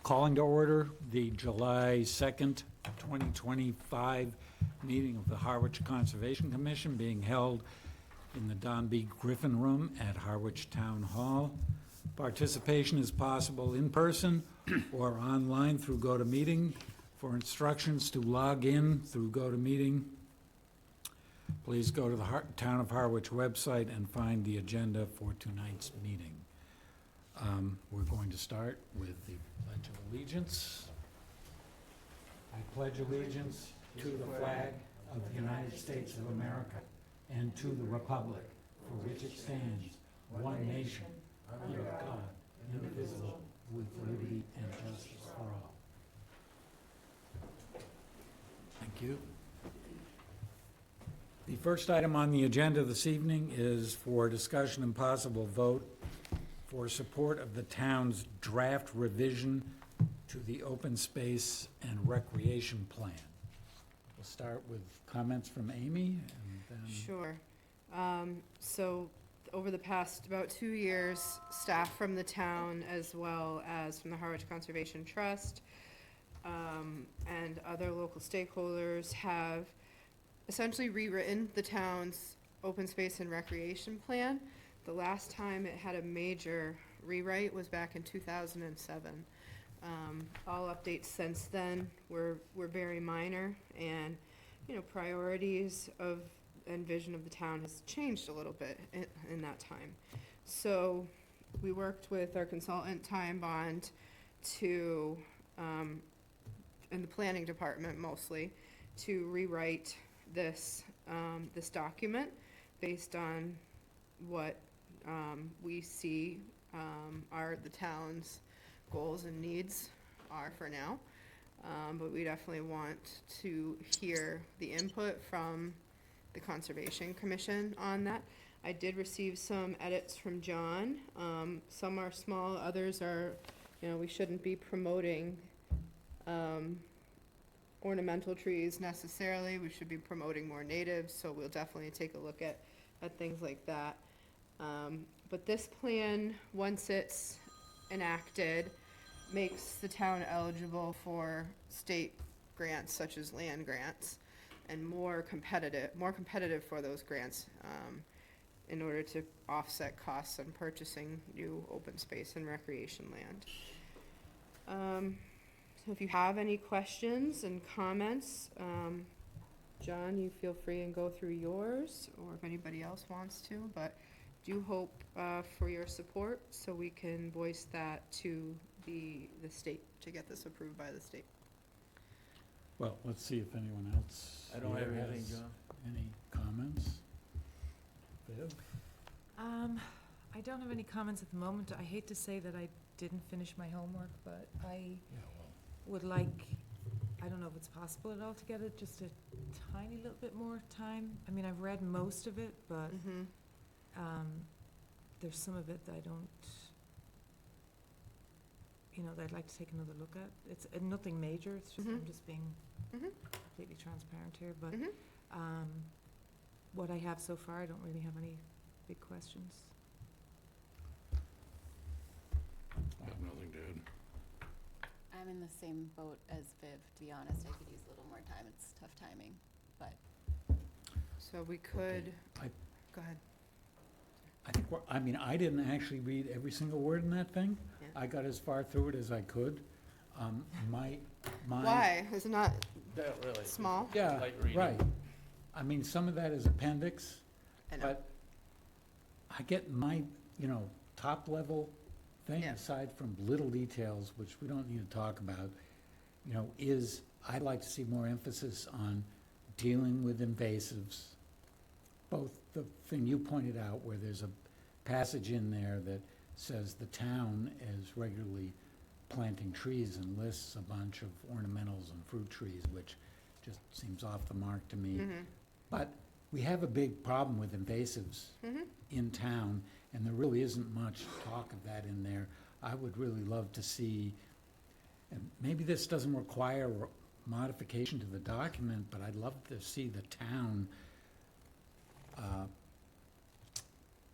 Calling to order the July 2nd, 2025 meeting of the Harwich Conservation Commission being held in the Don B. Griffin Room at Harwich Town Hall. Participation is possible in person or online through GoToMeeting. For instructions to log in through GoToMeeting, please go to the Town of Harwich website and find the agenda for tonight's meeting. We're going to start with the Pledge of Allegiance. I pledge allegiance to the flag of the United States of America and to the republic for which it stands, one nation, under God, indivisible, with liberty and justice for all. Thank you. The first item on the agenda this evening is for discussion and possible vote for support of the town's draft revision to the open space and recreation plan. We'll start with comments from Amy and then... Sure. So over the past about 2 years, staff from the town as well as from the Harwich Conservation Trust and other local stakeholders have essentially rewritten the town's open space and recreation plan. The last time it had a major rewrite was back in 2007. All updates since then were very minor, and priorities of and vision of the town has changed a little bit in that time. So we worked with our consultant Time Bond to in the planning department mostly to rewrite this this document based on what we see are the town's goals and needs are for now. But we definitely want to hear the input from the Conservation Commission on that. I did receive some edits from John. Some are small, others are, we shouldn't be promoting ornamental trees necessarily. We should be promoting more natives, so we'll definitely take a look at things like that. But this plan, once it's enacted, makes the town eligible for state grants such as land grants and more competitive for those grants in order to offset costs on purchasing new open space and recreation land. So if you have any questions and comments, John, you feel free and go through yours, or if anybody else wants to, but do hope for your support so we can voice that to the state to get this approved by the state. Well, let's see if anyone else... I don't have anything, John. Any comments? Viv? I don't have any comments at the moment. I hate to say that I didn't finish my homework, but I would like, I don't know if it's possible at all to get it just a tiny little bit more time. I mean, I've read most of it, but there's some of it that I don't, that I'd like to take another look at. It's nothing major, it's just, I'm just being completely transparent here, but what I have so far, I don't really have any big questions. I have nothing to add. I'm in the same boat as Viv, to be honest. I could use a little more time. It's tough timing, but. So we could, go ahead. I think, I didn't actually read every single word in that thing. Yeah. I got as far through it as I could. Why? Is it not Not really. small? Yeah, Light reading. right. Some of that is appendix, I know. but I get my, top level thing, Yeah. aside from little details, which we don't need to talk about, is I'd like to see more emphasis on dealing with invasives. Both the thing you pointed out where there's a passage in there that says the town is regularly planting trees and lists a bunch of ornamentals and fruit trees, which just seems off the mark to me. But we have a big problem with invasives in town, and there really isn't much talk of that in there. I would really love to see, and maybe this doesn't require modification to the document, but I'd love to see the town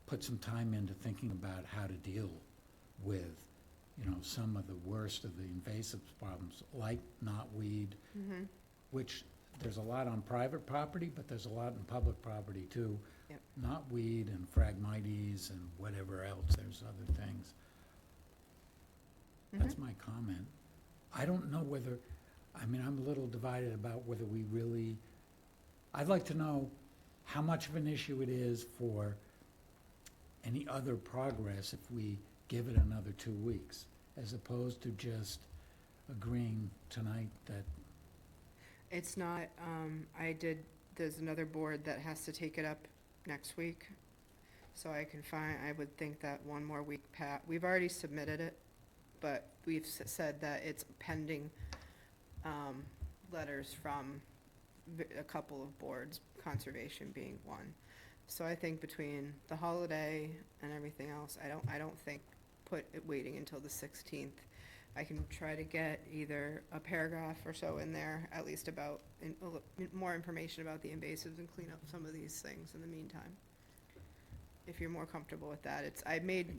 put some time into thinking about how to deal with some of the worst of the invasive problems, like knotweed, Mm-hmm. which there's a lot on private property, but there's a lot in public property too. Yep. Knotweed and Phragmites and whatever else, there's other things. That's my comment. I don't know whether, I'm a little divided about whether we really, I'd like to know how much of an issue it is for any other progress if we give it another 2 weeks, as opposed to just agreeing tonight that, It's not, there's another board that has to take it up next week. So I would think that one more week we've already submitted it, but we've said that it's pending, letters from a couple of boards, conservation being one. So I think between the holiday and everything else, I don't think waiting until the 16th. I can try to get either a paragraph or so in there, at least about, more information about the invasives and clean up some of these things in the meantime. If you're more comfortable with that, everybody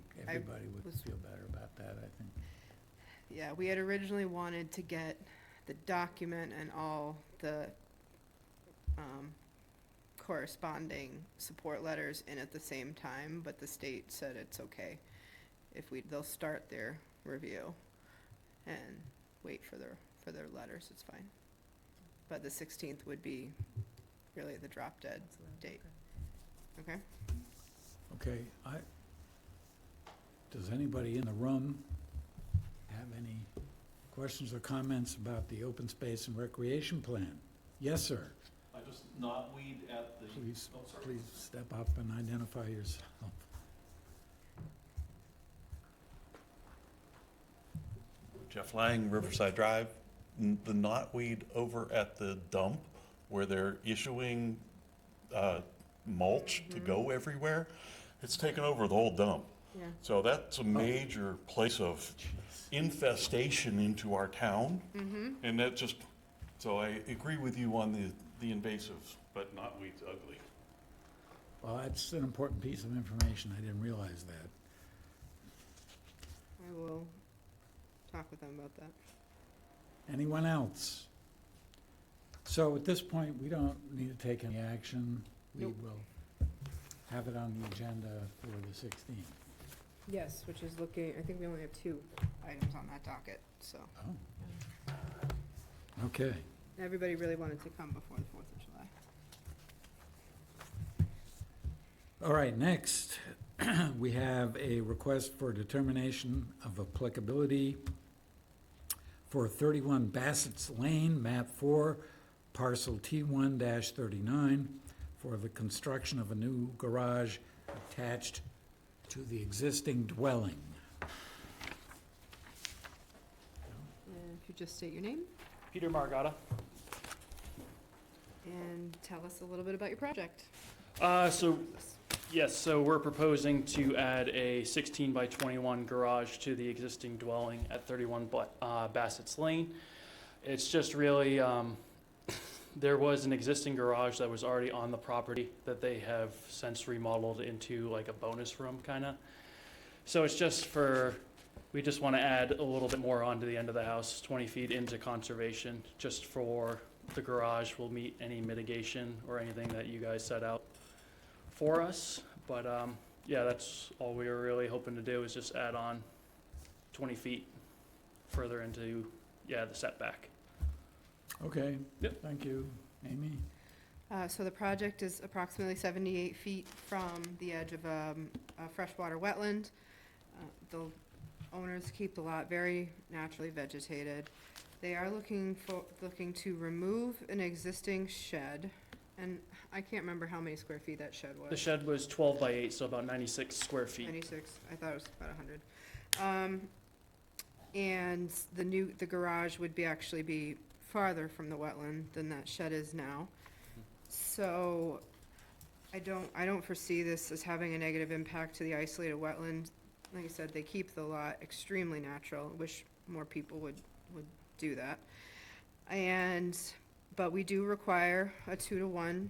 would was- feel better about that, I think. yeah, we had originally wanted to get the document and all the, corresponding support letters in at the same time, but the state said it's okay if they'll start their review and wait for their letters, it's fine. But the 16th would be really the drop dead date, okay? Okay, does anybody in the room have any questions or comments about the open space and recreation plan? Yes, sir. I just knotweed at the. Please, Oh, sorry. please step up and identify yourself. Jeff Lang, Riverside Drive. The knotweed over at the dump where they're issuing mulch to go everywhere, it's taken over the whole dump. Yeah. So that's a major place of infestation into our town. Mm-hmm. And that just, so I agree with you on the invasives, but knotweed's ugly. Well, that's an important piece of information. I didn't realize that. I will talk with them about that. Anyone else? So at this point, we don't need to take any action. We Nope. will have it on the agenda for the 16th. Yes, which is I think we only have 2 items on that docket, so. Oh. Okay. Everybody really wanted to come before the 4th of July. All right, next, we have a request for determination of applicability for 31 Bassett's Lane, map 4, parcel T1-39, for the construction of a new garage attached to the existing dwelling. And if you just state your name Peter Margata. and tell us a little bit about your project. So we're proposing to add a 16 by 21 garage to the existing dwelling at 31 Bassett's Lane. It's just really, there was an existing garage that was already on the property that they have since remodeled into like a bonus room kinda. So it's just we just wanna add a little bit more onto the end of the house, 20 feet into conservation, just for the garage will meet any mitigation or anything that you guys set out for us. But yeah, that's all we were really hoping to do is just add on 20 feet further into, the setback. Okay. Yep. Thank you. Amy? So the project is approximately 78 feet from the edge of a freshwater wetland. The owners keep the lot very naturally vegetated. They are looking to remove an existing shed, and I can't remember how many square feet that shed was. The shed was 12 by 8, so about 96 square feet. 96, I thought it was about 100. And the garage would actually be farther from the wetland than that shed is now. So I don't foresee this as having a negative impact to the isolated wetland. Like I said, they keep the lot extremely natural. Wish more people would do that. But we do require a 2-to-1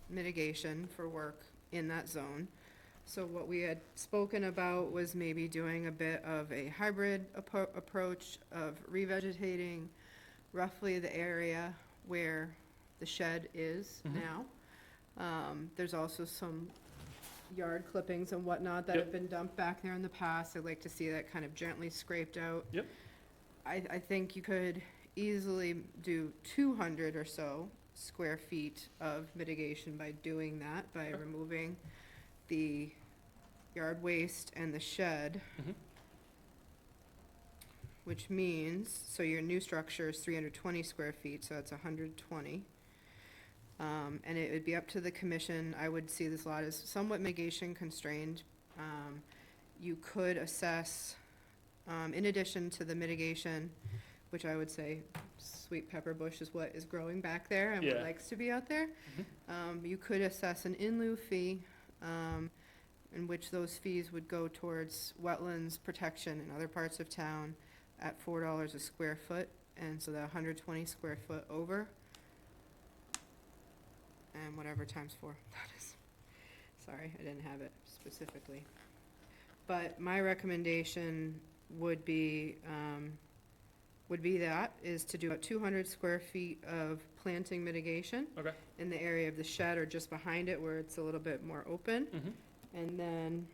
mitigation for work in that zone. So what we had spoken about was maybe doing a bit of a hybrid approach of revegetating roughly the area where the shed is Mhm. now. There's also some yard clippings and whatnot that Yep. have been dumped back there in the past. I'd like to see that kind of gently scraped out. Yep. I think you could easily do 200 or so square feet of mitigation by doing that, by Okay. removing the yard waste and the shed. Mhm. Which means, so your new structure is 320 square feet, so that's 120. And it would be up to the commission. I would see this lot as somewhat mitigation constrained. You could assess, in addition to the mitigation, which I would say sweet pepper bush is what is growing back there and what Yeah. likes to be out there. You could assess an in lieu fee, in which those fees would go towards wetlands protection in other parts of town at $4 a square foot, and so that 120 square foot over, and whatever times 4 that is. Sorry, I didn't have it specifically. But my recommendation would be that, is to do about 200 square feet of planting mitigation Okay. in the area of the shed or just behind it where it's a little bit more open. Mhm. And then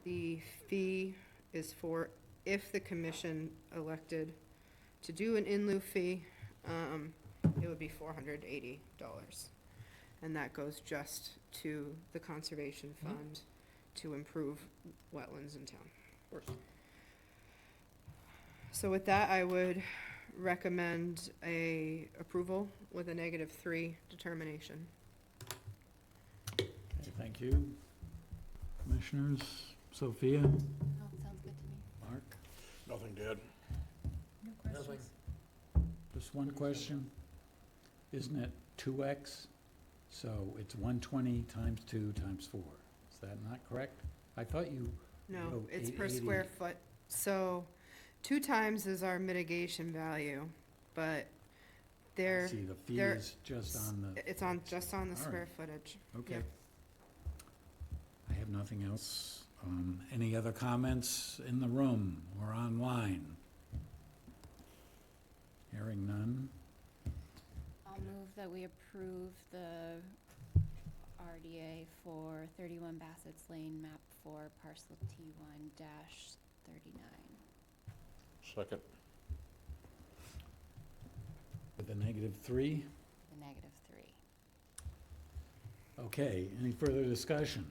the fee is for, if the commission elected to do an in lieu fee, it would be $480. And that goes just to the conservation fund to improve wetlands in town. Of course. So with that, I would recommend a approval with a -3 determination. Okay, thank you. Commissioners, Sophia, Oh, sounds good to me. Mark, Nothing, Dad. No Nothing. questions? just one question. Isn't it 2x? So it's 120 times 2 times 4. Is that not correct? I thought you, No, Oh, it's per 880. square foot. So 2 times is our mitigation value, but there, see the fee there- is just on the, it's on, just on the All square right. footage. okay. Yep. I have nothing else. Any other comments in the room or online? Hearing none. I'll move that we approve the RDA for 31 Bassett's Lane, map 4, parcel T1-39. Second. With a -3? The -3. Okay, any further discussion?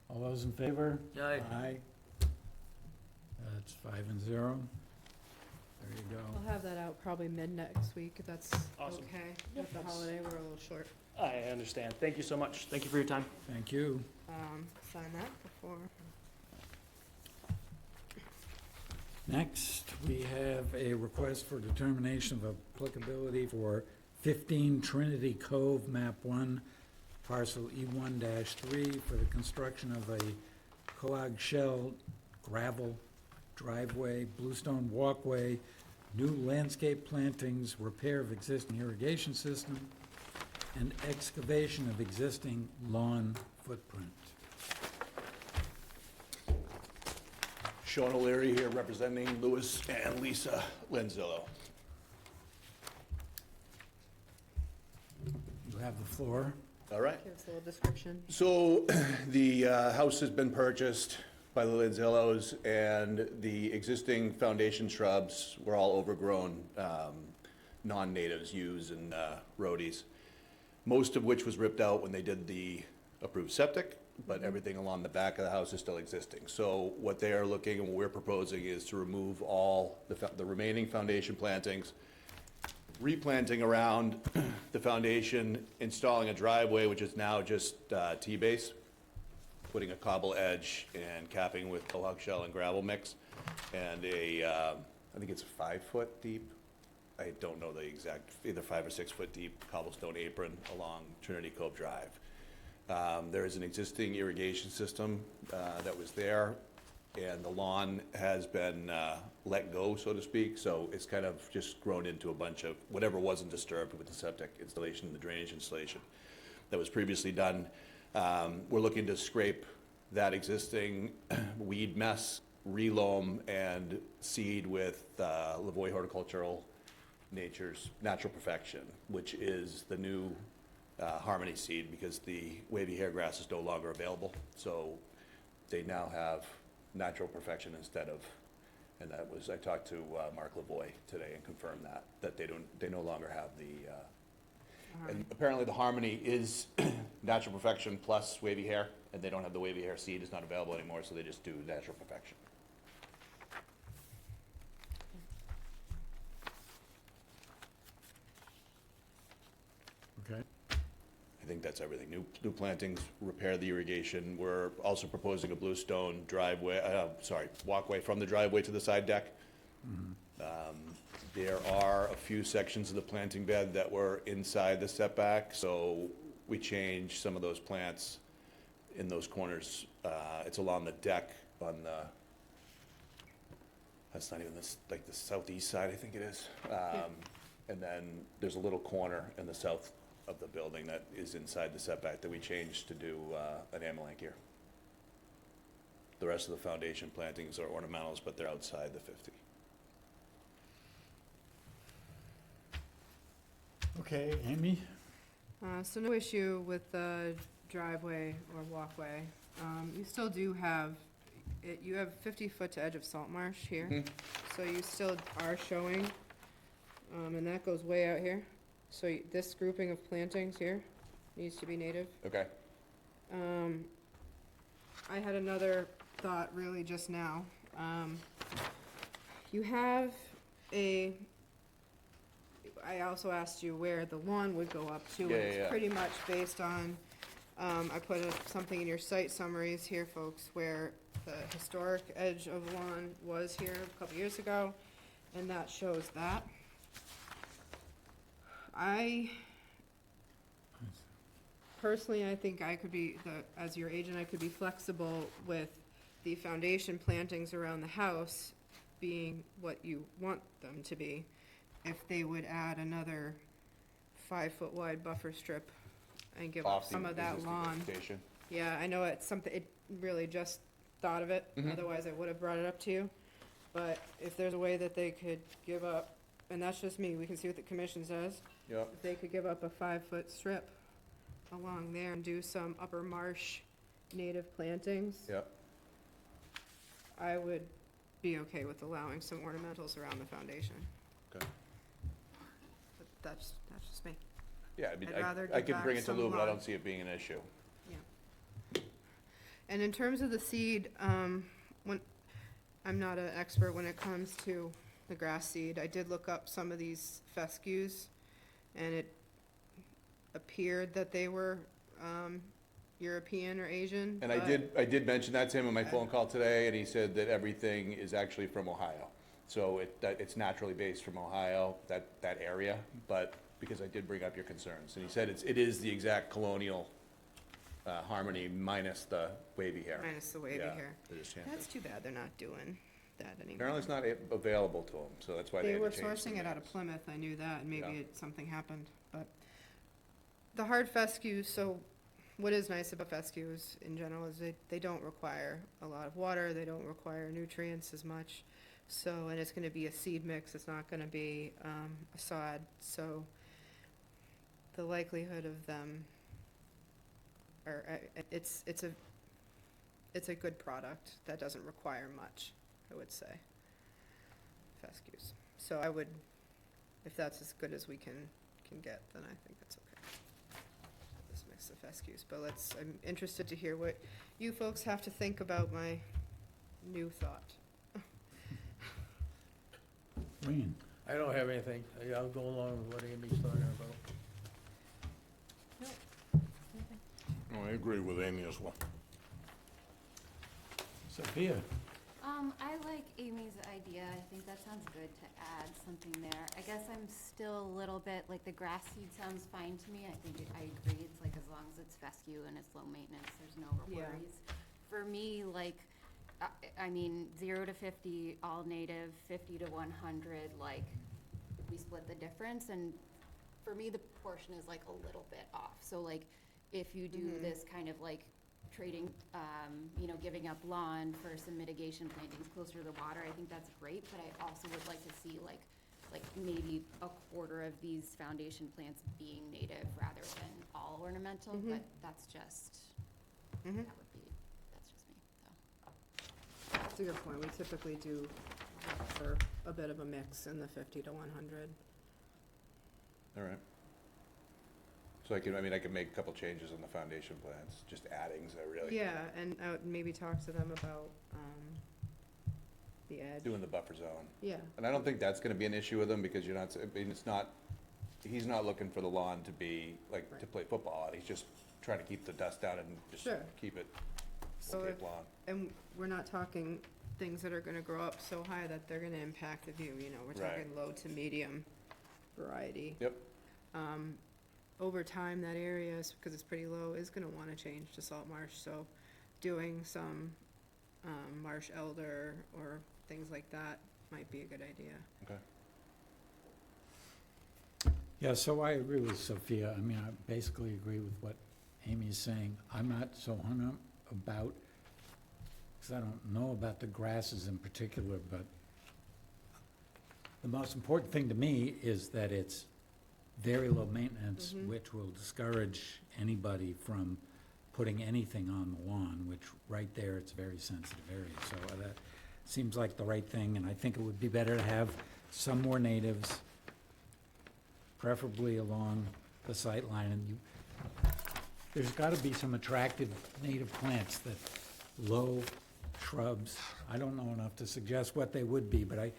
All those in favor? Aye. Aye. That's 5-0. There you go. I'll have that out probably mid-next week, if that's Awesome. okay. Yep, With the that's- holiday, we're a little short. I understand. Thank you so much. Thank you for your time. Thank you. Sign that before. Next, we have a request for determination of applicability for 15 Trinity Cove, map 1, parcel E1-3, for the construction of a coag shell gravel driveway, bluestone walkway, new landscape plantings, repair of existing irrigation system, and excavation of existing lawn footprint. Sean O'Leary here representing Louis and Lisa Lenzillo. You have the floor. All right. Give us a little description. So the house has been purchased by the Lenzillos, and the existing foundation shrubs were all overgrown, non-natives, yews and roadies, most of which was ripped out when they did the approved septic, but everything along the back of the house is still existing. So what they are looking and what we're proposing is to remove all the remaining foundation plantings, replanting around the foundation, installing a driveway, which is now just T-base, putting a cobble edge and capping with coag shell and gravel mix, and I think it's 5 foot deep. I don't know the exact, either 5 or 6 foot deep cobblestone apron along Trinity Cove Drive. There is an existing irrigation system that was there, and the lawn has been let go, so to speak, so it's kind of just grown into a bunch of whatever wasn't disturbed with the septic installation, the drainage installation that was previously done. We're looking to scrape that existing weed mess, reloam, and seed with Lavoie Horticultural Natural Perfection, which is the new Harmony seed, because the wavy hair grass is no longer available. So they now have Natural Perfection instead of, and that was, I talked to Mark Lavoie today and confirmed that they no longer have the, and apparently the Harmony is Natural Perfection plus wavy hair, and they don't have the wavy hair seed, it's not available anymore, so they just do Natural Perfection. Okay. I think that's everything. New plantings, repair the irrigation. We're also proposing a bluestone walkway from the driveway to the side deck. There are a few sections of the planting bed that were inside the setback, so we changed some of those plants in those corners. It's along the deck on the, that's not even this, like the southeast side, I think it is. And then there's a little corner in the south of the building that is inside the setback that we changed to do an amelanchier. The rest of the foundation plantings are ornamentals, but they're outside the 50. Okay, Amy? So no issue with the driveway or walkway. You still do have, you have 50 foot to edge of salt marsh here. So you still are showing, and that goes way out here. So this grouping of plantings here needs to be native. Okay. I had another thought really just now. You have I also asked you where the lawn would go up to, and it's pretty much based on, I put something in your site summaries here, folks, where the historic edge of lawn was here a couple years ago, and that shows that. Personally, I think I could be, as your agent, I could be flexible with the foundation plantings around the house being what you want them to be, if they would add another 5 foot wide buffer strip and give up some of that lawn. Yeah, I know it's something, it really just thought of it, otherwise I would have brought it up to you. But if there's a way that they could give up, and that's just me, we can see what the commission says. Yep. If they could give up a 5 foot strip along there and do some upper marsh native plantings. Yep. I would be okay with allowing some ornamentals around the foundation. Okay. But that's just me. Yeah, I mean, I'd rather I give could back bring it to some Lou, but I lawn. don't see it being an issue. And in terms of the seed, I'm not an expert when it comes to the grass seed. I did look up some of these fescues, and it appeared that they were European or Asian. And I did mention that to him in my phone call today, and he said that everything is actually from Ohio. So it's naturally based from Ohio, that area, but because I did bring up your concerns. And he said it is the exact colonial Harmony minus the wavy hair. Minus the wavy Yeah, hair. they just changed That's it. too bad they're not doing that anymore. Apparently it's not available to them, so that's why they They had were to change the sourcing it out of names. Plymouth, I knew that, and maybe Yeah. something happened, but. The hard fescues, so what is nice about fescues in general is they don't require a lot of water, they don't require nutrients as much. So, and it's gonna be a seed mix, it's not gonna be, a sod, so the likelihood of them it's a good product that doesn't require much, I would say. Fescues. So I would, if that's as good as we can get, then I think that's okay. This mix of fescues, but I'm interested to hear what you folks have to think about my new thought. Wayne? I don't have anything. I'll go along with what Amy's talking about. I agree with Amy as well. Sophia? I like Amy's idea. I think that sounds good to add something there. I guess I'm still a little bit, like, the grass seed sounds fine to me. I agree. It's like, as long as it's fescue and it's low maintenance, there's no Yeah. worries. For me, like, I mean, 0 to 50, all native, 50 to 100, like, we split the difference. And for me, the proportion is like a little bit off. So like, if you do this kind of like trading, you know, giving up lawn for some mitigation plantings closer to the water, I think that's great, but I also would like to see like maybe a quarter of these foundation plants being native rather than all ornamental, but that's just, that's just me, so. That's a good point. We typically do look for a bit of a mix in the 50 to 100. All right. So I can make a couple changes on the foundation plans, just addings, I really. Yeah, and I would maybe talk to them about the edge. Doing the buffer zone. Yeah, And I don't think that's gonna be an issue with him, because you're not, I mean, it's not, he's not looking for the lawn to be, like, to Right. play football on. He's just trying to keep the dust down and just Sure. keep it So Cape lawn. and we're not talking things that are gonna grow up so high that they're gonna impact the view, you know, we're Right. talking low to medium variety. Yep. Over time, that area, because it's pretty low, is gonna wanna change to salt marsh, so doing some marsh elder or things like that might be a good idea. Okay. Yeah, so I agree with Sophia. I mean, I basically agree with what Amy's saying. I'm not so hung up about, because I don't know about the grasses in particular, but the most important thing to me is that it's very low maintenance, which will discourage anybody from putting anything on the lawn, which right there, it's a very sensitive area. So that seems like the right thing, and I think it would be better to have some more natives, preferably along the sight line. And there's got to be some attractive native plants, that low shrubs. I don't know enough to suggest what they would be, but I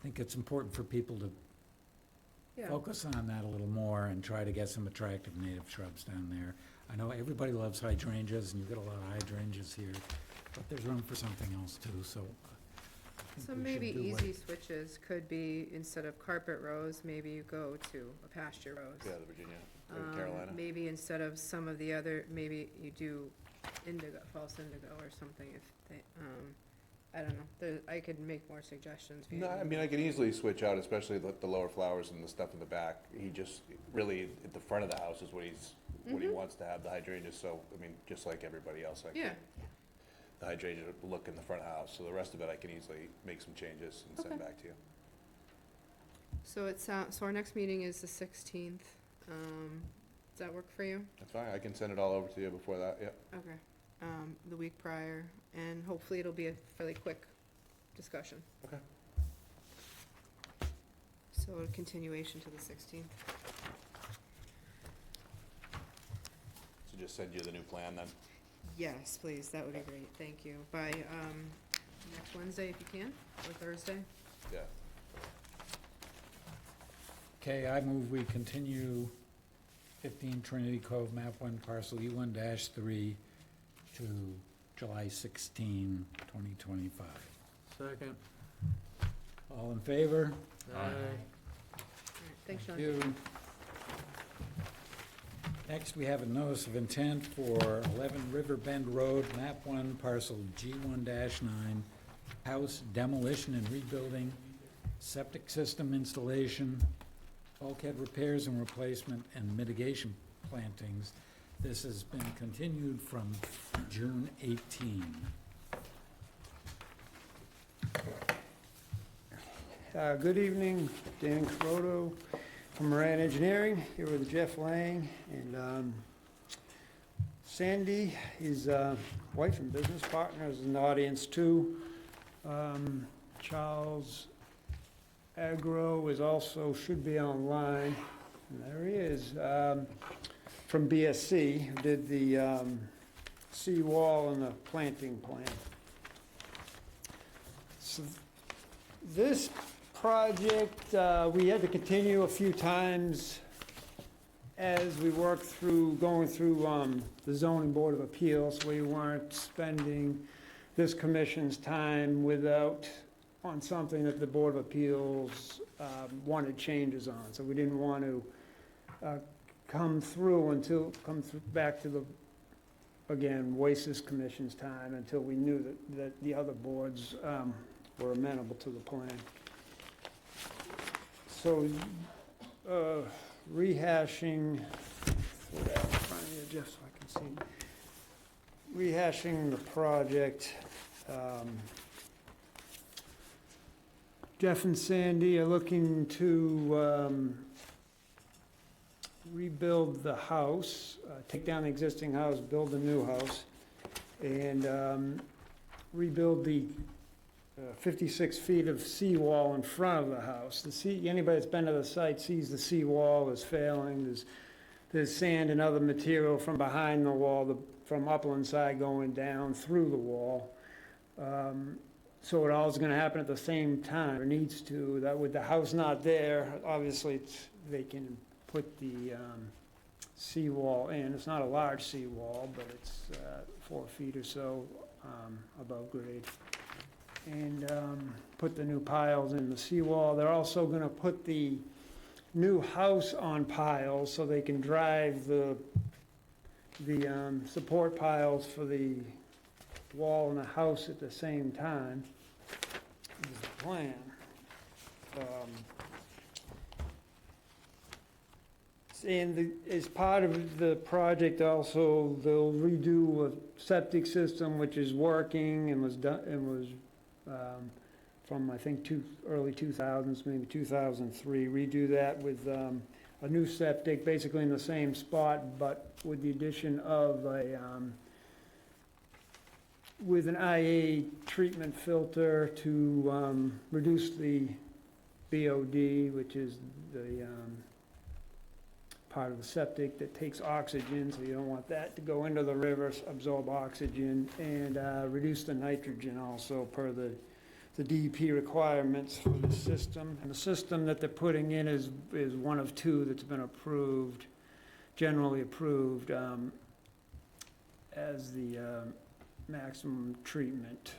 think it's important for people to Yeah, focus on that a little more and try to get some attractive native shrubs down there. I know everybody loves hydrangeas, and you get a lot of hydrangeas here, but there's room for something else too, so. I think so we maybe should do what- easy switches could be, instead of carpet rose, maybe you go to a pasture rose. Yeah, the Virginia, or Carolina. Maybe instead of some of the other, maybe you do indigo, false indigo or something if they, I don't know, I could make more suggestions. via No, I email. mean, I can easily switch out, especially the lower flowers and the stuff in the back. He just, really, at the front of the house is what he wants to have, the hydrangeas, so, I mean, just like everybody else, Yeah, the hydrangea look in the front of the house, so the rest of it I can easily make some changes and send Okay. back to you. so so our next meeting is the 16th. Does that work for you? That's fine, I can send it all over to you before that, yeah. Okay, the week prior, and hopefully it'll be a fairly quick discussion. Okay. So a continuation to the 16th. So just send you the new plan then? Yes, please, that would be great, thank you. By, next Wednesday if you can, or Thursday. Yeah. Okay, I move we continue 15 Trinity Cove, map 1, parcel E1-3 to July 16, 2025. Second. All in favor? Aye. All right, thanks, Sean. Thank you. Next, we have a notice of intent for 11 River Bend Road, map 1, parcel G1-9, house demolition and rebuilding, septic system installation, bulkhead repairs and replacement, and mitigation plantings. This has been continued from June 18. Good evening, Dan Caroto from Moran Engineering, here with Jeff Lang, and Sandy, his wife and business partner, is in the audience too. Charles Agro is also, should be online, and there he is, from BSC, who did the seawall and the planting plan. So this project, we had to continue a few times as we worked through, going through the zoning board of appeals. We weren't spending this commission's time without, on something that the board of appeals wanted changes on. So we didn't want to come back to the, again, waste this commission's time until we knew that the other boards were amenable to the plan. So, rehashing, throw that in front of here, Jeff, so I can see. Rehashing the project. Jeff and Sandy are looking to rebuild the house, take down the existing house, build a new house, and rebuild the 56 feet of seawall in front of the house. Anybody that's been to the site sees the seawall is failing. There's sand and other material from behind the wall, from upland side going down through the wall. So it all is going to happen at the same time, or needs to. That with the house not there, obviously they can put the seawall in. It's not a large seawall, but it's 4 feet or so above grade. And put the new piles in the seawall. They're also going to put the new house on piles so they can drive the support piles for the wall and the house at the same time. This is the plan. And as part of the project also, they'll redo a septic system which is working and was done, and was from, I think, early 2000s, maybe 2003. Redo that with a new septic, basically in the same spot, but with the addition of with an IA treatment filter to reduce the BOD, which is the part of the septic that takes oxygen, so you don't want that to go into the river, absorb oxygen, and reduce the nitrogen also per the DEP requirements for the system. And the system that they're putting in is one of two that's been approved, generally approved, as the maximum treatment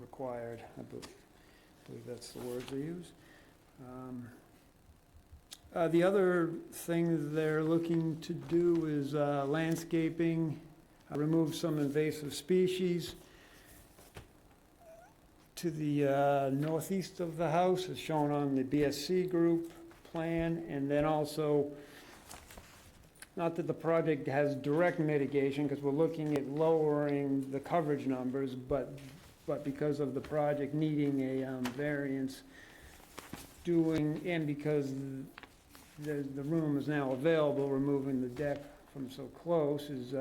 required. I believe that's the words they use. The other thing they're looking to do is landscaping, remove some invasive species. To the northeast of the house, as shown on the BSC group plan, and then also, not that the project has direct mitigation, because we're looking at lowering the coverage numbers, but because of the project needing a variance, and because the room is now available, removing the deck from so close is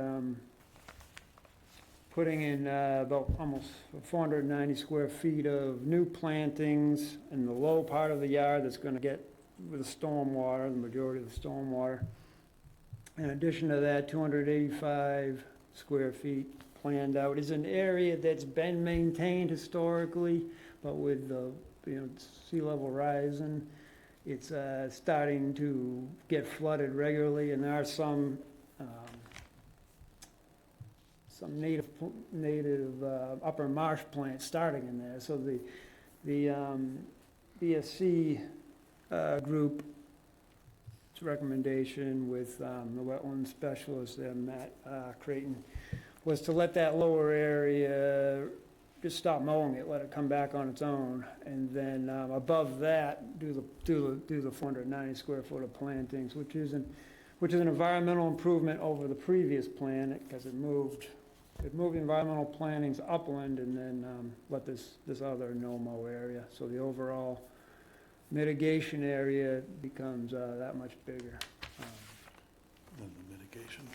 putting in about almost 490 square feet of new plantings in the low part of the yard that's going to get with the storm water, the majority of the storm water. In addition to that, 285 square feet planned out. Is an area that's been maintained historically, but with the sea level rising, it's starting to get flooded regularly, and there are some native upper marsh plants starting in there. So the BSC group's recommendation with the wetland specialist there, Matt Creighton, was to let that lower area, just stop mowing it, let it come back on its own, and then above that, do the 490 square foot of plantings, which is an environmental improvement over the previous plan, because it moved environmental plantings upland and then let this other no-mow area. So the overall mitigation area becomes that much bigger. Then the mitigation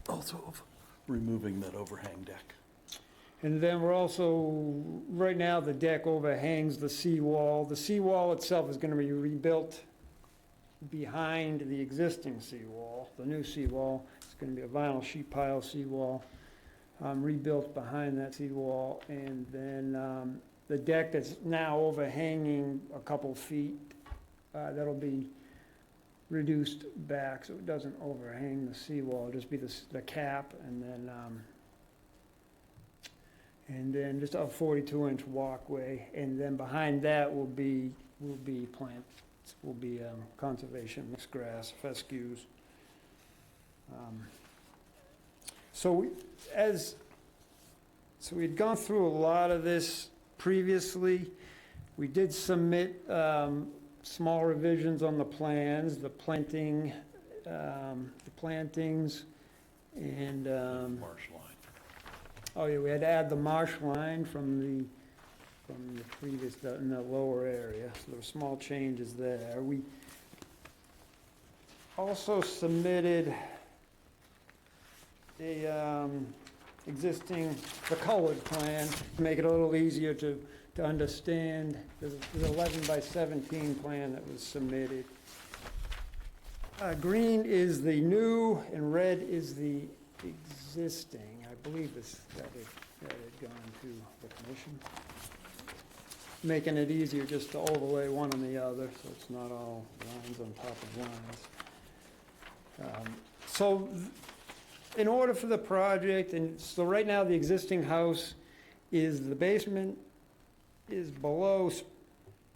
also of removing that overhang deck. And then we're also, right now, the deck overhangs the seawall. The seawall itself is going to be rebuilt behind the existing seawall, the new seawall. It's going to be a vinyl sheet pile seawall, rebuilt behind that seawall. And then the deck that's now overhanging a couple feet, that'll be reduced back so it doesn't overhang the seawall. It'll just be the cap, and then just a 42-inch walkway, and then behind that will be plants, will be conservation, mixed grass, fescues. So we'd gone through a lot of this previously. We did submit small revisions on the plans, the plantings, And, Marsh line. oh yeah, we had to add the marsh line from the previous, in the lower area, so there were small changes there. We also submitted the the colored plan, to make it a little easier to understand. There's an 11 by 17 plan that was submitted. Green is the new and red is the existing. I believe that had gone to the commission. Making it easier just to overlay one on the other, so it's not all lines on top of lines. So in order for the project, and so right now the existing house is, the basement is below,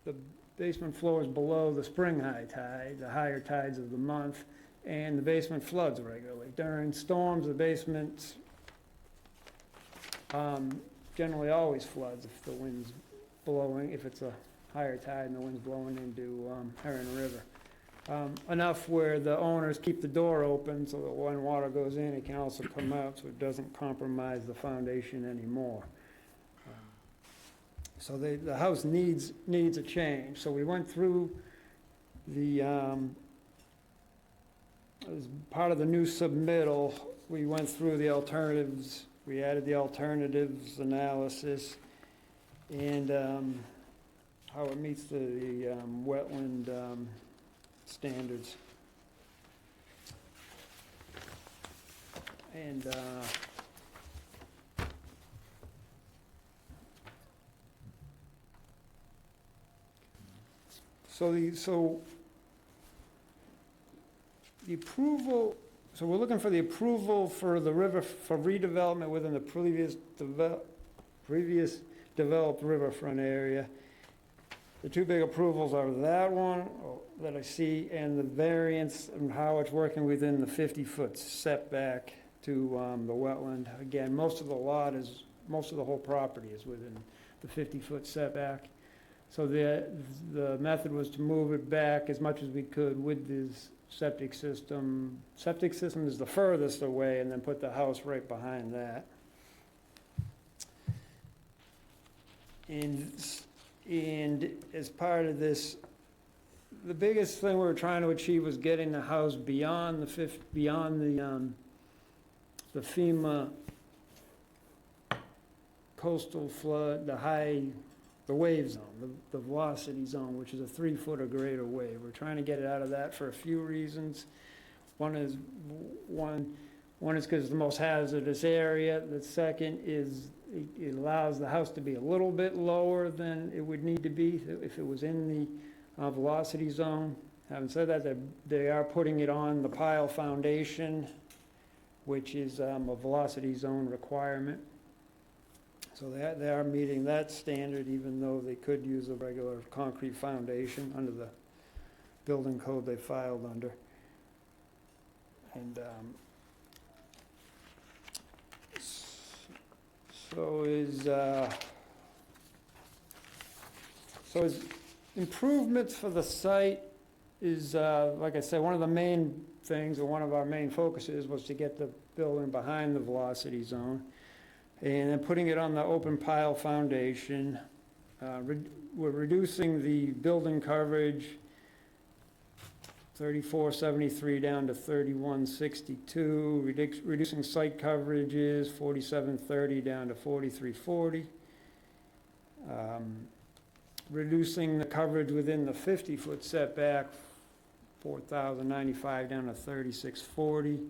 the basement floor is below the spring high tide, the higher tides of the month, and the basement floods regularly. During storms, the basement generally always floods if the wind's blowing, if it's a higher tide and the wind's blowing into Heron River. Enough where the owners keep the door open so that when water goes in, it can also come out, so it doesn't compromise the foundation anymore. So the house needs a change. So we went through the, as part of the new submittal, we went through the alternatives, we added the alternatives analysis, and how it meets the wetland standards. And so the approval, so we're looking for the approval for the river, for redevelopment within the previous developed riverfront area. The two big approvals are that one that I see, and the variance and how it's working within the 50-foot setback to the wetland. Again, most of the whole property is within the 50-foot setback. So the method was to move it back as much as we could with this septic system. Septic system is the furthest away, and then put the house right behind that. And as part of this, the biggest thing we were trying to achieve was getting the house beyond the FEMA coastal flood, the wave zone, the velocity zone, which is a 3-foot or greater wave. We're trying to get it out of that for a few reasons. One is because it's the most hazardous area. The second is it allows the house to be a little bit lower than it would need to be if it was in the velocity zone. Having said that, they are putting it on the pile foundation, which is a velocity zone requirement. So they are meeting that standard, even though they could use a regular concrete foundation under the building code they filed under. And so is improvements for the site is, like I said, one of the main things, or one of our main focuses was to get the building behind the velocity zone. And then putting it on the open pile foundation. We're reducing the building coverage, 3473 down to 3162, reducing site coverages, 4730 down to 4340. Reducing the coverage within the 50-foot setback, 4095 down to 3640.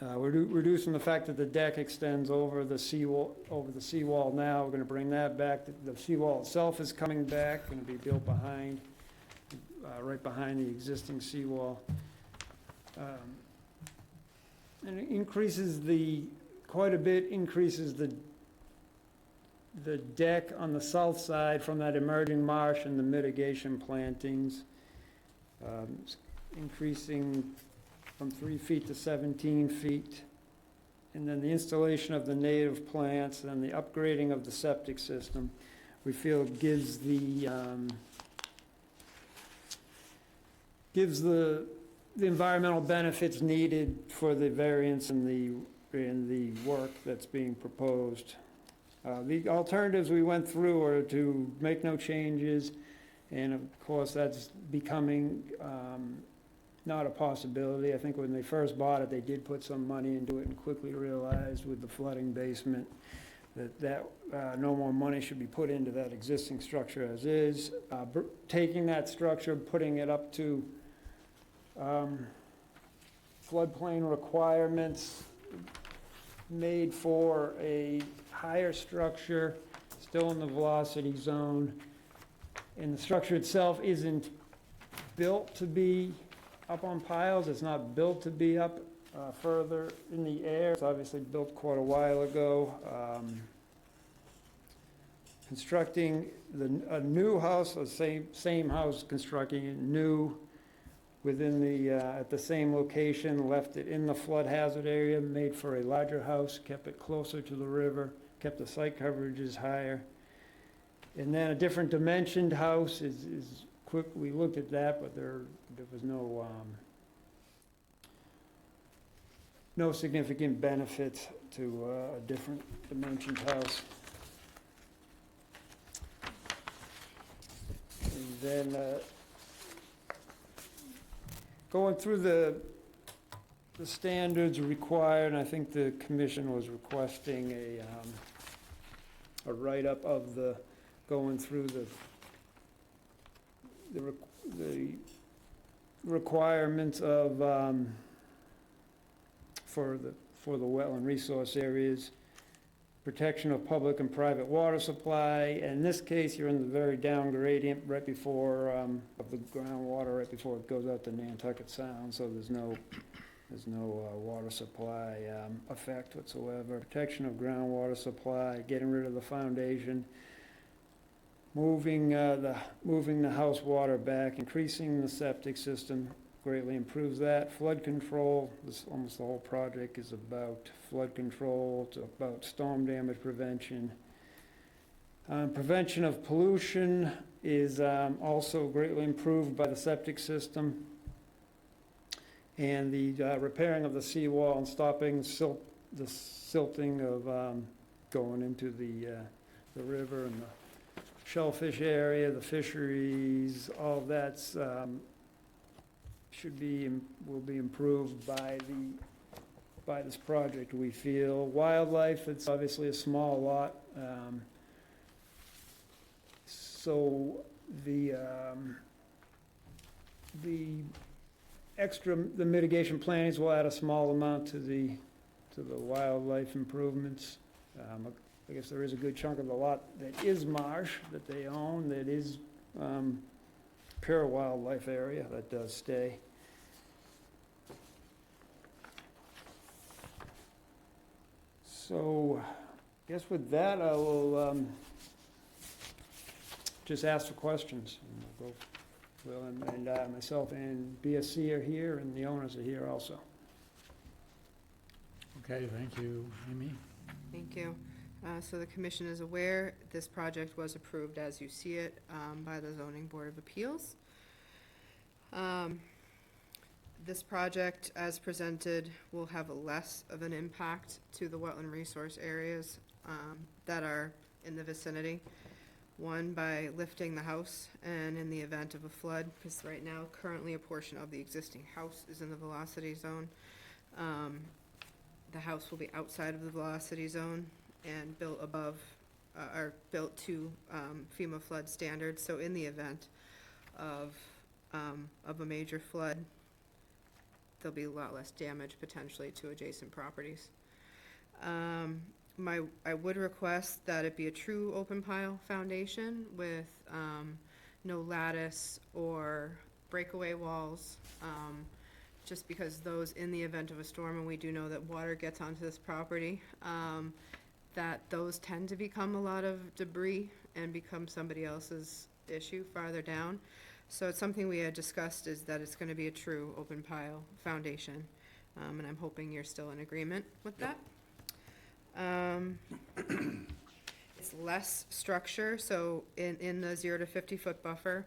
We're reducing the fact that the deck extends over the seawall now. We're going to bring that back. The seawall itself is coming back, going to be built behind, right behind the existing seawall. And it increases quite a bit increases the deck on the south side from that emerging marsh and the mitigation plantings. Increasing from 3 feet to 17 feet. And then the installation of the native plants and the upgrading of the septic system, we feel gives the the environmental benefits needed for the variance and the work that's being proposed. The alternatives we went through are to make no changes, and of course, that's becoming not a possibility. I think when they first bought it, they did put some money into it and quickly realized with the flooding basement that no more money should be put into that existing structure as is. Taking that structure, putting it up to floodplain requirements made for a higher structure, still in the velocity zone. And the structure itself isn't built to be up on piles. It's not built to be up further in the air. It's obviously built quite a while ago. Constructing a new house, the same house, constructing it new within the, at the same location, left it in the flood hazard area, made for a larger house, kept it closer to the river, kept the site coverages higher. And then a different dimensioned house is quick, we looked at that, but there was no significant benefit to a different dimensioned house. And then going through the standards required, and I think the commission was requesting a write-up of the, going through the requirements of, for the wetland resource areas, protection of public and private water supply. In this case, you're in the very down gradient right before, of the groundwater, right before it goes out to Nantucket Sound, so there's no water supply effect whatsoever. Protection of groundwater supply, getting rid of the foundation, moving the house water back, increasing the septic system greatly improves that. Flood control, almost the whole project is about flood control, it's about storm damage prevention. Prevention of pollution is also greatly improved by the septic system. And the repairing of the seawall and stopping the silting of going into the river and the shellfish area, the fisheries, all of that's will be improved by this project, we feel. Wildlife, it's obviously a small lot, so the mitigation plannings will add a small amount to the wildlife improvements. I guess there is a good chunk of the lot that is marsh that they own, that is pure wildlife area, that does stay. So, I guess with that, I will just ask for questions. And we'll go. Will and myself and BSC are here, and the owners are here also. Okay, thank you, Amy. Thank you. So the commission is aware this project was approved as you see it by the Zoning Board of Appeals. This project, as presented, will have less of an impact to the wetland resource areas that are in the vicinity. One, by lifting the house, and in the event of a flood, because right now, currently a portion of the existing house is in the velocity zone. The house will be outside of the velocity zone and built above, or built to FEMA flood standards. So in the event of a major flood, there'll be a lot less damage potentially to adjacent properties. I would request that it be a true open pile foundation with no lattice or breakaway walls, just because those, in the event of a storm, and we do know that water gets onto this property, that those tend to become a lot of debris and become somebody else's issue farther down. So it's something we had discussed, is that it's gonna be a true open pile foundation, and I'm hoping you're still in agreement with that. It's less structure, so in the 0 to 50 foot buffer,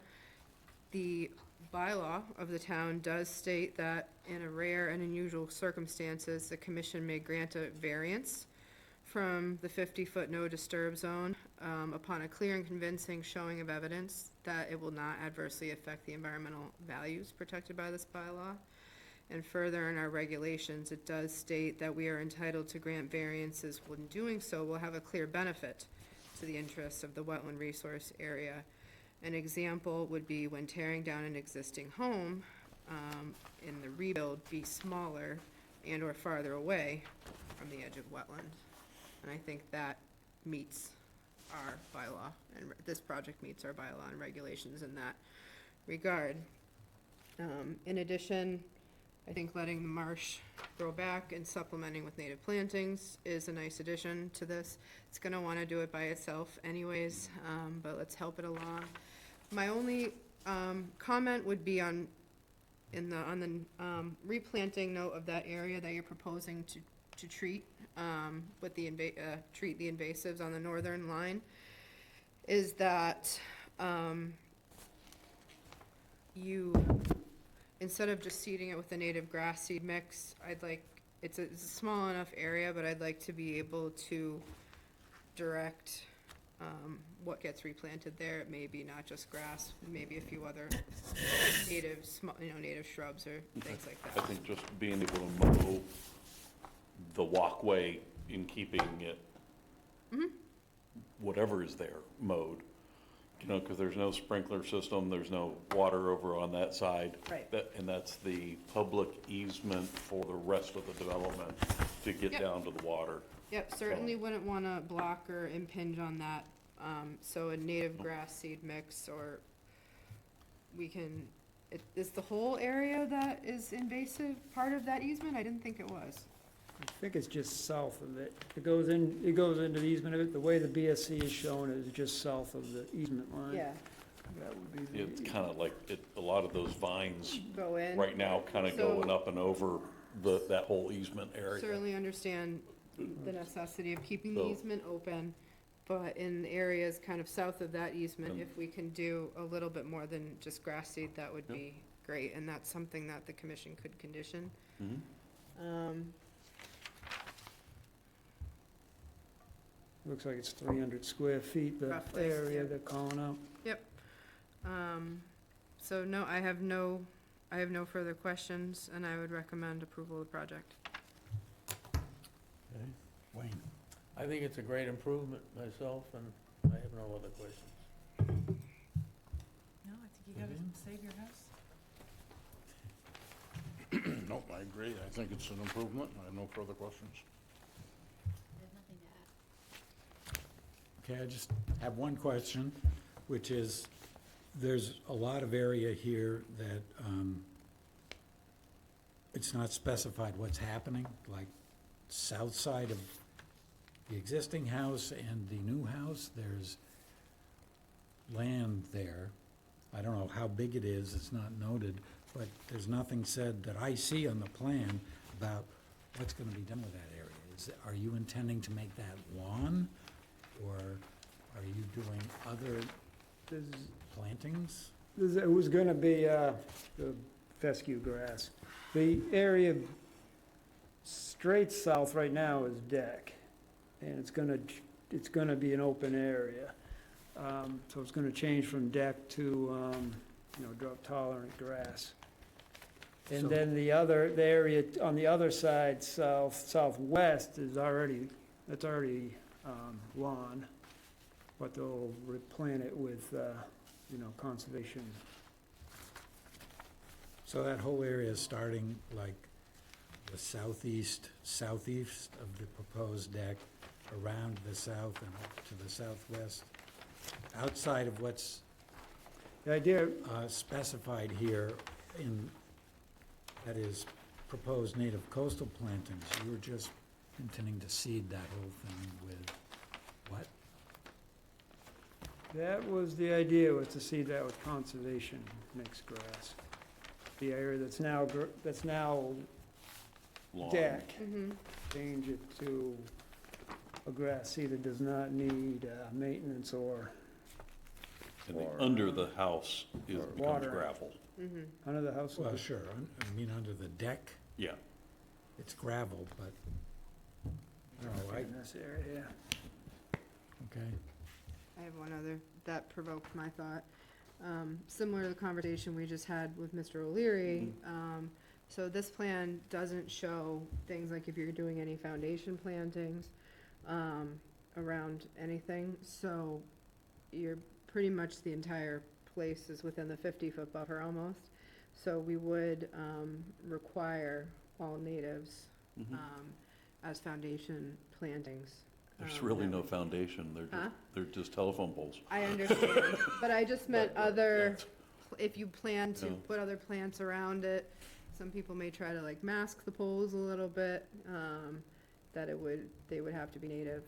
the bylaw of the town does state that in a rare and unusual circumstances, the commission may grant a variance from the 50-foot no disturb zone upon a clear and convincing showing of evidence that it will not adversely affect the environmental values protected by this bylaw. And further, in our regulations, it does state that we are entitled to grant variances. When doing so, will have a clear benefit to the interests of the wetland resource area. An example would be when tearing down an existing home, in the rebuild, be smaller and/or farther away from the edge of wetland. And I think that meets our bylaw, and this project meets our bylaw and regulations in that regard. In addition, I think letting the marsh grow back and supplementing with native plantings is a nice addition to this. It's gonna wanna do it by itself anyways, but let's help it along. My only comment would be on the replanting note of that area that you're proposing to treat with the treat the invasives on the northern line, is that you, instead of just seeding it with the native grass seed mix, I'd like, it's a small enough area, but I'd like to be able to direct what gets replanted there. It may be not just grass, maybe a few other native, native shrubs or things like I that. think just being able to mow the walkway in keeping it, whatever is there, mowed. You know, because there's no sprinkler system, there's no water over on that side. Right. And that's the public easement for the rest of the development to get Yep. down to the water. Yep, certainly wouldn't wanna block or impinge on that, so a native grass seed mix, or we can, is the whole area that is invasive part of that easement? I didn't think it was. I think it's just south of it. It goes into the easement of it. The way the BSC is shown is just south of the easement line. Yeah, That would be It's kind of like, a lot of those vines go in. right now kind of So- going up and over that whole easement area. Certainly understand the necessity of keeping the So- easement open, but in areas kind of south of that easement, if we can do a little bit more than just grass seed, that would be great, and that's something that the commission could condition. Mhm. Looks like it's 300 square feet, the Roughly, area yeah. they're calling out. So no, I have no further questions, and I would recommend approval of the project. Okay. Wayne? I think it's a great improvement myself, and I have no other questions. No, I think you gotta save your house. Nope, I agree. I think it's an improvement. I have no further questions. I have nothing to add. Okay, I just have one question, which is, there's a lot of area here that it's not specified what's happening, like south side of the existing house and the new house, there's land there. I don't know how big it is, it's not noted, but there's nothing said that I see on the plan about what's gonna be done with that area. Are you intending to make that lawn, or are you doing other There's- plantings? It was gonna be, the fescue grass. The area straight south right now is deck, and it's gonna be an open area. So it's gonna change from deck to, drought tolerant grass. So- And then the area on the other side, southwest is already lawn, but they'll replant it with, conservation. So that whole area is starting like the southeast of the proposed deck, around the south and up to the southwest, outside of what's The idea, specified here in, that is, proposed native coastal plantings. You were just intending to seed that whole thing with what? that was the idea, was to see that with conservation mixed grass. The area that's now Lawn. deck, Mm-hmm. change it to a grass seed that does not need maintenance or And the under the house is, or becomes water. gravel. Under the house. Well, sure, I mean, under the deck, Yeah. it's gravel, but, I don't know, In this area, okay. I have one other, that provoked my thought. Similar to the conversation we just had with Mr. O'Leary, so this plan doesn't show things like if you're doing any foundation plantings, around anything, so you're, pretty much the entire place is within the 50-foot buffer almost. So we would, require all natives, as foundation plantings. There's really no foundation, Huh? they're just telephone poles. I understand, but I just meant other, Yeah. if you plan to Yeah. put other plants around it, some people may try to like mask the poles a little bit, that they would have to be native,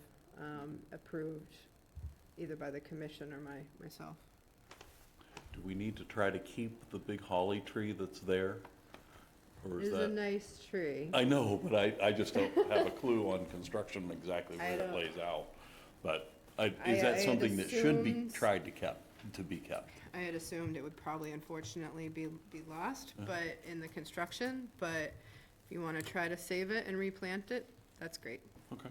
approved either by the commission or myself. Do we need to try to keep the big holly tree that's there? Or is It's a that? nice tree. I know, but I just don't have a clue on construction exactly I where it don't- lays out. But is I that had something that should be assumed- tried to be kept? I had assumed it would probably unfortunately be lost, Yeah. but in the construction, but if you wanna try to save it and replant it, that's great. Okay.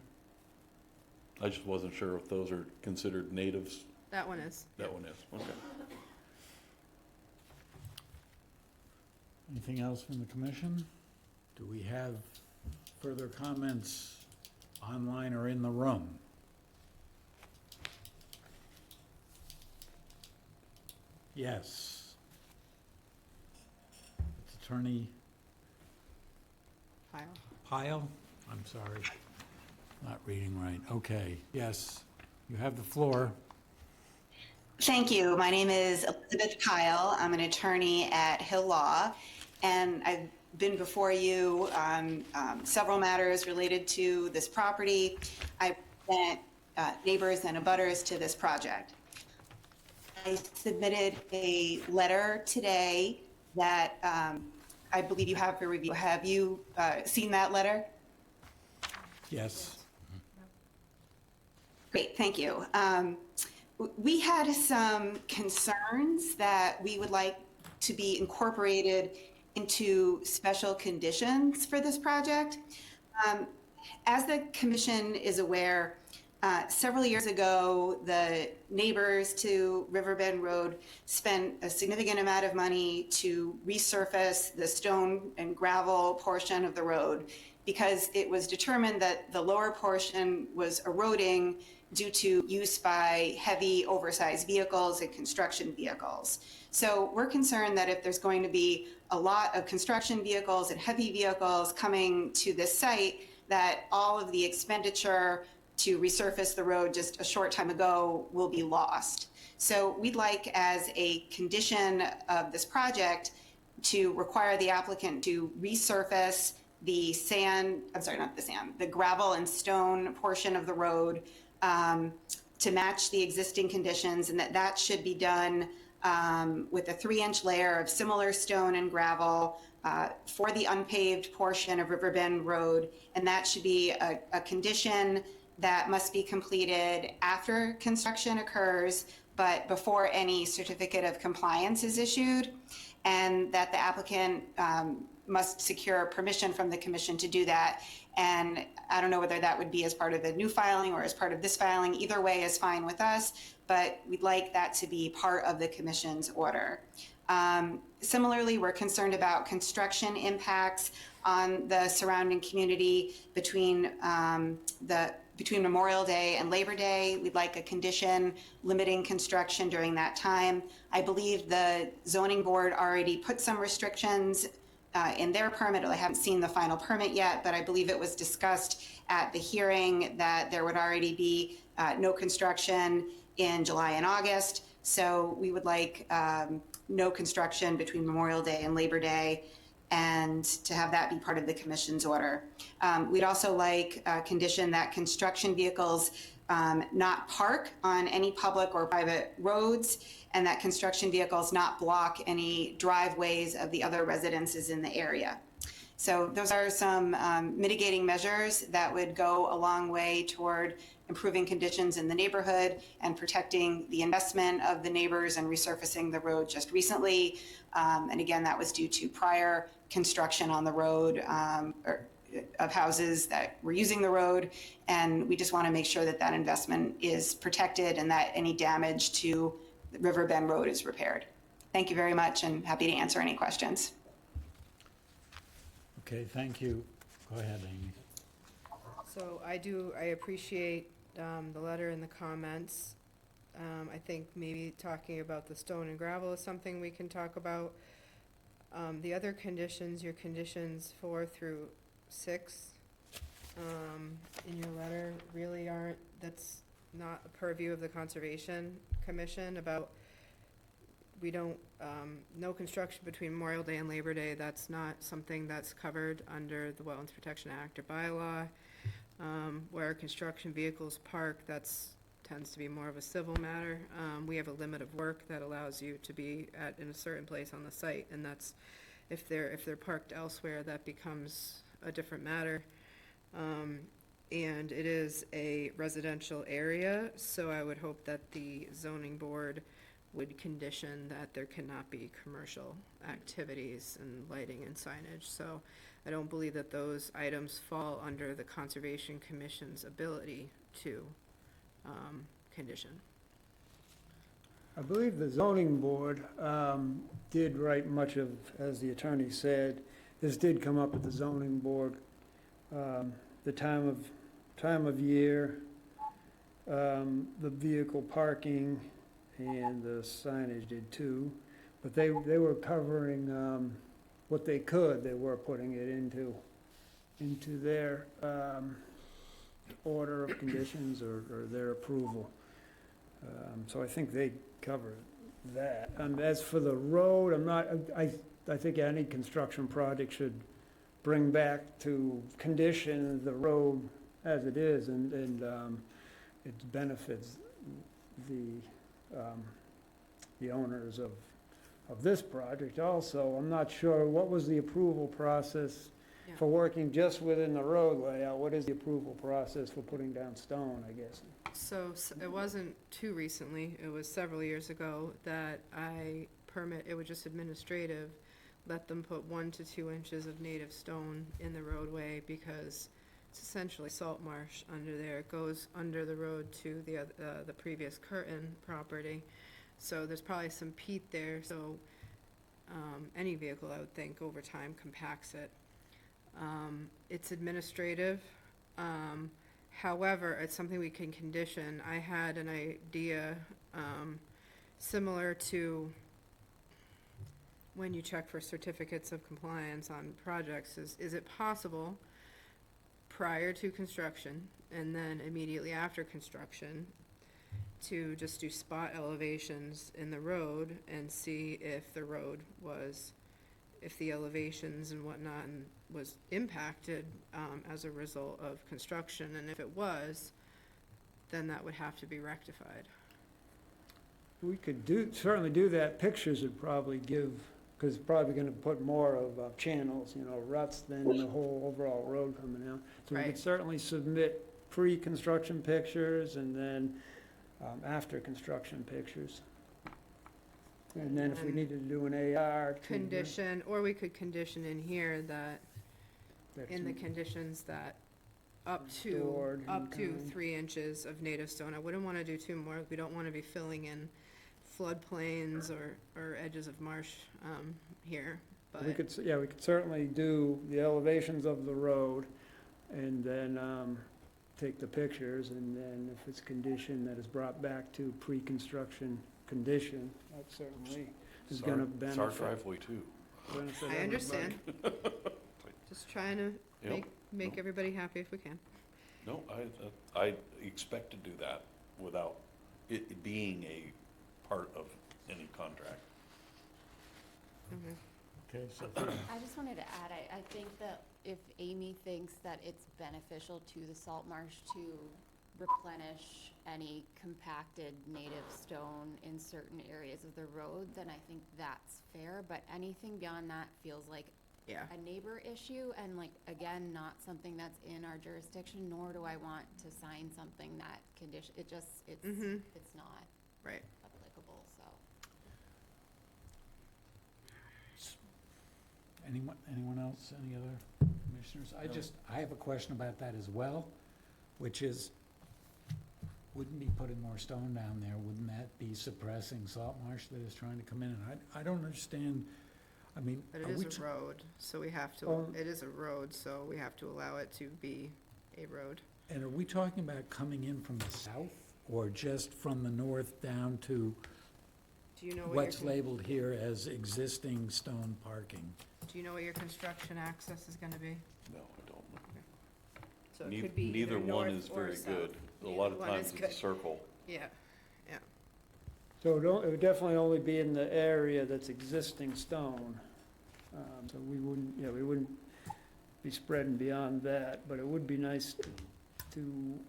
I just wasn't sure if those are considered natives. That one is. That one is, okay. Anything else from the commission? Do we have further comments online or in the room? Yes. Attorney Pile. Pyle? I'm sorry, not reading right. Okay, yes, you have the floor. Thank you. My name is Elizabeth Kyle. I'm an attorney at Hill Law, and I've been before you on several matters related to this property. I represent neighbors and abutters to this project. I submitted a letter today that I believe you have for review. Have you seen that letter? Yes, Great, thank you. We had some concerns that we would like to be incorporated into special conditions for this project. As the commission is aware, several years ago, the neighbors to Riverbend Road spent a significant amount of money to resurface the stone and gravel portion of the road because it was determined that the lower portion was eroding due to use by heavy oversized vehicles and construction vehicles. So we're concerned that if there's going to be a lot of construction vehicles and heavy vehicles coming to this site, that all of the expenditure to resurface the road just a short time ago will be lost. So we'd like, as a condition of this project, to require the applicant to resurface the the gravel and stone portion of the road to match the existing conditions, and that should be done with a 3-inch layer of similar stone and gravel for the unpaved portion of Riverbend Road, and that should be a condition that must be completed after construction occurs, but before any certificate of compliance is issued, and that the applicant must secure permission from the commission to do that. And I don't know whether that would be as part of the new filing or as part of this filing. Either way is fine with us, but we'd like that to be part of the commission's order. Similarly, we're concerned about construction impacts on the surrounding community between Memorial Day and Labor Day. We'd like a condition limiting construction during that time. I believe the zoning board already put some restrictions in their permit. I haven't seen the final permit yet, but I believe it was discussed at the hearing that there would already be no construction in July and August. So we would like no construction between Memorial Day and Labor Day, and to have that be part of the commission's order. We'd also like a condition that construction vehicles not park on any public or private roads, and that construction vehicles not block any driveways of the other residences in the area. So those are some mitigating measures that would go a long way toward improving conditions in the neighborhood and protecting the investment of the neighbors and resurfacing the road just recently. And again, that was due to prior construction on the road of houses that were using the road. And we just want to make sure that that investment is protected and that any damage to River Bend Road is repaired. Thank you very much, and happy to answer any questions. Okay, thank you. Go ahead, Amy. So I appreciate the letter and the comments. I think maybe talking about the stone and gravel is something we can talk about. The other conditions, your conditions 4 through 6, in your letter really aren't, that's not a purview of the Conservation Commission about, we don't, no construction between Memorial Day and Labor Day, that's not something that's covered under the Wetlands Protection Act or bylaw. Where construction vehicles park, that's tends to be more of a civil matter. We have a limit of work that allows you to be in a certain place on the site, and that's, if they're parked elsewhere, that becomes a different matter. And it is a residential area, so I would hope that the zoning board would condition that there cannot be commercial activities and lighting and signage. So I don't believe that those items fall under the Conservation Commission's ability to condition. I believe the zoning board did write much of, as the attorney said, this did come up at the zoning board, the time of year, the vehicle parking, and the signage did too. But they were covering what they could. They were putting it into their order of conditions or their approval. So I think they covered that. And as for the road, I think any construction project should bring back to condition the road as it is, and it benefits the owners of this project also. I'm not sure, what was the approval process Yeah. for working just within the road layout? What is the approval process for putting down stone, I guess? So it wasn't too recently, it was several years ago that it was just administrative, let them put 1 to 2 inches of native stone in the roadway because it's essentially salt marsh under there. It goes under the road to the previous Curtin property. So there's probably some peat there, so any vehicle, I would think, over time compacts it. It's administrative. However, it's something we can condition. I had an idea similar to when you check for certificates of compliance on projects. Is it possible prior to construction and then immediately after construction to just do spot elevations in the road and see if the road was, if the elevations and whatnot was impacted as a result of construction, and if it was, then that would have to be rectified. We could certainly do that. Pictures would probably give, because it's probably going to put more of channels, ruts than the whole overall road coming out. So we Right. could certainly submit pre-construction pictures and then after construction pictures. And then if we needed to do an AR. Condition, or we could condition in here that, that's in the conditions that up to stored in kind. 3 inches of native stone. I wouldn't want to do 2 more. We don't want to be filling in floodplains or edges of marsh here, but. We could certainly do the elevations of the road and then take the pictures, and then if it's condition that is brought back to pre-construction condition, that certainly is going to benefit. It's our driveway too. benefit I understand. everybody. Just trying to Yep. make everybody happy if we can. No, I expect to do that without it being a part of any contract. Okay. Okay, so I just wanted to add, I think that if Amy thinks that it's beneficial to the salt marsh to replenish any compacted native stone in certain areas of the road, then I think that's fair, but anything beyond that feels like Yeah. a neighbor issue, and like, again, not something that's in our jurisdiction, nor do I want to sign something that condition, it's not Right. applicable, so. Anyone else, any other commissioners? I have a question about that as well, which is, wouldn't be putting more stone down there, wouldn't that be suppressing salt marsh that is trying to come in? And I don't understand, I mean. But are it we is a road, so we have to, it is a road, so we have to allow it to be a road. And are we talking about coming in from the south, or just from the north down to Do you know what what's your, labeled here as existing stone parking? do you know what your construction access is gonna be? No, I don't. So it could be Neither either one north is or very south. good. A Neither lot of one times is it's good. a circle. Yeah, So it would definitely only be in the area that's existing stone. So we wouldn't be spreading beyond that, but it would be nice to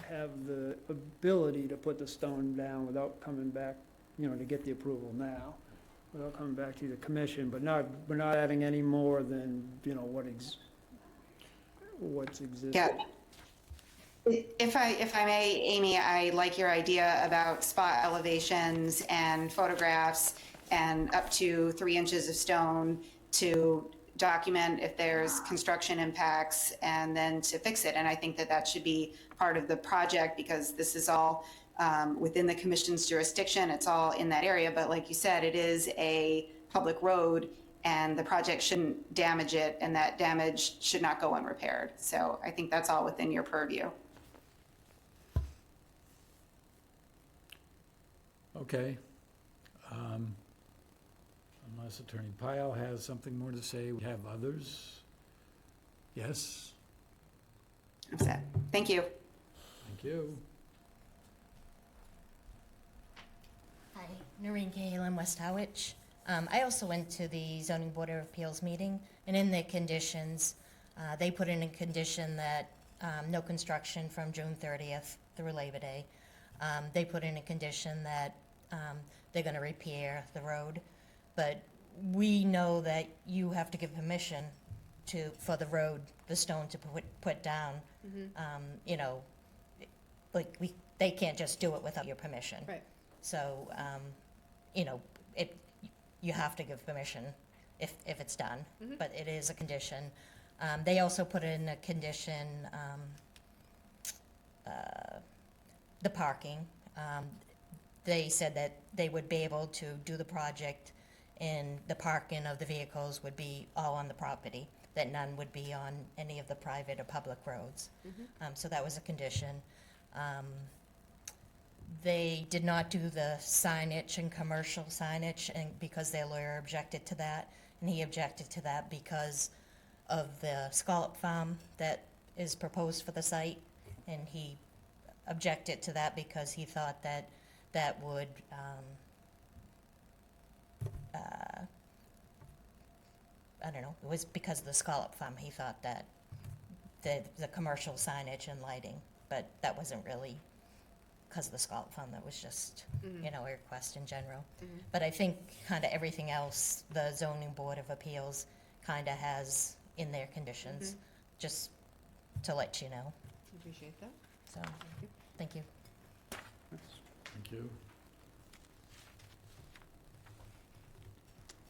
have the ability to put the stone down without coming back, to get the approval now, without coming back to the commission, but we're not adding any more than, what's existing. Yeah. If I may, Amy, I like your idea about spot elevations and photographs and up to 3 inches of stone to document if there's construction impacts and then to fix it. And I think that should be part of the project because this is all within the commission's jurisdiction. It's all in that area. But like you said, it is a public road and the project shouldn't damage it, and that damage should not go unrepaired. So I think that's all within your purview. Okay. Unless Attorney Pyle has something more to say, we have others? Yes? I'm set. Thank you. Thank you. Hi, Noreen Cahalan, West Harwich. I also went to the Zoning Board of Appeals meeting, and in the conditions, they put in a condition that no construction from June 30th through Labor Day. They put in a condition that they're going to repair the road, but we know that you have to give permission for the road, the stone to put down. They can't just do it without your permission. right. So, you have to give permission if it's done, but it is a condition. They also put in a condition, the parking. They said that they would be able to do the project and the parking of the vehicles would be all on the property, that none would be on any of the private or public roads. So that was a condition. They did not do the signage and commercial signage, and because their lawyer objected to that, and he objected to that because of the scallop farm that is proposed for the site, and he objected to that because he thought that that would, I don't know, it was because of the scallop farm, he thought that the commercial signage and lighting, but that wasn't really because of the scallop farm, that was just, a request in general. But I think kind of everything else, the zoning board of appeals kind of has in their conditions, just to let you know, Appreciate that. so, thank you. Thank you.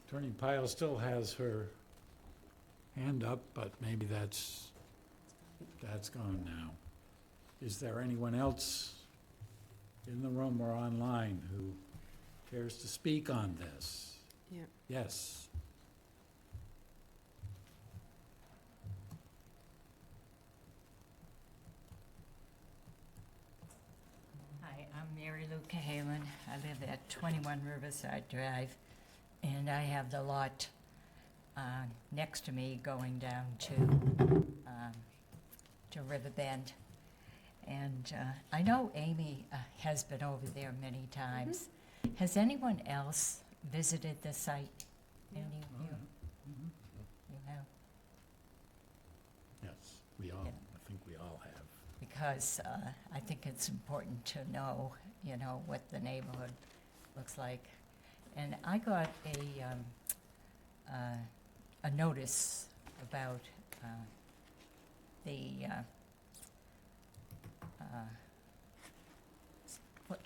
Attorney Pyle still has her hand up, but maybe that's gone now. Is there anyone else in the room or online who cares to speak on this? Yeah. Yes. Hi, I'm Mary Lou Cahalan. I live at 21 Riverside Drive, and I have the lot next to me going down to Riverbend. And I know Amy has been over there many times. Has anyone else visited the site? Any of you? You have? Yes, we all, Yeah. I think we all have. Because I think it's important to know, what the neighborhood looks like. And I got a notice about the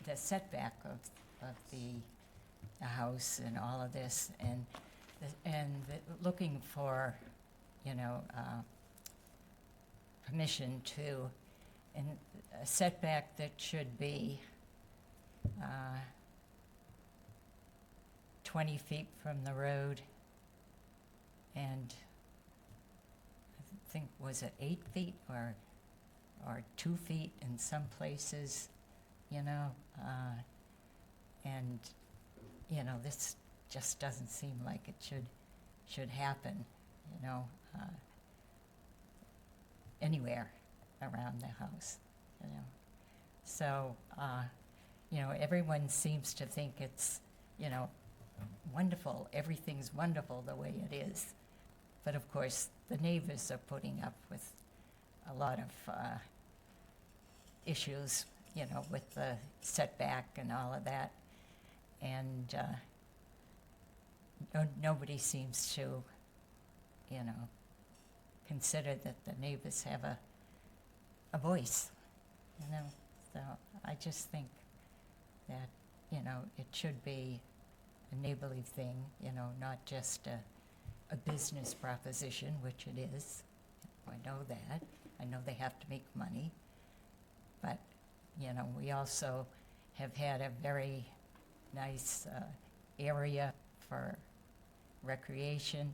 the setback of the house and all of this, and looking for, you know, permission to, and a setback that should be 20 feet from the road, and I think, was it 8 feet or 2 feet in some places, you know? And, you know, this just doesn't seem like it should happen, you know, anywhere around the house, you know. So, you know, everyone seems to think it's, you know, wonderful, everything's wonderful the way it is. But of course, the neighbors are putting up with a lot of issues, you know, with the setback and all of that. And nobody seems to, you know, consider that the neighbors have a voice, you know. So I just think that, you know, it should be a neighborly thing, you know, not just a business proposition, which it is. I know that. I know they have to make money. But, you know, we also have had a very nice area for recreation,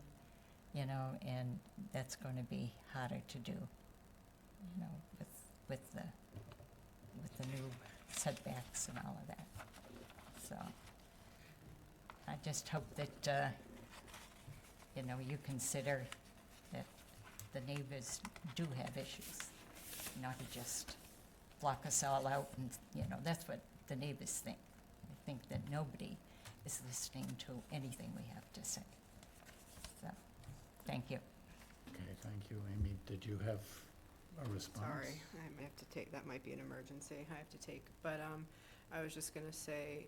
you know, and that's going to be harder to do, you know, with the new setbacks and all of that. So I just hope that, you know, you consider that the neighbors do have issues, not to just block us all out, and, you know, that's what the neighbors think. They think that nobody is listening to anything we have to say. So, thank you. Okay, thank you. Amy, did you have a response? Sorry, I may have to take, that might be an emergency I have to take, but I was just gonna say,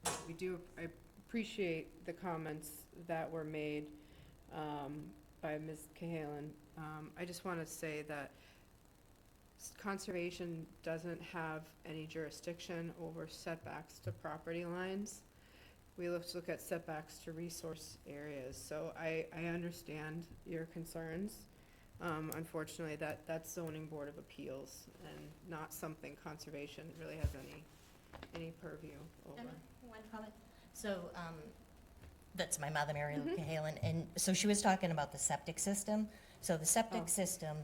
I appreciate the comments that were made by Ms. Cahalan. I just want to say that conservation doesn't have any jurisdiction over setbacks to property lines. We look at setbacks to resource areas, so I understand your concerns. Unfortunately, that's zoning board of appeals and not something conservation really has any purview over. One comment. So, that's my mother, Mary Lou Cahalan, and so she was talking about the septic system. So the septic system,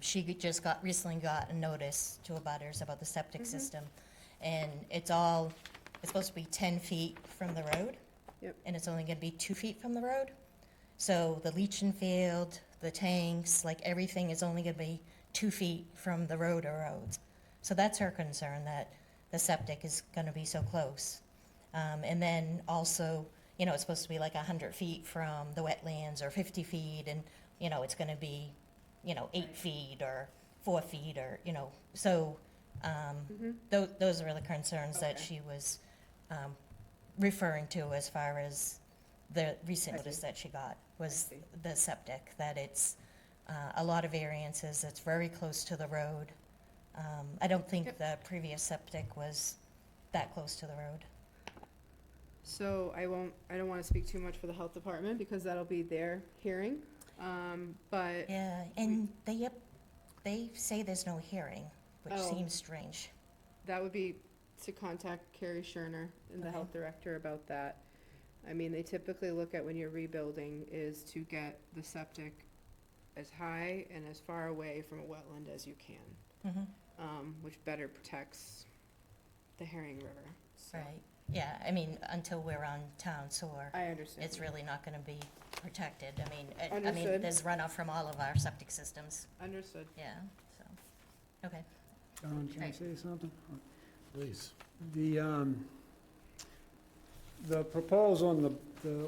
she just recently got a notice to abutters about the septic system, and it's supposed to be 10 feet from the road. Yep. And it's only gonna be 2 feet from the road. So the leaching field, the tanks, like everything is only gonna be 2 feet from the road or roads. So that's her concern, that the septic is gonna be so close. And then also, you know, it's supposed to be like 100 feet from the wetlands or 50 feet, and, you know, it's gonna be, you know, 8 feet or 4 feet or, you know, so, those are the concerns that Okay. she was, referring to as far as the recent I see. notice that she got was see. the septic, that it's, a lot of variances, it's very close to the road. I don't think Yep. the previous septic was that close to the road. So I don't want to speak too much for the health department because that'll be their hearing. But Yeah, and they say there's no hearing, which Oh. seems strange. that would be to contact Carrie Scherner and the Okay. health director about that. I mean, they typically look at when you're rebuilding is to get the septic as high and as far away from a wetland as you can, which better protects the Herring River. So Right, yeah, I mean, until we're on town sewer, I understand. it's really not gonna be protected. I mean, Understood. there's runoff from all of our septic systems, Understood. yeah, so, okay. John, can I Right. say something? Please. The proposal on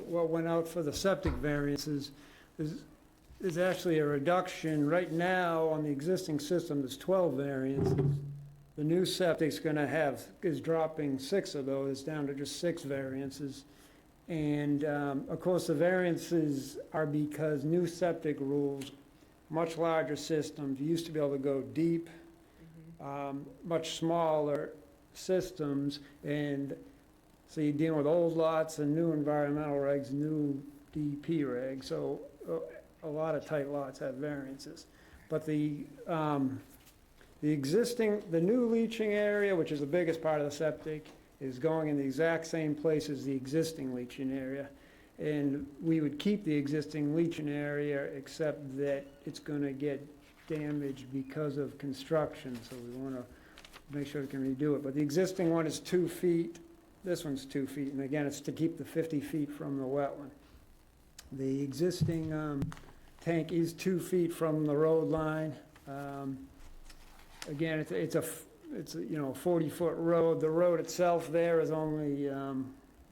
what went out for the septic variances is actually a reduction. Right now, on the existing system, there's 12 variances. The new septic's gonna is dropping 6 of those down to just 6 variances. And, of course, the variances are because new septic rules, much larger systems, you used to be able to go deep, much smaller systems, and so you're dealing with old lots and new environmental regs, new DEP regs, so a lot of tight lots have variances. But the new leaching area, which is the biggest part of the septic, is going in the exact same place as the existing leaching area. And we would keep the existing leaching area, except that it's gonna get damaged because of construction, so we wanna make sure we can redo it. But the existing one is 2 feet, this one's 2 feet, and again, it's to keep the 50 feet from the wetland. The existing tank is 2 feet from the road line. Again, it's a 40-foot road. The road itself there is only,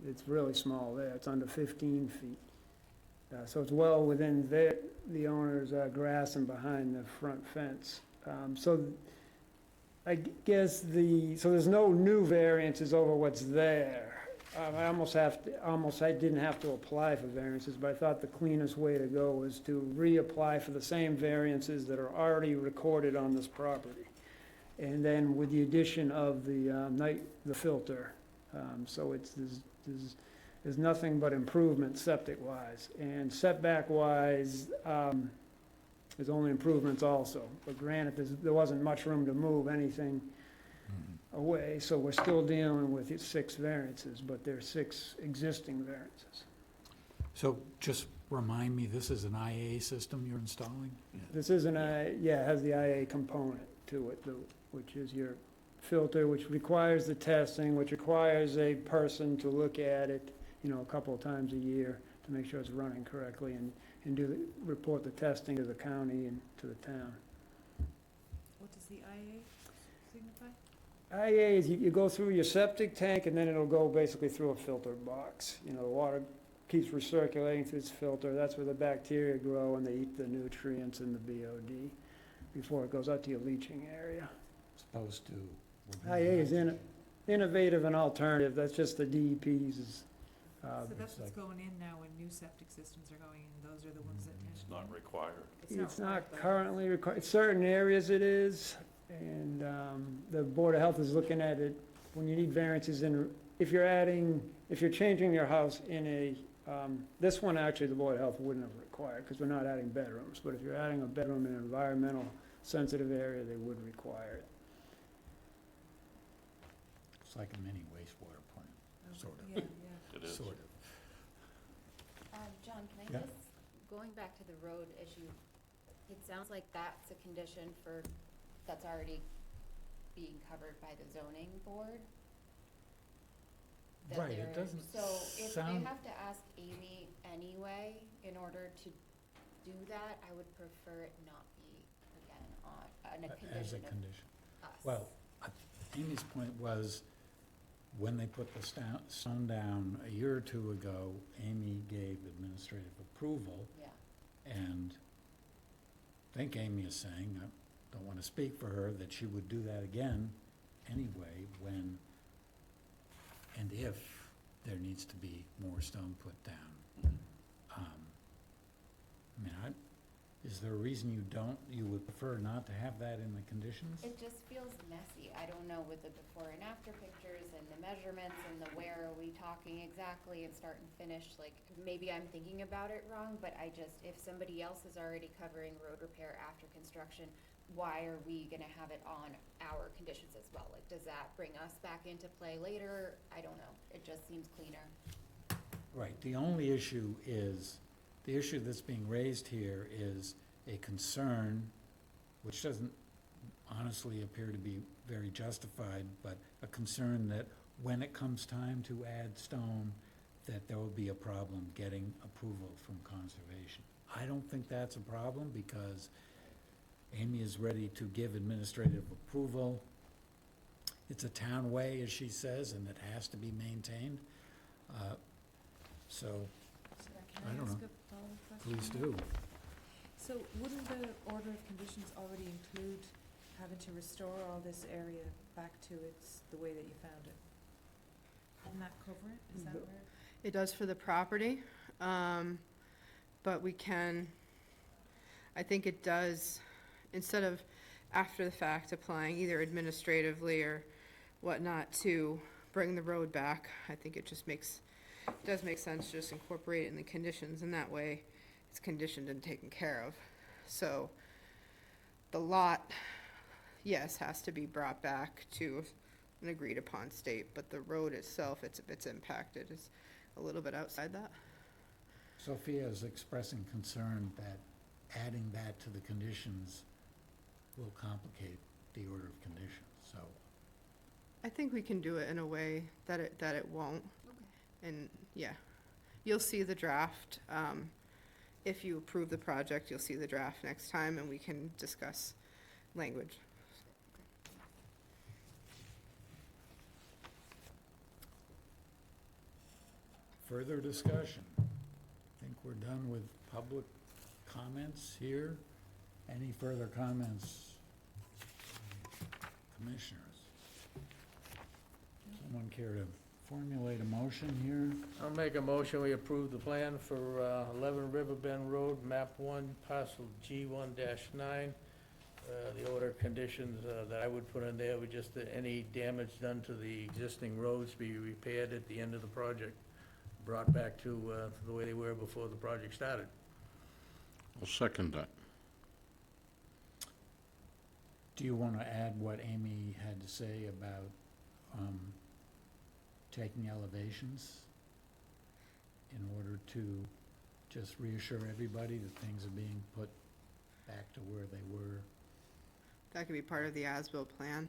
it's really small there. It's under 15 feet. So it's well within the owner's grass and behind the front fence. So I guess so there's no new variances over what's there. I didn't have to apply for variances, but I thought the cleanest way to go was to reapply for the same variances that are already recorded on this property. And then with the addition of the filter. So there's nothing but improvement septic-wise. And setback-wise, there's only improvements also. But granted, there wasn't much room to move anything away, so we're still dealing with 6 variances, but there's 6 existing variances. So just remind me, this is an IA system you're installing? This is it has the IA component to it, which is your filter, which requires the testing, which requires a person to look at it, a couple of times a year to make sure it's running correctly and report the testing to the county and to the town. What does the IA signify? IA is you go through your septic tank and then it'll go basically through a filter box. The water keeps recirculating through this filter. That's where the bacteria grow and they eat the nutrients and the BOD before it goes out to your leaching area. Supposed to. IA is innovative and alternative. That's just the DEP's. So that's what's going in now when new septic systems are going in. Those are the ones that tend to. It's not required. It's not required, currently required. Certain areas it is, and the Board of Health is looking at it when you need variances if you're changing your house in this one actually the Board of Health wouldn't have required because we're not adding bedrooms, but if you're adding a bedroom in an environmental sensitive area, they would require it. It's like a mini wastewater plant, sort of. Yeah, yeah. It is. Sort of. John, can I Yeah. just, going back to the road issue, it sounds like that's a condition that's already being covered by the zoning board? That Right, it they're- doesn't So if they sound- have to ask Amy anyway in order to do that, I would prefer it not be, again, on a As a condition of condition. us. Well, Amy's point was, when they put the stone down a year or two ago, Amy gave administrative approval, Yeah, and I think Amy is saying, I don't want to speak for her, that she would do that again anyway when and if there needs to be more stone put down. Is there a reason you would prefer not to have that in the conditions? it just feels messy. I don't know with the before and after pictures and the measurements and the where are we talking exactly and start and finish, like, maybe I'm thinking about it wrong, but if somebody else is already covering road repair after construction, why are we gonna have it on our conditions as well? Like, does that bring us back into play later? I don't know. It just seems cleaner. Right, the only issue that's being raised here is a concern, which doesn't honestly appear to be very justified, but a concern that when it comes time to add stone, that there will be a problem getting approval from conservation. I don't think that's a problem because Amy is ready to give administrative approval. It's a town way, as she says, and it has to be maintained. So, Can I I don't ask know. a follow-up question? please do. So wouldn't the order of conditions already include having to restore all this area back to the way that you found it? Wouldn't that cover it? Is that The- where? It does for the property, but we can, I think it does, instead of after the fact applying either administratively or whatnot to bring the road back, I think it just does make sense to just incorporate it in the conditions, and that way it's conditioned and taken care of. So the lot, yes, has to be brought back to an agreed upon state, but the road itself, if it's impacted, is a little bit outside that. Sophia is expressing concern that adding that to the conditions will complicate the order of conditions, so. I think we can do it in a way that it won't. And, yeah, you'll see the draft. If you approve the project, you'll see the draft next time, and we can discuss language. Further discussion? I think we're done with public comments here. Any further comments? Commissioners? Someone care to formulate a motion here? I'll make a motion, we approve the plan for 11 Riverbend Road, map 1, parcel G1-9. The order of conditions that I would put in there would just that any damage done to the existing roads be repaired at the end of the project, brought back to the way they were before the project started. I'll second that. Do you want to add what Amy had to say about taking elevations in order to just reassure everybody that things are being put back to where they were? That could be part of the as-built plan,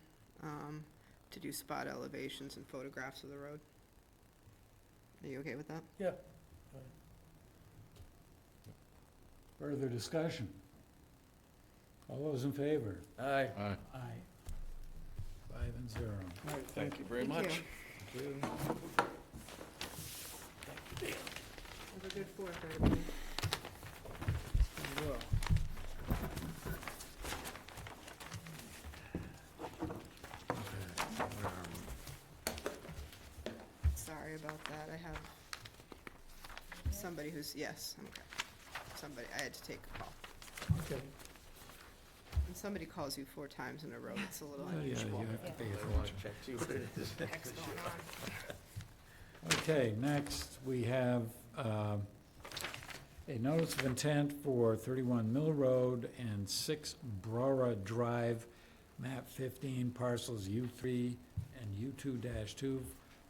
to do spot elevations and photographs of the road. Are you okay with that? Yeah. Further discussion? All those in favor? Aye. Aye. Aye. 5-0. All right, thank you very Thank much. you. Have a good Fourth, everybody. Sorry about that. I have somebody who's, yes, I'm okay. Somebody, I had to take a call. Okay. When somebody calls you 4 times in a row, it's a little Yeah, unusual. you have to pay I want attention. to check, see what it is. Heck's going on? Okay, next, we have a notice of intent for 31 Mill Road and 6 Brora Drive, map 15, parcels U3 and U2-2,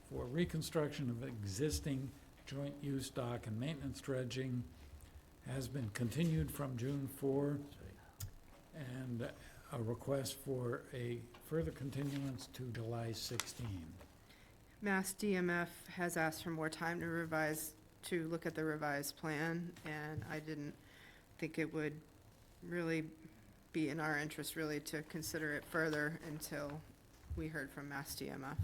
for reconstruction of existing joint use dock and maintenance dredging, has been continued from June 4, and a request for a further continuance to July 16. Mass DMF has asked for more time to look at the revised plan, and I didn't think it would really be in our interest really to consider it further until we heard from Mass DMF.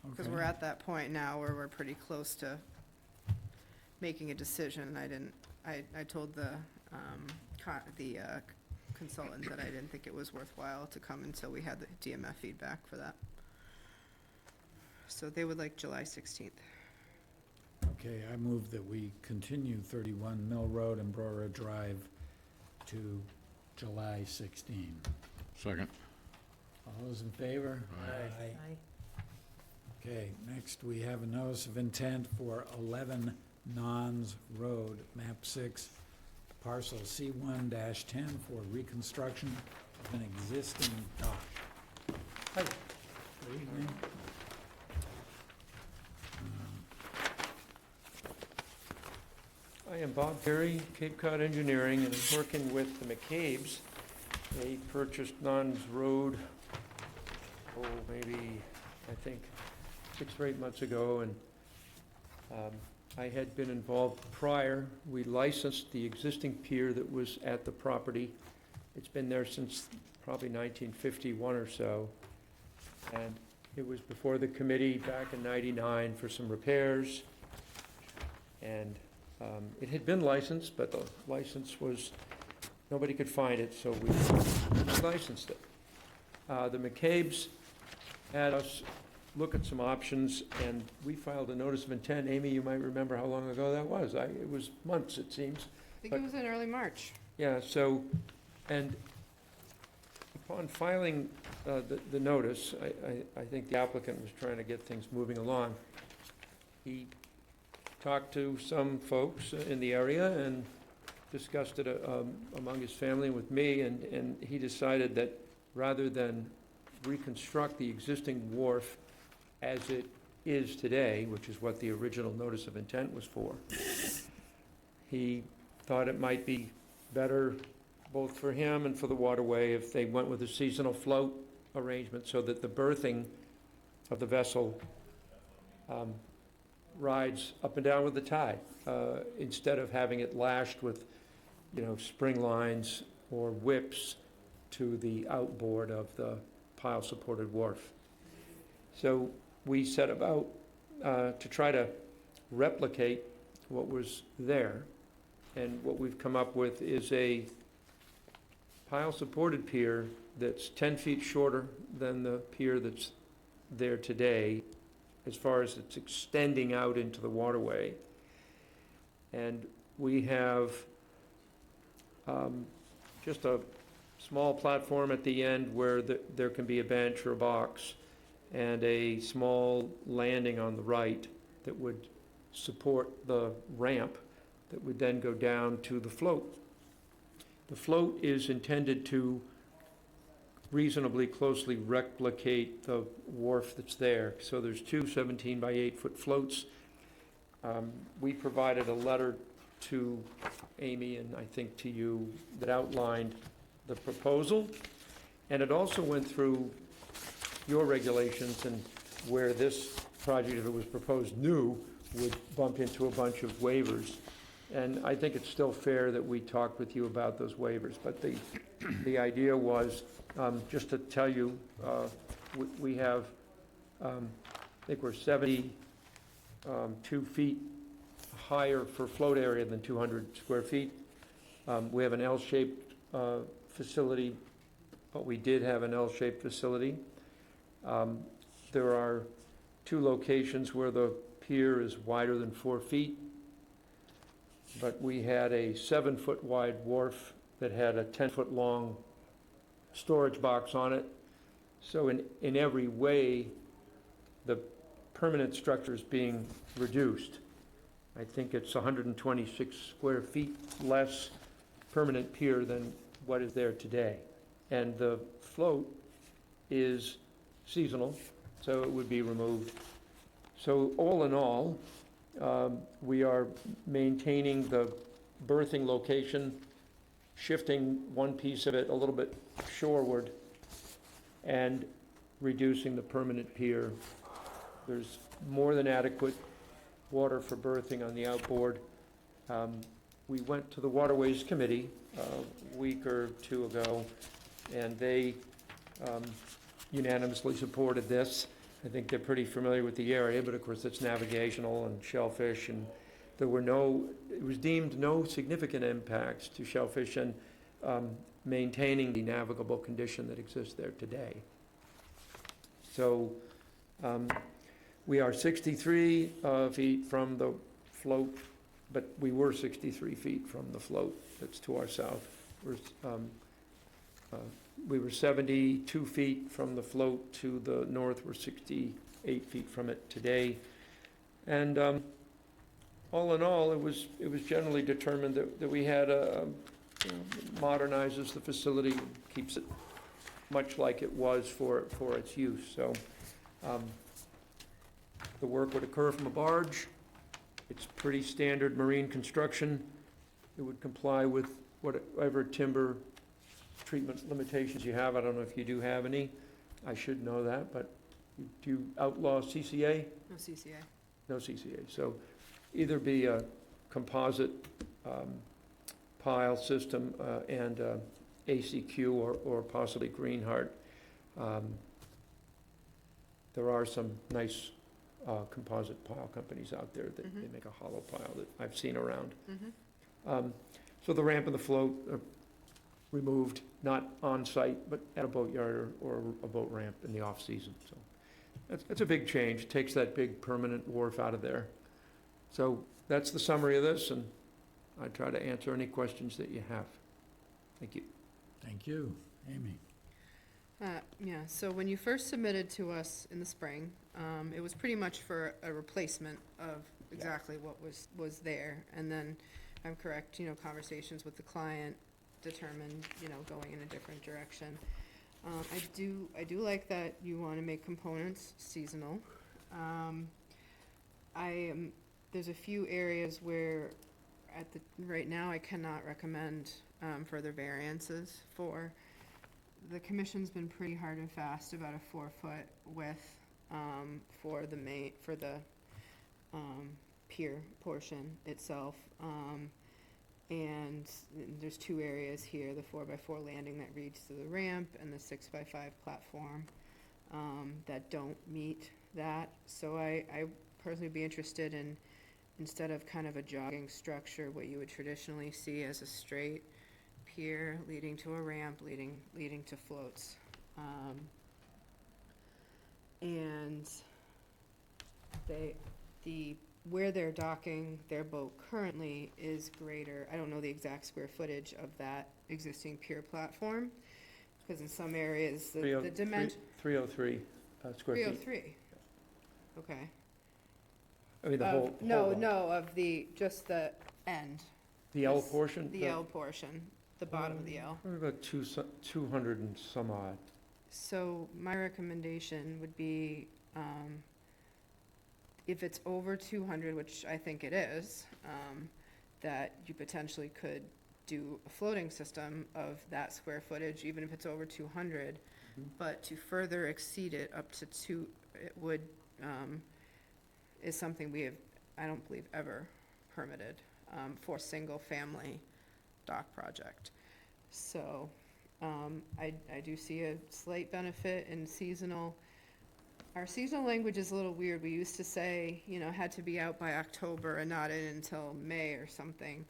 Because we're at that point now where we're pretty close to making a decision. I told the consultant that I didn't think it was worthwhile to come until we had the DMF feedback for that. So they would like July 16th. Okay, I move that we continue 31 Mill Road and Brora Drive to July 16. Second. All those in favor? Aye. Okay, next we have a notice of intent for 11 Nons Road, map 6, parcel C1-10 for reconstruction of an existing dock. Hi. Good evening. I am Bob Perry, Cape Cod Engineering, and I'm working with the McCabe's. They purchased Nuns Road, maybe, I think, 6 or 8 months ago, and I had been involved prior. We licensed the existing pier that was at the property. It's been there since probably 1951 or so, and it was before the committee back in '99 for some repairs, and it had been licensed, but the license was, nobody could find it, so we licensed it. The McCabe's had us look at some options, and we filed a notice of intent. Amy, you might remember how long ago that was. It was months, it seems. I think it was in early March. Yeah, so, and upon filing the notice, I think the applicant was trying to get things moving along. He talked to some folks in the area and discussed it among his family and with me, and he decided that rather than reconstruct the existing wharf as it is today, which is what the original notice of intent was for, he thought it might be better both for him and for the waterway if they went with a seasonal float arrangement so that the berthing of the vessel rides up and down with the tide, instead of having it lashed with, spring lines or whips to the outboard of the pile-supported wharf. So we set about to try to replicate what was there, and what we've come up with is a pile-supported pier that's 10 feet shorter than the pier that's there today, as far as it's extending out into the waterway. And we have just a small platform at the end where there can be a bench or a box, and a small landing on the right that would support the ramp that would then go down to the float. The float is intended to reasonably closely replicate the wharf that's there. So there's two 17 by 8 foot floats. We provided a letter to Amy and I think to you that outlined the proposal. And it also went through your regulations and where this project, if it was proposed new, would bump into a bunch of waivers. And I think it's still fair that we talk with you about those waivers. But the idea was, just to tell you, we have, I think we're 72 feet higher for float area than 200 square feet. We have an L-shaped facility, but we did have an L-shaped facility. There are two locations where the pier is wider than 4 feet, but we had a 7-foot wide wharf that had a 10-foot long storage box on it. So in every way, the permanent structure is being reduced. I think it's 126 square feet less permanent pier than what is there today. And the float is seasonal, so it would be removed. So all in all, we are maintaining the berthing location, shifting one piece of it a little bit shoreward, and reducing the permanent pier. There's more than adequate water for berthing on the outboard. We went to the Waterways Committee a week or two ago, and they unanimously supported this. I think they're pretty familiar with the area, but of course it's navigational and shellfish, and there were it was deemed no significant impacts to shellfish and maintaining the navigable condition that exists there today. So we are 63 feet from the float, but we were 63 feet from the float that's to our south. We were 72 feet from the float to the north. We're 68 feet from it today. And all in all, it was generally determined that we had modernizes the facility, keeps it much like it was for its use. So the work would occur from a barge. It's pretty standard marine construction. It would comply with whatever timber treatment limitations you have. I don't know if you do have any. I should know that, but do you outlaw CCA? No CCA. No CCA. So either be a composite pile system and ACQ or possibly Greenheart. There are some nice composite pile companies out there that they make a hollow pile that I've seen around. So the ramp and the float are removed, not on site, but at a boatyard or a boat ramp in the off season. So It's a big change, takes that big permanent wharf out of there. So that's the summary of this, and I try to answer any questions that you have. Thank you. Thank you. Amy? Yeah, so when you first submitted to us in the spring, it was pretty much for a replacement of exactly what was there. And then, I'm correct, conversations with the client determined, going in a different direction. I do like that you want to make components seasonal. There's a few areas where right now I cannot recommend further variances for. The commission's been pretty hard and fast about a 4-foot width for the pier portion itself. And there's 2 areas here, the 4x4 landing that reads to the ramp and the 6x5 platform that don't meet that. So I personally would be interested in, instead of kind of a jogging structure, what you would traditionally see as a straight pier leading to a ramp, leading to floats. And where they're docking their boat currently is greater. I don't know the exact square footage of that existing pier platform, because in some areas, the dimension. 303 square feet. 303, okay. I mean, the whole. No, of just the end. The L portion? The L portion, the bottom of the L. Probably about 200 and some odd. So my recommendation would be, if it's over 200, which I think it is, that you potentially could do a floating system of that square footage, even if it's over 200. But to further exceed it up to 2, it would, is something we have, I don't believe, ever permitted for single-family dock project. So I do see a slight benefit in seasonal. Our seasonal language is a little weird. We used to say, had to be out by October and not in until May or something.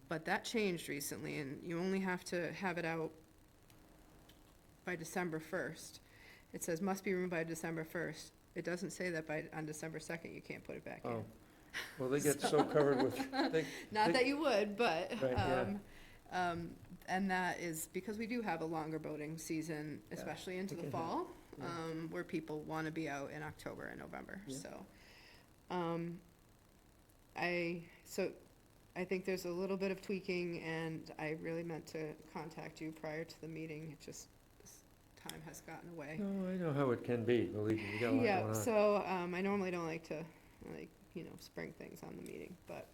But that changed recently, and you only have to have it out by December 1st. It says must be removed by December 1st. It doesn't say that on December 2nd you can't put it back in. Oh, well, they get so covered with. Not that you would, but, Right, yeah. And that is because we do have a longer boating season, especially into the fall, where people want to be out in October and November. Yeah. So I think there's a little bit of tweaking, and I really meant to contact you prior to the meeting. It just, time has gotten away. No, I know how it can be, believe me, you got a lot going on. Yeah, so I normally don't like to, spring things on the meeting, but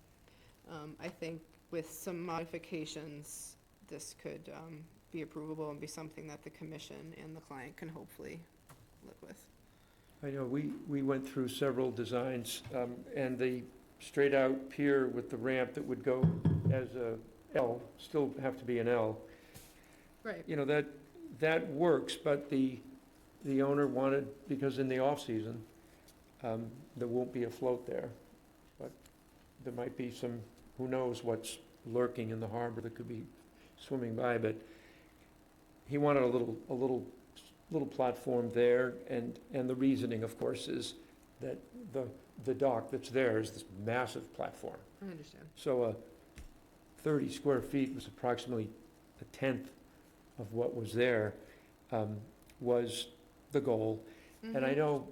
I think with some modifications, this could be approvable and be something that the commission and the client can hopefully live with. I know, we went through several designs, and the straight-out pier with the ramp that would go as a L, still have to be an L. Right. That works, but the owner wanted, because in the off-season, there won't be a float there. But there might be some, who knows what's lurking in the harbor that could be swimming by, but he wanted a little platform there, and the reasoning, of course, is that the dock that's there is this massive platform. I understand. So 30 square feet was approximately a tenth of what was there, was the goal. And I know,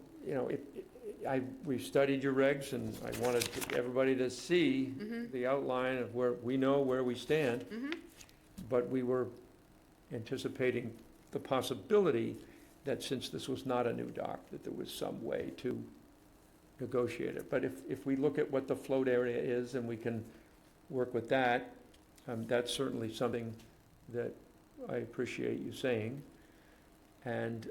we've studied your regs, and I wanted everybody to see the outline of where we stand. But we were anticipating the possibility that since this was not a new dock, that there was some way to negotiate it. But if we look at what the float area is and we can work with that, that's certainly something that I appreciate you saying. And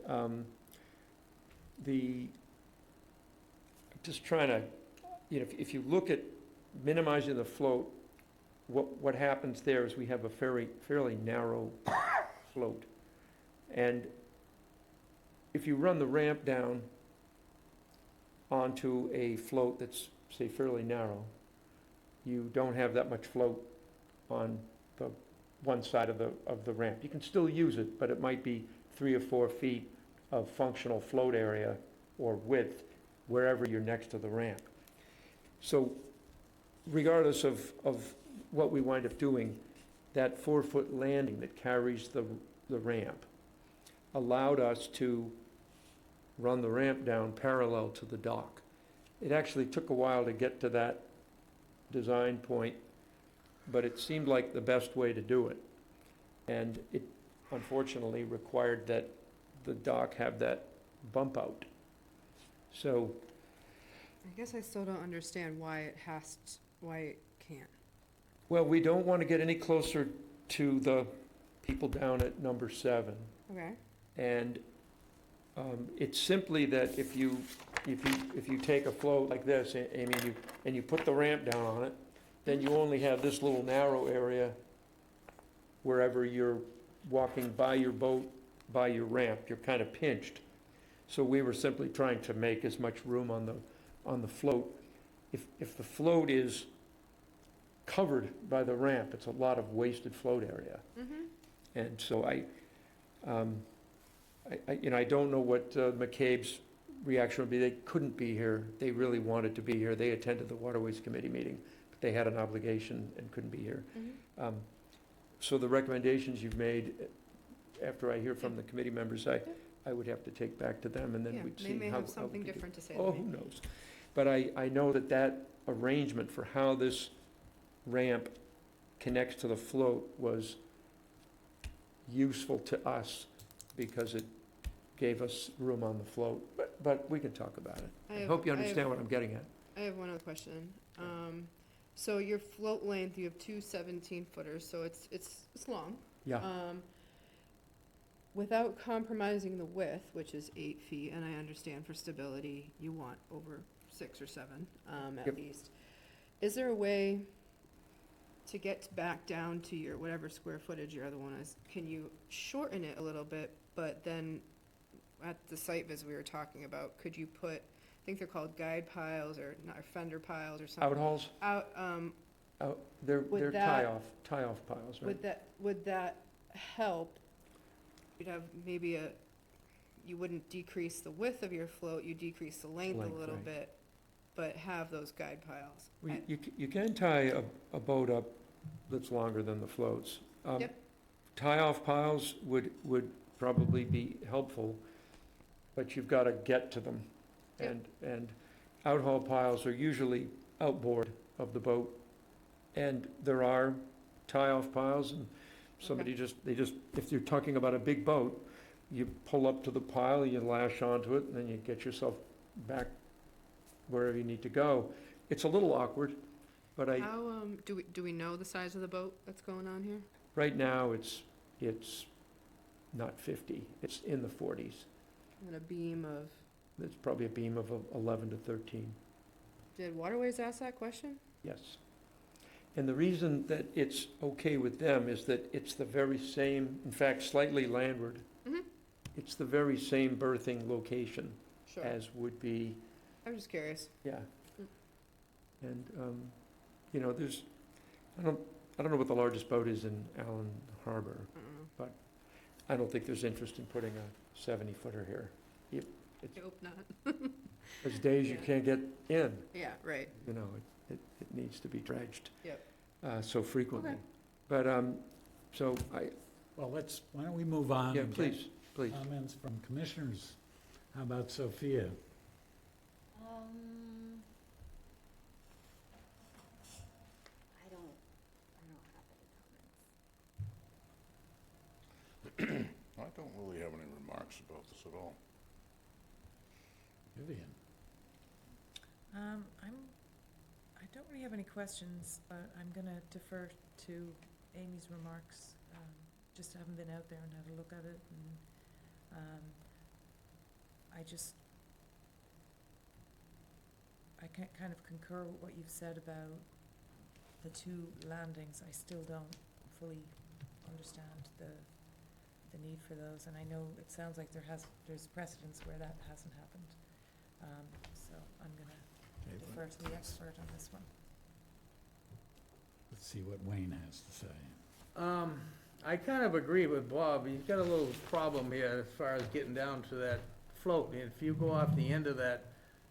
just trying to, if you look at minimizing the float, what happens there is we have a fairly narrow float. And if you run the ramp down onto a float that's, say, fairly narrow, you don't have that much float on the one side of the ramp. You can still use it, but it might be 3 or 4 feet of functional float area or width wherever you're next to the ramp. So regardless of what we wind up doing, that 4-foot landing that carries the ramp allowed us to run the ramp down parallel to the dock. It actually took a while to get to that design point, but it seemed like the best way to do it. And it unfortunately required that the dock have that bump out. So, I guess I still don't understand why it why it can't. well, we don't want to get any closer to the people down at number 7. Okay. And it's simply that if you take a float like this, Amy, and you put the ramp down on it, then you only have this little narrow area wherever you're walking by your boat, by your ramp. You're kind of pinched. So we were simply trying to make as much room on the float. If the float is covered by the ramp, it's a lot of wasted float area. Mm-hmm. And so I don't know what McCabe's reaction would be. They couldn't be here. They really wanted to be here. They attended the Waterways Committee meeting, but they had an obligation and couldn't be here. Mm-hmm. So the recommendations you've made, after I hear from the committee members, I would have to take back to them, and then Yeah, we'd see they may how have we something could do- different to say Oh, to who me. knows? But I know that arrangement for how this ramp connects to the float was useful to us because it gave us room on the float, but we can talk about it. I hope you understand what I'm getting at. I have one other question. So your float length, you have two 17-footers, so it's long. Yeah, Without compromising the width, which is 8 feet, and I understand for stability, you want over 6 or 7, at Yep. least. Is there a way to get back down to your, whatever square footage your other one is? Can you shorten it a little bit, but then at the site visit we were talking about, could you put, I think they're called guide piles or fender piles or something? outhauls, they're Would that- tie-off piles, right? Would that help? You'd have maybe you wouldn't decrease the width of your float, you decrease the length a Length, little right. bit, but have those guide piles. You can tie a boat up that's longer than the floats. Yep. Tie-off piles would probably be helpful, but you've got to get to them. Yep. And outhaul piles are usually outboard of the boat. And there are tie-off piles, and somebody if you're talking about a big boat, you pull up to the pile, you lash onto it, and then you get yourself back wherever you need to go. It's a little awkward, but How, do we know the size of the boat that's going on here? right now, it's not 50, it's in the 40s. And a beam of, It's probably a beam of 11 to 13, did Waterways ask that question? yes. And the reason that it's okay with them is that it's the very same, in fact, slightly landward. Mhm. It's the very same berthing location Sure. as would be, I'm just curious. yeah. Mm. And, there's, I don't know what the largest boat is in Allen Harbor. I don't know. I don't think there's interest in putting a 70-footer here. I hope not. There's days you Yeah. can't get in, Yeah, right. it needs to be dredged. Yep. So frequently. Okay. But, so Well, why don't we move on? yeah, and get please. Comments from commissioners. How about Sophia? I don't have any comments. I don't really have any remarks about this at all. Vivian? I don't really have any questions, but I'm gonna defer to Amy's remarks. Just haven't been out there and had a look at it, and, I can kind of concur with what you've said about the 2 landings. I still don't fully understand the need for those, and I know it sounds like there's precedents where that hasn't happened. So I'm gonna defer to the expert on this one. Let's see what Wayne has to say. I kind of agree with Bob. He's got a little problem here as far as getting down to that float, and if you go off the end of that,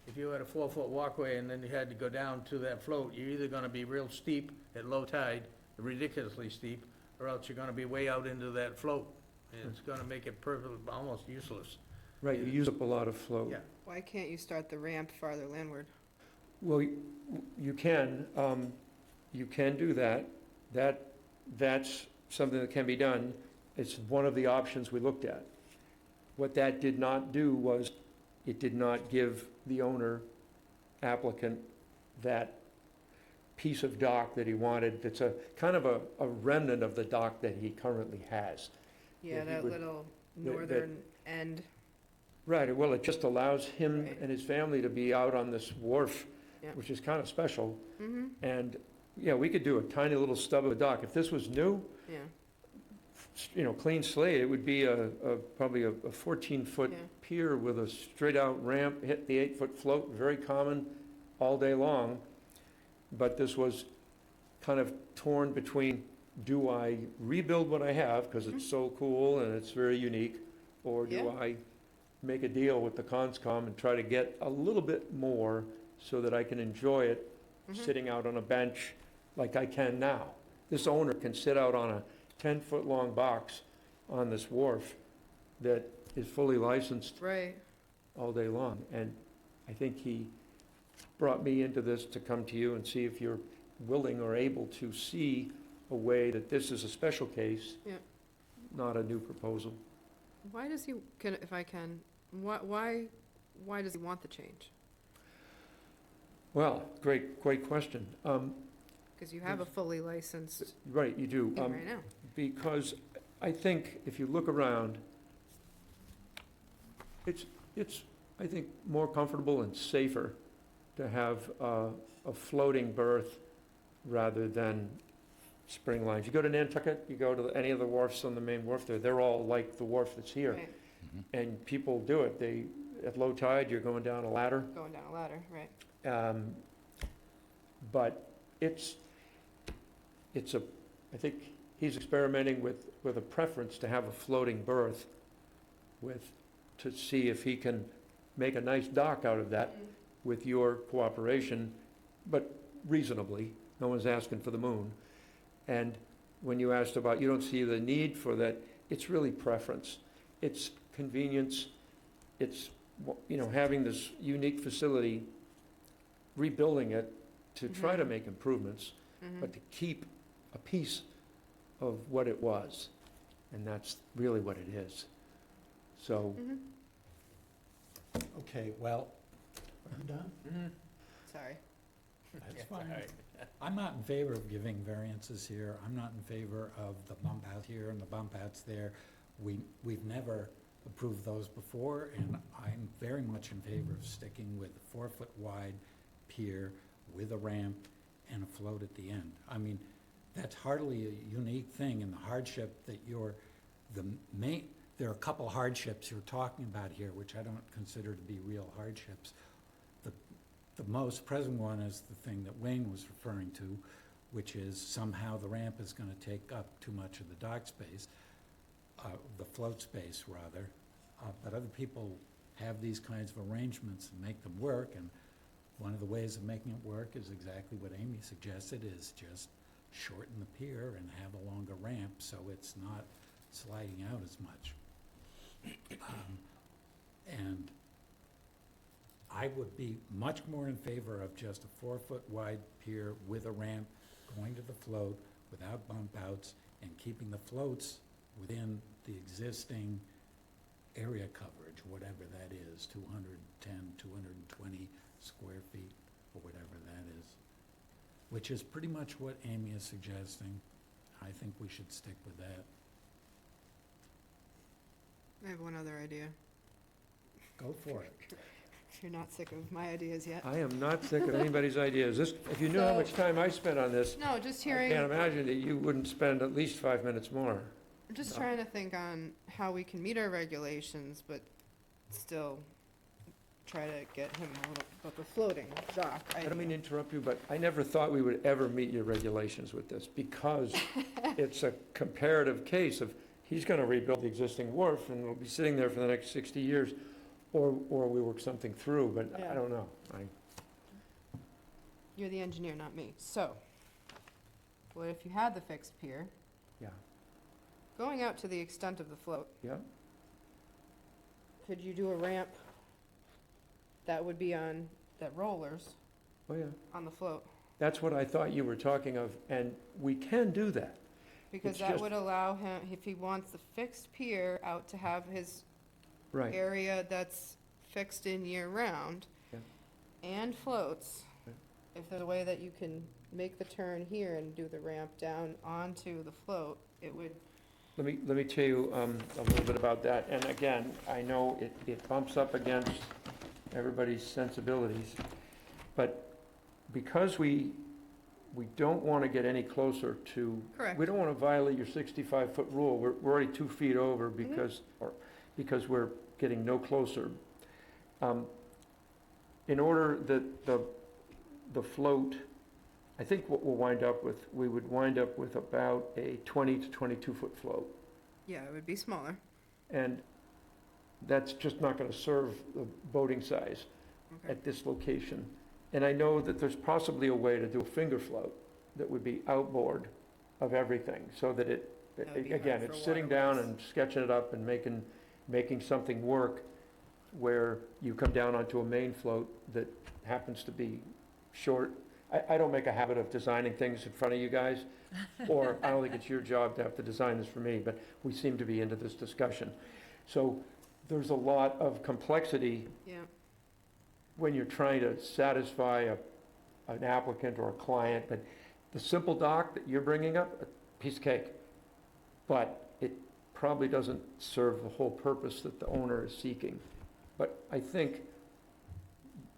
if you had a 4-foot walkway and then you had to go down to that float, you're either gonna be real steep at low tide, ridiculously steep, or else you're gonna be way out into that float. And it's gonna make it perfectly, almost useless. Right, you use up a lot of flow. Yeah. Why can't you start the ramp farther landward? Well, you can do that. That's something that can be done. It's one of the options we looked at. What that did not do was, it did not give the owner applicant that piece of dock that he wanted, that's a kind of a remnant of the dock that he currently has. Yeah, he that would- little that- northern end. Right, well, it just allows him Right. and his family to be out on this wharf, Yeah. which is kind of special. Mm-hmm, And, yeah, we could do a tiny little stub of a dock. If this was new, yeah, clean slate, it would be probably a 14-foot yeah. pier with a straight-out ramp, hit the 8-foot float, very common all day long. But this was kind of torn between, do I rebuild what I have, because it's so cool and it's very unique, or do Yeah. I make a deal with the conscom and try to get a little bit more so that I can enjoy it sitting out on a bench like I can now? This owner can sit out on a 10-foot-long box on this wharf that is fully licensed Right, all day long. And I think he brought me into this to come to you and see if you're willing or able to see a way that this is a special case, Yeah. not a new proposal. why does he, if I can, why does he want the change? Well, great question. Because you have a fully licensed Right, you do. thing right now. Because I think if you look around, it's, I think, more comfortable and safer to have a floating berth rather than spring lines. You go to Nantucket, you go to any of the wharfs on the main wharf there, they're all like the wharf that's here. Right, And people do it. At low tide, you're going down a ladder. going down a ladder, right. But it's I think he's experimenting with a preference to have a floating berth to see if he can make a nice dock out of that with your cooperation, but reasonably. No one's asking for the moon. And when you asked about, you don't see the need for that, it's really preference. It's convenience. It's, having this unique facility, rebuilding it to try to make improvements, but to keep a piece of what it was. And that's really what it is. So, Okay, well, I'm done. Sorry. That's fine. I'm not in favor of giving variances here. I'm not in favor of the bump out here and the bump outs there. We've never approved those before, and I'm very much in favor of sticking with a 4-foot wide pier with a ramp and a float at the end. I mean, that's hardly a unique thing, and the hardship that there are a couple hardships you're talking about here, which I don't consider to be real hardships. The most present one is the thing that Wayne was referring to, which is somehow the ramp is gonna take up too much of the dock space, the float space, rather. But other people have these kinds of arrangements and make them work, and one of the ways of making it work is exactly what Amy suggested, is just shorten the pier and have a longer ramp so it's not sliding out as much. And I would be much more in favor of just a 4-foot wide pier with a ramp going to the float without bump outs and keeping the floats within the existing area coverage, whatever that is, 210, 220 square feet, or whatever that is, which is pretty much what Amy is suggesting. I think we should stick with that. I have one other idea. Go for it. If you're not sick of my ideas yet. I am not sick of anybody's ideas. If you knew how much time I spent on this, No, just I hearing, can't imagine that you wouldn't spend at least 5 minutes more. I'm just trying to think on how we can meet our regulations, but still try to get him a little, about the floating dock. I don't mean to interrupt you, but I never thought we would ever meet your regulations with this, because it's a comparative case of, he's gonna rebuild the existing wharf and it'll be sitting there for the next 60 years. or we work something through, but Yeah. I don't know. You're the engineer, not me. So, what if you had the fixed pier, Yeah, going out to the extent of the float, yeah, could you do a ramp that would be on, that rollers oh, yeah. on the float? That's what I thought you were talking of, and we can do that. Because It's that just- would allow him, if he wants the fixed pier out, to have his Right, area that's fixed in year-round Yeah. and floats. Yeah. If there's a way that you can make the turn here and do the ramp down onto the float, it would, let me tell you a little bit about that, and again, I know it bumps up against everybody's sensibilities, but because we don't want to get any closer to. Correct. We don't want to violate your 65-foot rule, we're already 2 feet over because we're getting no closer. In order that the float, I think what we'll wind up with, we would wind up with about a 20 to 22-foot float. yeah, it would be smaller. And that's just not going to serve the boating size Okay. at this location. And I know that there's possibly a way to do a finger float that would be outboard of everything, so that That would be hard again, for it's sitting down waterways. and sketching it up and making something work where you come down onto a main float that happens to be short. I don't make a habit of designing things in front of you guys, or I don't think it's your job to have to design this for me, but we seem to be into this discussion. So there's a lot of complexity Yeah, when you're trying to satisfy an applicant or a client, but the simple dock that you're bringing up, a piece of cake. But it probably doesn't serve the whole purpose that the owner is seeking. But I think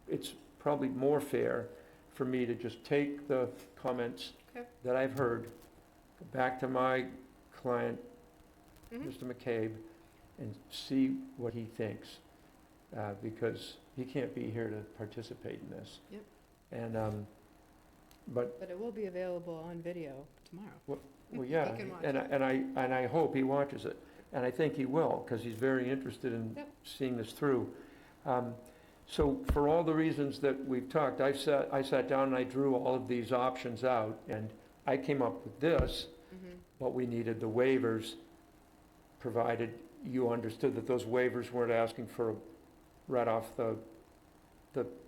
it's probably more fair for me to just take the comments Okay. that I've heard, go back to my client, Mhm. Mr. McCabe, and see what he thinks, because he can't be here to participate in this. Yep. And, but, but it will be available on video tomorrow. well, yeah, He can watch and I hope he watches it, and I think he will, because he's very interested in Yep. seeing this through. So for all the reasons that we've talked, I sat down and I drew all of these options out, and I came up with this, Mhm. but we needed the waivers, provided you understood that those waivers weren't asking for right off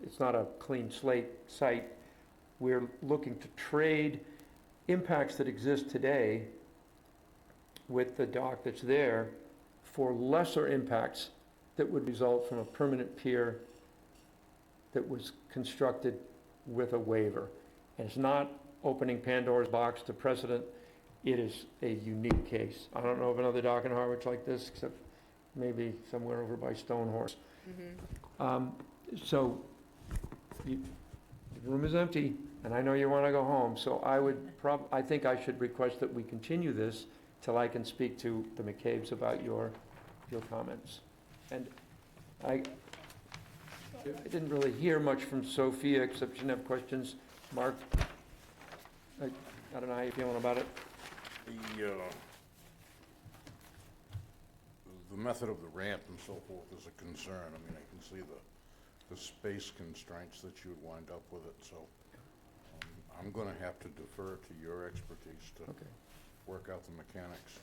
it's not a clean slate site. We're looking to trade impacts that exist today with the dock that's there for lesser impacts that would result from a permanent pier that was constructed with a waiver. And it's not opening Pandora's box to precedent. It is a unique case. I don't know of another dock in Harwich like this, except maybe somewhere over by Stonehorse. Mhm. So the room is empty, and I know you want to go home, so I think I should request that we continue this till I can speak to the McCabe's about your comments. And I didn't really hear much from Sophia, except she didn't have questions. Mark, I don't know how you're feeling about it. The method of the ramp and so forth is a concern. I mean, I can see the space constraints that you would wind up with it, so I'm gonna have to defer to your expertise to Okay. work out the mechanics.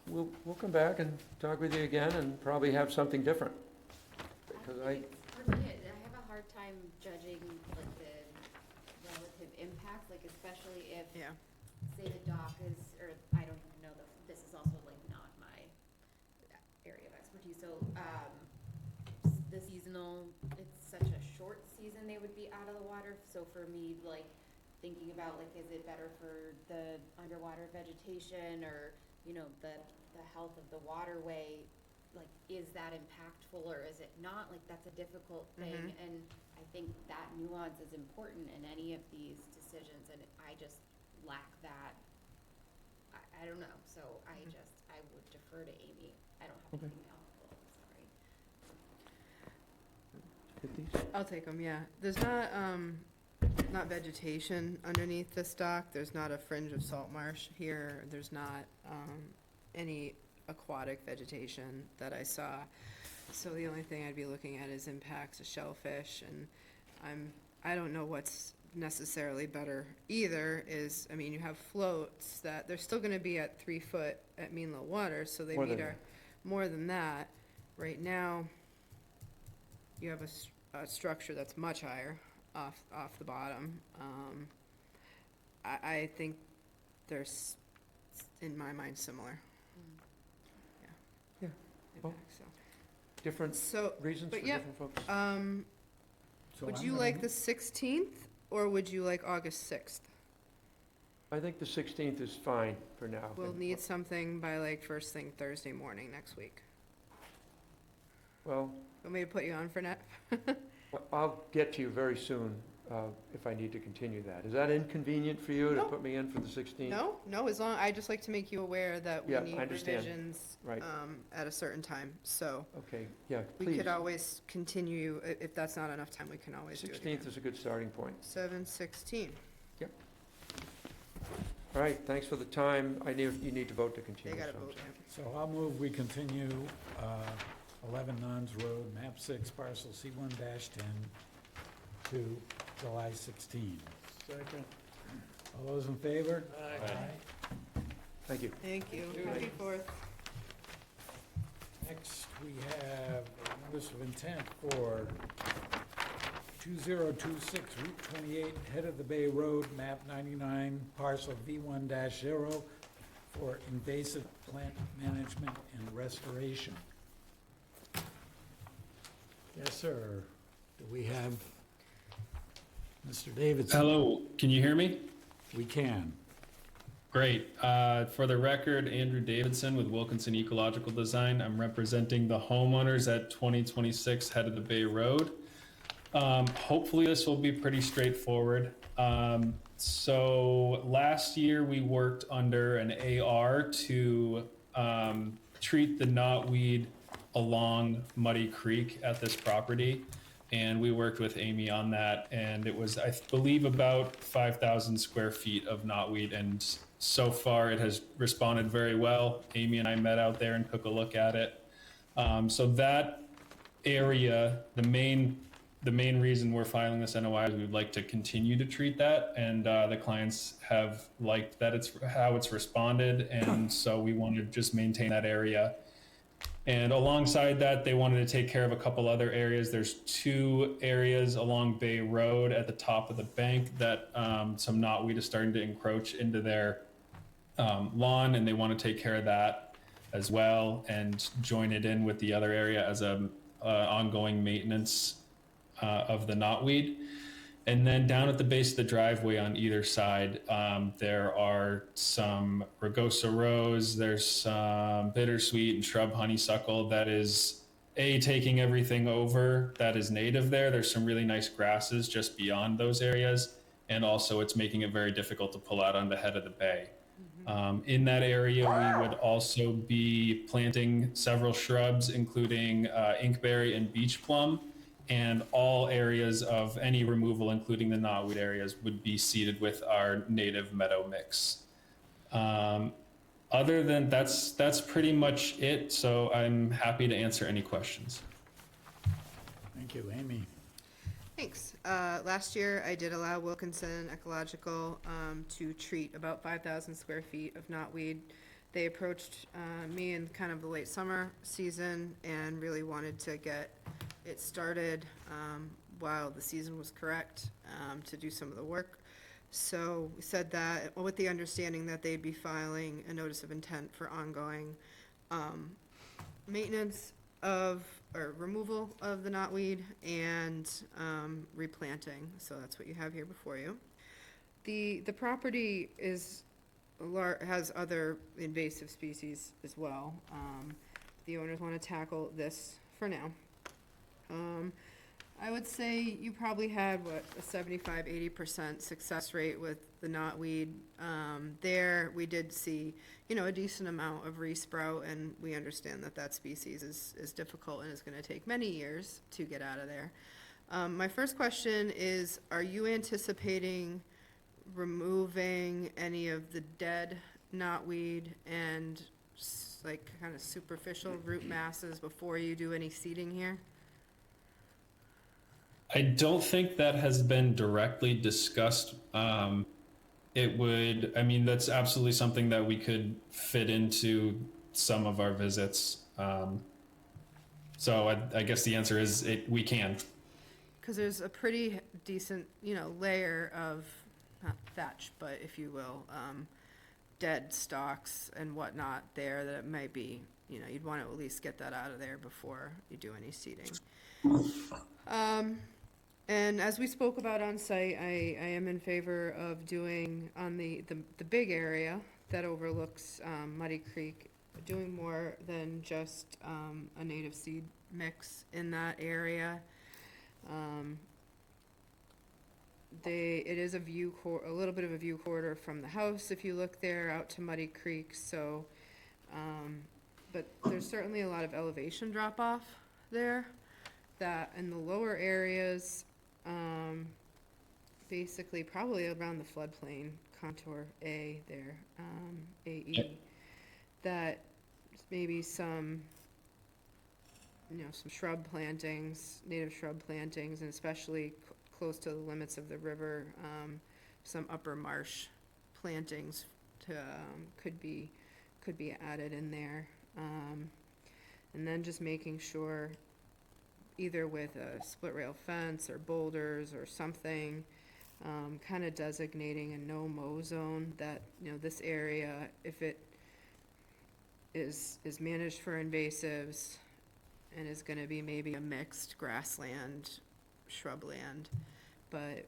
We'll come back and talk with you again and probably have something different. Because For me, I have a hard time judging like the relative impact, like especially if, Yeah. say the dock is, or I don't even know, this is also like not my area of expertise, so, the seasonal, it's such a short season they would be out of the water, so for me, like, thinking about like, is it better for the underwater vegetation or, you know, the health of the waterway, like, is that impactful or is it not? Like, that's a difficult thing, Mhm. and I think that nuance is important in any of these decisions, and I just lack that. I don't know, so I would defer to Amy. I don't have Okay. anything else, sorry. get these? I'll take them, yeah. There's not vegetation underneath this dock. There's not a fringe of salt marsh here. There's not, any aquatic vegetation that I saw. So the only thing I'd be looking at is impacts to shellfish, and I don't know what's necessarily better either, is, I mean, you have floats that, they're still gonna be at 3 foot at mean low water, so they More meet than our, more than that. Right now, you have a structure that's much higher off the bottom. I think there's, in my mind, similar. Yeah, well, Impact, so. different So, reasons for but yeah, different folks. So would I'm you gonna like mo- the 16th, or would you like August 6th? I think the 16th is fine for now. We'll And- need something by like first thing Thursday morning next week. Well, Want me to put you on for that? I'll get to you very soon if I need to continue that. Is that inconvenient for you to No. put me in for the 16th? No, as long, I just like to make you aware that we Yeah, need I understand. revisions, Right. at a certain time, so. Okay, yeah, We please. could always continue, if that's not enough time, we can always do it again. 16th is a good starting point. 7:16. All right, thanks for the time. You need to vote to They continue. gotta so- vote. So I'll move, we continue 11 Nuns Road, map 6, parcel C1-10 to July 16. Second. All those in favor? Aye. Thank you. Thank you. Happy 4th. Next, we have a notice of intent for 2026 Route 28, Head of the Bay Road, map 99, parcel V1-0 for invasive plant management and restoration. Yes, sir. Do we have Mr. Davidson? Hello, can you hear me? We can. Great. For the record, Andrew Davidson with Wilkinson Ecological Design. I'm representing the homeowners at 2026 Head of the Bay Road. Hopefully this will be pretty straightforward. So last year we worked under an AR to treat the knotweed along Muddy Creek at this property. And we worked with Amy on that, and it was, I believe, about 5,000 square feet of knotweed, and so far it has responded very well. Amy and I met out there and took a look at it. So that area, the main reason we're filing this NOI is we'd like to continue to treat that, and the clients have liked that it's how it's responded, and so we want to just maintain that area. And alongside that, they wanted to take care of a couple other areas. There's 2 areas along Bay Road at the top of the bank that some knotweed is starting to encroach into their lawn, and they want to take care of that as well and join it in with the other area as a ongoing maintenance of the knotweed. And then down at the base of the driveway on either side, there are some rugosa rose, there's some bittersweet and shrub honeysuckle that is taking everything over that is native there. There's some really nice grasses just beyond those areas. And also it's making it very difficult to pull out on the head of the bay. In that area, we would also be planting several shrubs, including inkberry and beach plum. And all areas of any removal, including the knotweed areas, would be seeded with our native meadow mix. Other than that's pretty much it. So I'm happy to answer any questions. Thank you, Amy. Thanks. Last year, I did allow Wilkinson Ecological to treat about 5,000 square feet of knotweed. They approached me in kind of the late summer season and really wanted to get it started while the season was correct to do some of the work. So we said that with the understanding that they'd be filing a notice of intent for ongoing maintenance of, or removal of the knotweed and replanting. So that's what you have here before you. The property is has other invasive species as well. The owners want to tackle this for now. I would say you probably had, what, a 75–80% success rate with the knotweed. There, we did see, a decent amount of resprout, and we understand that that species is difficult and is going to take many years to get out of there. My first question is, are you anticipating removing any of the dead knotweed and like kind of superficial root masses before you do any seeding here? I don't think that has been directly discussed. It would, I mean, that's absolutely something that we could fit into some of our visits. So I guess the answer is we can. Because there's a pretty decent, layer of, not thatch, but if you will, dead stalks and whatnot there that it might be, you'd want to at least get that out of there before you do any seeding. And as we spoke about on site, I am in favor of doing on the big area that overlooks Muddy Creek, doing more than just a native seed mix in that area. It is a little bit of a view corridor from the house if you look there out to Muddy Creek. So, but there's certainly a lot of elevation drop off there. That in the lower areas, basically probably around the floodplain contour A there, AE, that maybe some shrub plantings, native shrub plantings, and especially close to the limits of the river, some upper marsh plantings could be added in there. And then just making sure, either with a split rail fence or boulders or something, kind of designating a no-mow zone that, this area, if it is managed for invasives and is going to be maybe a mixed grassland, shrubland, but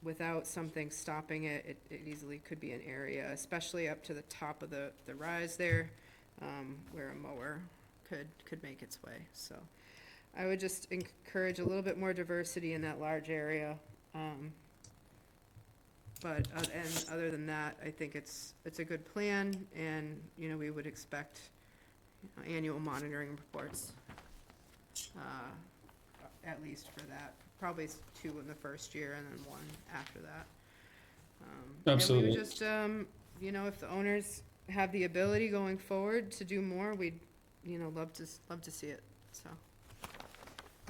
without something stopping it, it easily could be an area, especially up to the top of the rise there, where a mower could make its way. So I would just encourage a little bit more diversity in that large area. But and other than that, I think it's a good plan, and we would expect annual monitoring reports, at least for that. Probably 2 in the first year and then 1 after that. Absolutely. And we would just, if the owners have the ability going forward to do more, we'd, love to see it. So.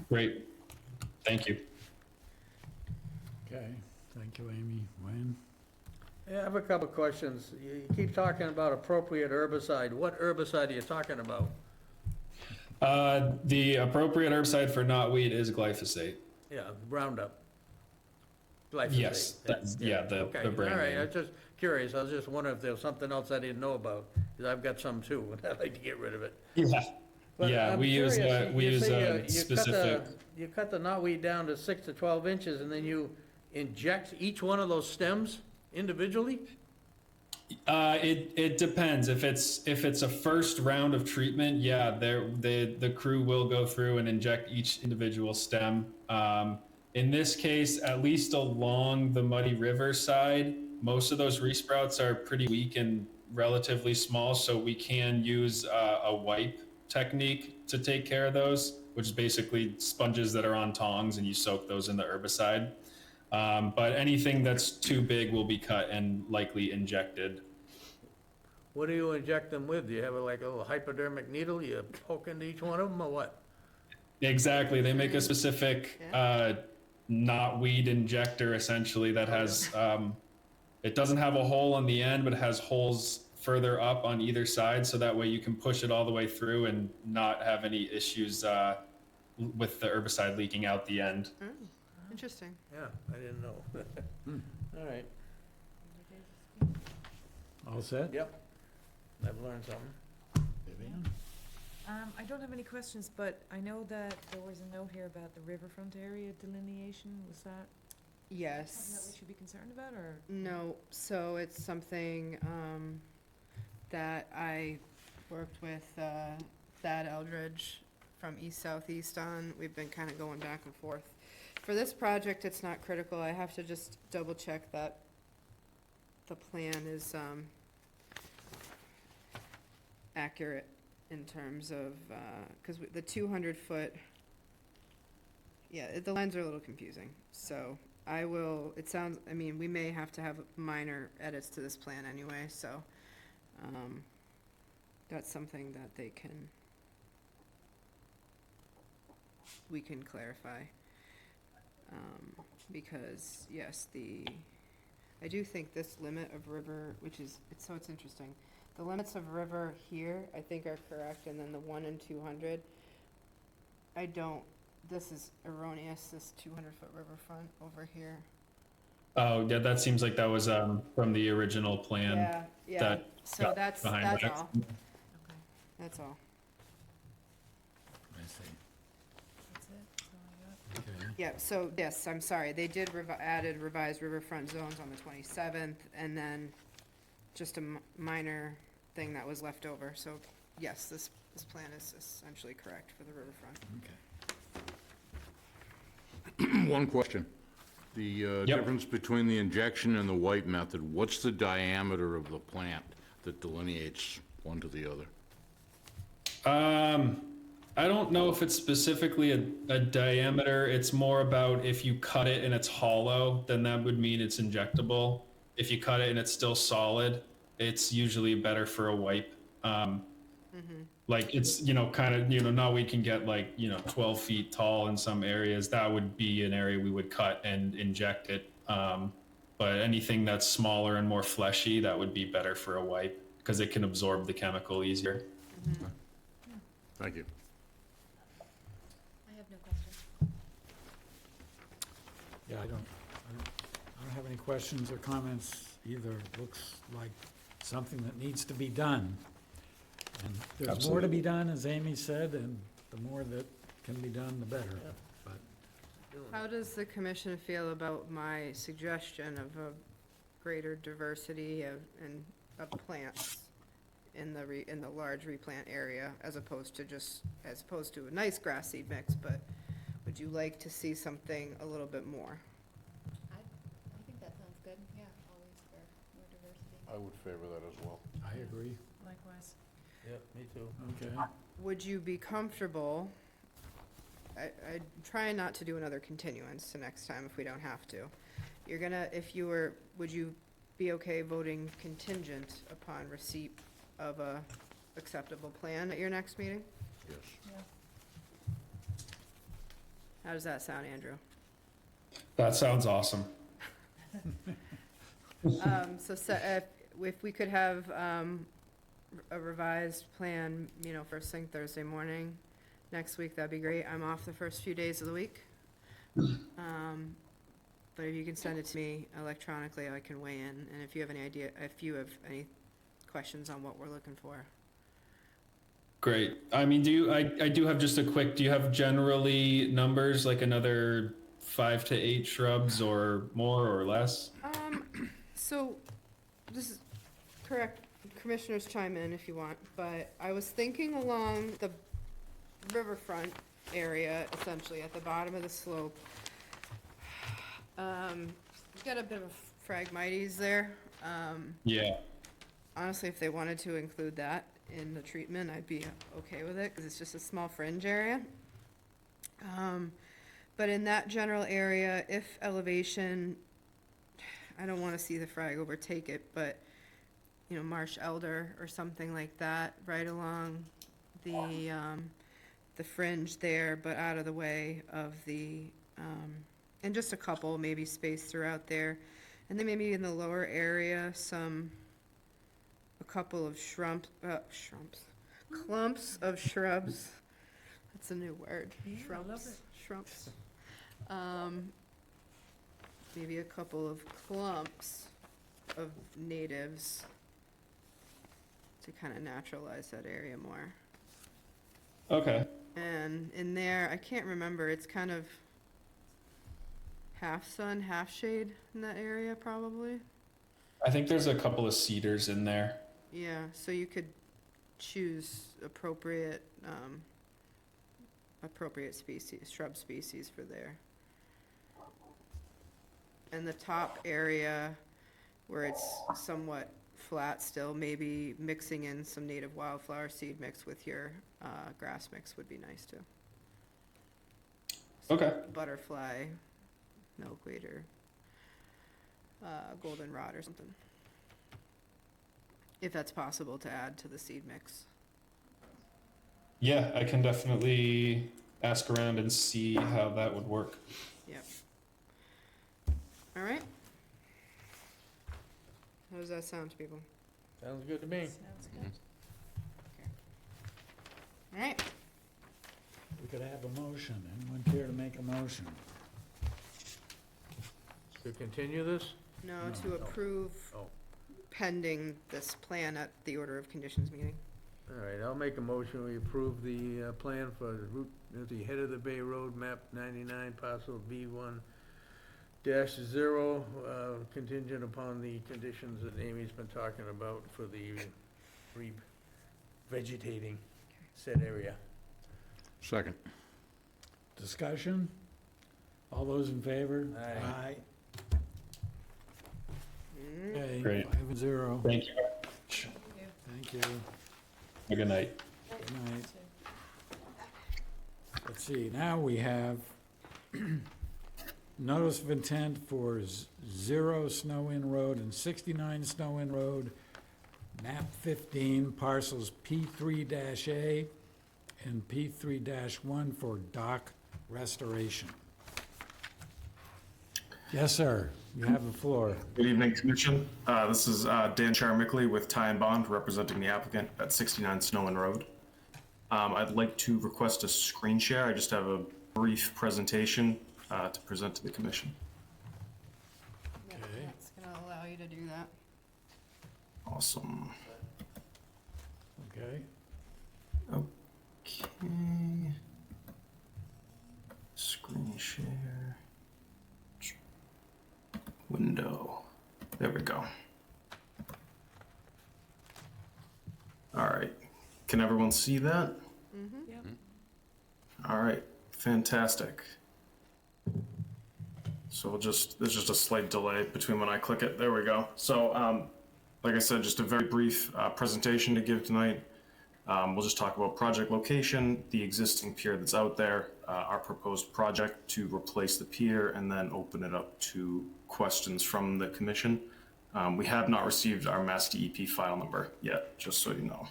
Great. Thank you. Okay, thank you, Amy. Wayne? Yeah, I have a couple of questions. You keep talking about appropriate herbicide. What herbicide are you talking about? The appropriate herbicide for knotweed is glyphosate. Yeah, Roundup. Glyphosate. Yes, that's, yeah, Okay, the brand all right, name. I was just curious. I was just wondering if there was something else I didn't know about, because I've got some too, and I'd like to get rid of it. Yeah, But yeah, I'm we use curious, we you use say a specific. You cut the knotweed down to 6 to 12 inches, and then you inject each one of those stems individually? It depends. If it's a first round of treatment, yeah, the crew will go through and inject each individual stem. In this case, at least along the Muddy River side, most of those resprouts are pretty weak and relatively small, so we can use a wipe technique to take care of those, which is basically sponges that are on tongs, and you soak those in the herbicide. But anything that's too big will be cut and likely injected. What do you inject them with? Do you have like a little hypodermic needle you poke into each one of them, or what? Exactly. They make a specific knotweed injector, essentially, that has, it doesn't have a hole on the end, but it has holes further up on either side, so that way you can push it all the way through and not have any issues with the herbicide leaking out the end. Interesting. Yeah, I didn't know. All right, All set? yep. I've learned something. Vivian? I don't have any questions, but I know that there was a note here about the riverfront area delineation. Was that something that Yes. we should be concerned about, or? No, so it's something that I worked with Thad Eldridge from East Southeast on. We've been kind of going back and forth. For this project, it's not critical. I have to just double check that the plan is accurate in terms of, because the 200-foot, the lines are a little confusing. So I will, we may have to have minor edits to this plan anyway, so that's something that we can clarify. Because, yes, I do think this limit of river, it's interesting. The limits of river here, I think are correct, and then the 1 and 200, this is erroneous, this 200-foot riverfront over here. Oh, yeah, that seems like that was from the original plan. Yeah, yeah, that so got that's behind all. that. Okay, That's all. I see. that's it. That's all I got. Okay. Yeah, so, yes, I'm sorry, they did added revised riverfront zones on the 27th, and then just a minor thing that was left over, so, yes, this plan is essentially correct for the riverfront. Okay. One question. The difference between the injection and the wipe method, what's the diameter of the plant that delineates one to the other? I don't know if it's specifically a diameter. It's more about if you cut it and it's hollow, then that would mean it's injectable. If you cut it and it's still solid, it's usually better for a wipe. Like it's, kind of, now we can get 12 feet tall in some areas. That would be an area we would cut and inject it. But anything that's smaller and more fleshy, that would be better for a wipe because it can absorb the chemical easier. Thank you. I have no questions. Yeah, I don't have any questions or comments either. Looks like something that needs to be done. And there's more to be done, as Amy said, and the more that can be done, the better. Yeah. But How does the commission feel about my suggestion of a greater diversity of plants in the large replant area, as opposed to a nice grass seed mix, but would you like to see something a little bit more? I think that sounds good, yeah, always for more diversity. I would favor that as well. I agree. Likewise. Yep, me too. Okay. Would you be comfortable, I'm trying not to do another continuance to next time if we don't have to. Would you be okay voting contingent upon receipt of a acceptable plan at your next meeting? Yes. Yeah. How does that sound, Andrew? That sounds awesome. If we could have a revised plan, first thing Thursday morning next week, that'd be great. I'm off the first few days of the week. But if you can send it to me electronically, I can weigh in, and if you have any questions on what we're looking for. Great. I mean, I do have just a quick, do you have generally numbers, like another 5 to 8 shrubs or more or less? So, this is correct, commissioners chime in if you want, but I was thinking along the riverfront area, essentially at the bottom of the slope. Got a bit of Phragmites there. Yeah. Honestly, if they wanted to include that in the treatment, I'd be okay with it, because it's just a small fringe area. But in that general area, if elevation, I don't want to see the frag overtake it, but, marsh elder or something like that, right along the fringe there, but out of the way of and just a couple, maybe spaced throughout there. And then maybe in the lower area, a couple of clumps of shrubs. That's a new word. Yeah, I love it. Shrubs. Maybe a couple of clumps of natives to kind of naturalize that area more. Okay. And in there, I can't remember, it's kind of half sun, half shade in that area, probably. I think there's a couple of cedars in there. Yeah, so you could choose appropriate species, shrub species for there. And the top area where it's somewhat flat still, maybe mixing in some native wildflower seed mix with your grass mix would be nice too. Okay. Butterfly, milkweed, or goldenrod or something. If that's possible to add to the seed mix. Yeah, I can definitely ask around and see how that would work. Yep. All right. How does that sound to people? Sounds good to me. Sounds good. All right. We could have a motion. Anyone care to make a motion? To continue this? No, No. to approve Oh. pending this plan at the order of conditions meeting. All right, I'll make a motion, we approve the plan for the route at the head of the Bay Road, map 99, parcel B1-0, contingent upon the conditions that Amy's been talking about for the re-vegetating said area. Second. Discussion? All those in favor? Aye. Okay, Great. 5-0. Thank you. Thank you. Have a good night. Good night. Let's see, now we have notice of intent for 0 Snow Inn Road and 69 Snow Inn Road, map 15, parcels P3-A and P3-1 for dock restoration. Yes, sir, you have the floor. Good evening, Commission. This is Dan Charmickley with Ty and Bond, representing the applicant at 69 Snow Inn Road. I'd like to request a screen share. I just have a brief presentation to present to the Commission. Yeah, that's gonna allow you to do that. Awesome. Okay, Okay. Screen share. Window. There we go. All right. Can everyone see that? Yep. All right. Fantastic. So there's just a slight delay between when I click it. There we go. So, like I said, just a very brief presentation to give tonight. We'll just talk about project location, the existing pier that's out there, our proposed project to replace the pier, and then open it up to questions from the Commission. We have not received our Mass DEP file number yet, just so you know.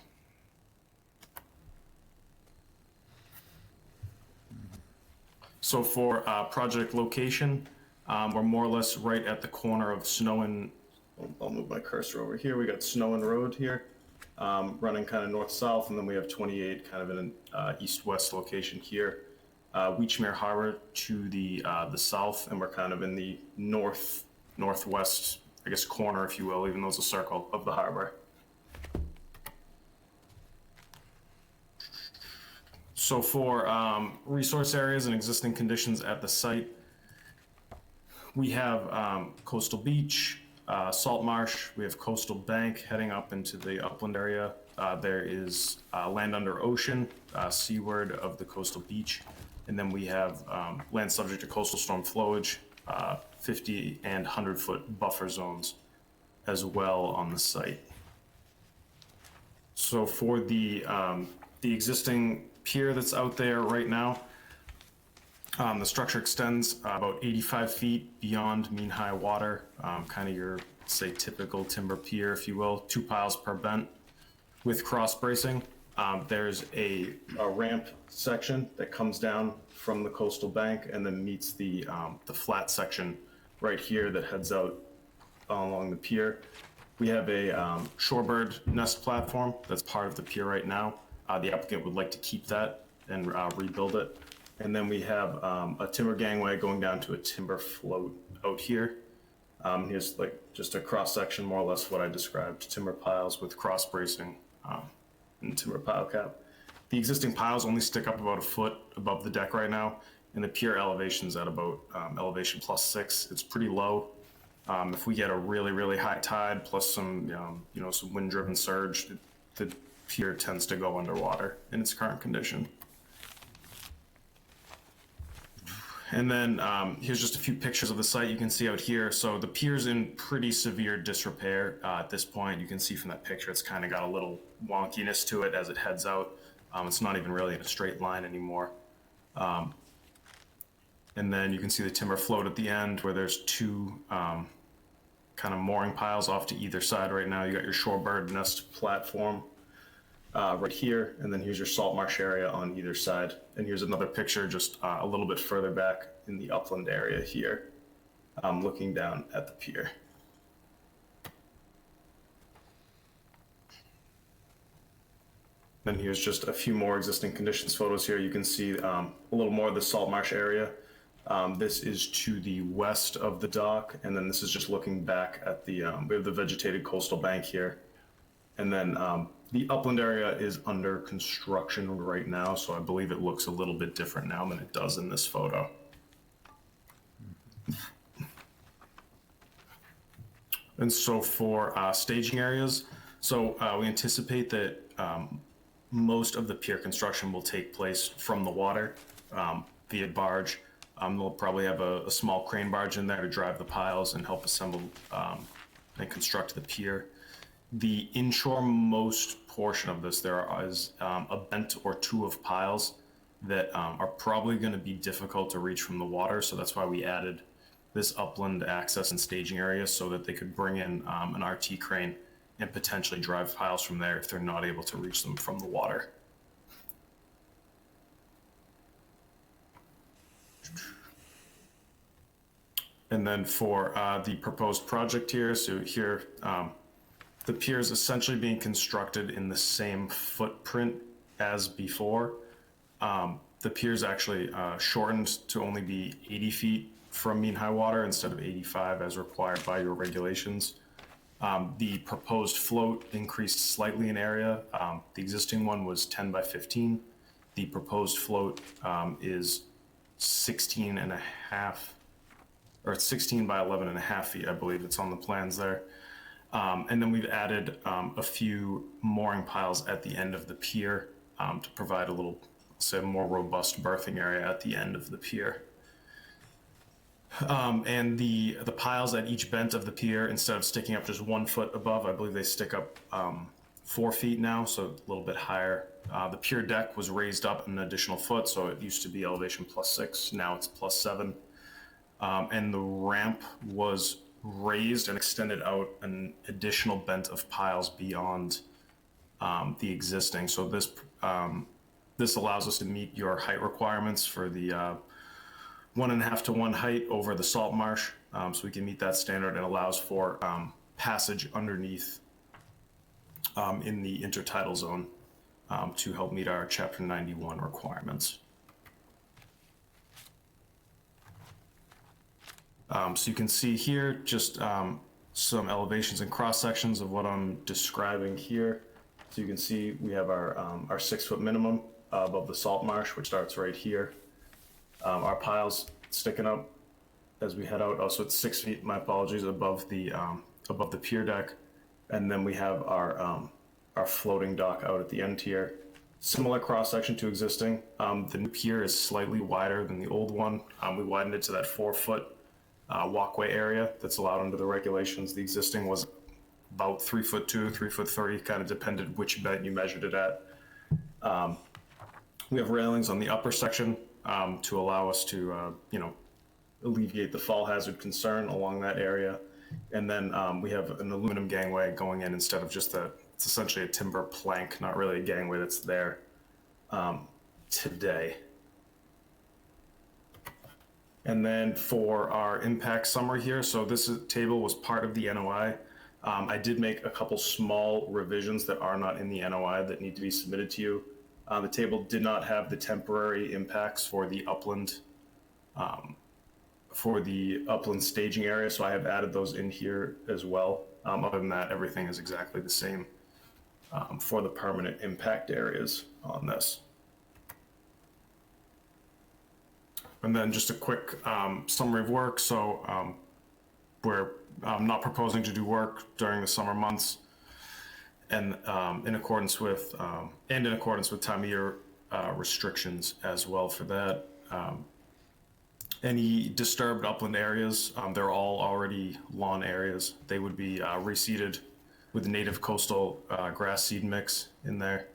So for project location, we're more or less right at the corner of Snow Inn. I'll move my cursor over here. We got Snow Inn Road here, running kind of north-south, and then we have 28 kind of in an east-west location here. Weechmere Harbor to the south, and we're kind of in the northwest, I guess, corner, if you will, even though it's a circle of the harbor. So for resource areas and existing conditions at the site, we have coastal beach, salt marsh, we have coastal bank heading up into the upland area. There is land under ocean, seaward of the coastal beach. And then we have land subject to coastal storm flowage, 50 and 100-foot buffer zones as well on the site. So for the existing pier that's out there right now, the structure extends about 85 feet beyond mean high water, kind of your, say, typical timber pier, if you will, 2 piles per bent with cross bracing. There's a ramp section that comes down from the coastal bank and then meets the flat section right here that heads out along the pier. We have a shorebird nest platform that's part of the pier right now. The applicant would like to keep that and rebuild it. And then we have a timber gangway going down to a timber float out here. Here's like just a cross section, more or less what I described, timber piles with cross bracing and timber pile cap. The existing piles only stick up about a foot above the deck right now, and the pier elevation's at about elevation +6. It's pretty low. If we get a really, really high tide plus some, some wind-driven surge, the pier tends to go underwater in its current condition. And then here's just a few pictures of the site you can see out here. So the pier's in pretty severe disrepair at this point. You can see from that picture, it's kind of got a little wonkiness to it as it heads out. It's not even really in a straight line anymore. And then you can see the timber float at the end where there's 2 kind of mooring piles off to either side right now. You got your shorebird nest platform right here, and then here's your salt marsh area on either side. And here's another picture just a little bit further back in the upland area here, looking down at the pier. Then here's just a few more existing conditions photos here. You can see a little more of the salt marsh area. This is to the west of the dock, and then this is just looking back at the, we have the vegetated coastal bank here. And then the upland area is under construction right now, so I believe it looks a little bit different now than it does in this photo. And so for staging areas, so we anticipate that most of the pier construction will take place from the water via barge. They'll probably have a small crane barge in there to drive the piles and help assemble and construct the pier. The inshore-most portion of this, there is a bent or two of piles that are probably going to be difficult to reach from the water, so that's why we added this upland access and staging area so that they could bring in an RT crane and potentially drive piles from there if they're not able to reach them from the water. And then for the proposed project here, so here the pier is essentially being constructed in the same footprint as before. The pier is actually shortened to only be 80 feet from mean high water instead of 85 as required by your regulations. The proposed float increased slightly in area. The existing one was 10 by 15. The proposed float is 16 and a half, or it's 16 by 11 and a half feet, I believe it's on the plans there. And then we've added a few mooring piles at the end of the pier to provide a little, say, more robust berthing area at the end of the pier. And the piles at each bent of the pier, instead of sticking up just 1 foot above, I believe they stick up 4 feet now, so a little bit higher. The pier deck was raised up an additional foot, so it used to be elevation +6, now it's +7. And the ramp was raised and extended out an additional bent of piles beyond the existing. So this allows us to meet your height requirements for the 1.5 to 1 height over the salt marsh. So we can meet that standard and allows for passage underneath in the intertidal zone to help meet our Chapter 91 requirements. So you can see here just some elevations and cross sections of what I'm describing here. So you can see we have our 6 foot minimum above the salt marsh, which starts right here. Our piles sticking up as we head out. Also, it's 6 feet, my apologies, above the pier deck. And then we have our floating dock out at the end here. Similar cross section to existing. The new pier is slightly wider than the old one. We widened it to that 4 foot walkway area that's allowed under the regulations. The existing was about 3'2", 3'3", kind of depended which bent you measured it at. We have railings on the upper section to allow us to, alleviate the fall hazard concern along that area. And then we have an aluminum gangway going in instead of just it's essentially a timber plank, not really a gangway that's there today. And then for our impact summary here, so this table was part of the NOI. I did make a couple small revisions that are not in the NOI that need to be submitted to you. The table did not have the temporary impacts for the upland staging area, so I have added those in here as well. Other than that, everything is exactly the same for the permanent impact areas on this. And then just a quick summary of work. So we're not proposing to do work during the summer months, and in accordance with time of year restrictions as well for that. Any disturbed upland areas, they're all already lawn areas. They would be reseeded with native coastal grass seed mix in there.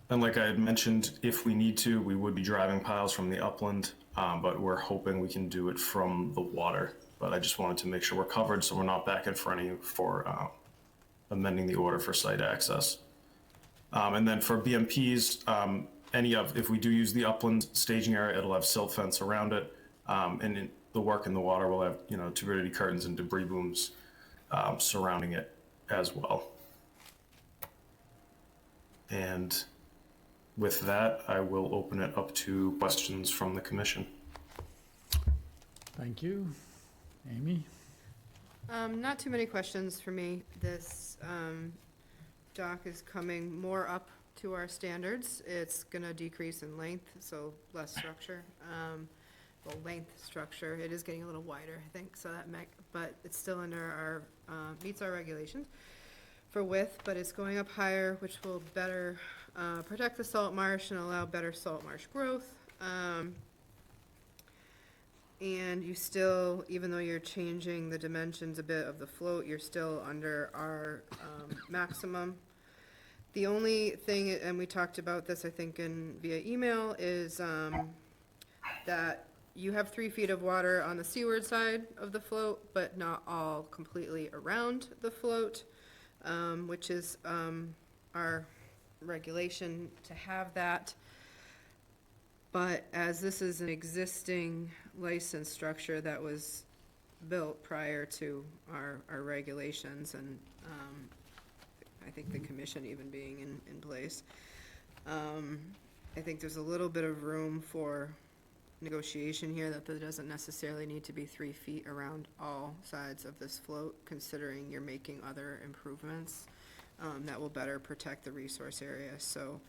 And like I had mentioned, if we need to, we would be driving piles from the upland, but we're hoping we can do it from the water. But I just wanted to make sure we're covered so we're not back in front of you for amending the order for site access. And then for BMPs, if we do use the upland staging area, it'll have silt fence around it. The work in the water will have, turbidity curtains and debris booms surrounding it as well. And with that, I will open it up to questions from the commission. Thank you. Amy? Not too many questions for me. This dock is coming more up to our standards. It's gonna decrease in length, so less structure. Well, length structure. It is getting a little wider, I think, so but it's still under our, meets our regulations for width, but it's going up higher, which will better protect the salt marsh and allow better salt marsh growth. And you still, even though you're changing the dimensions a bit of the float, you're still under our maximum. The only thing, and we talked about this, I think, via email, is that you have 3 feet of water on the seaward side of the float, but not all completely around the float, which is our regulation to have that. But as this is an existing license structure that was built prior to our regulations, and I think the commission even being in place, I think there's a little bit of room for negotiation here, that there doesn't necessarily need to be 3 feet around all sides of this float, considering you're making other improvements that will better protect the resource area. So,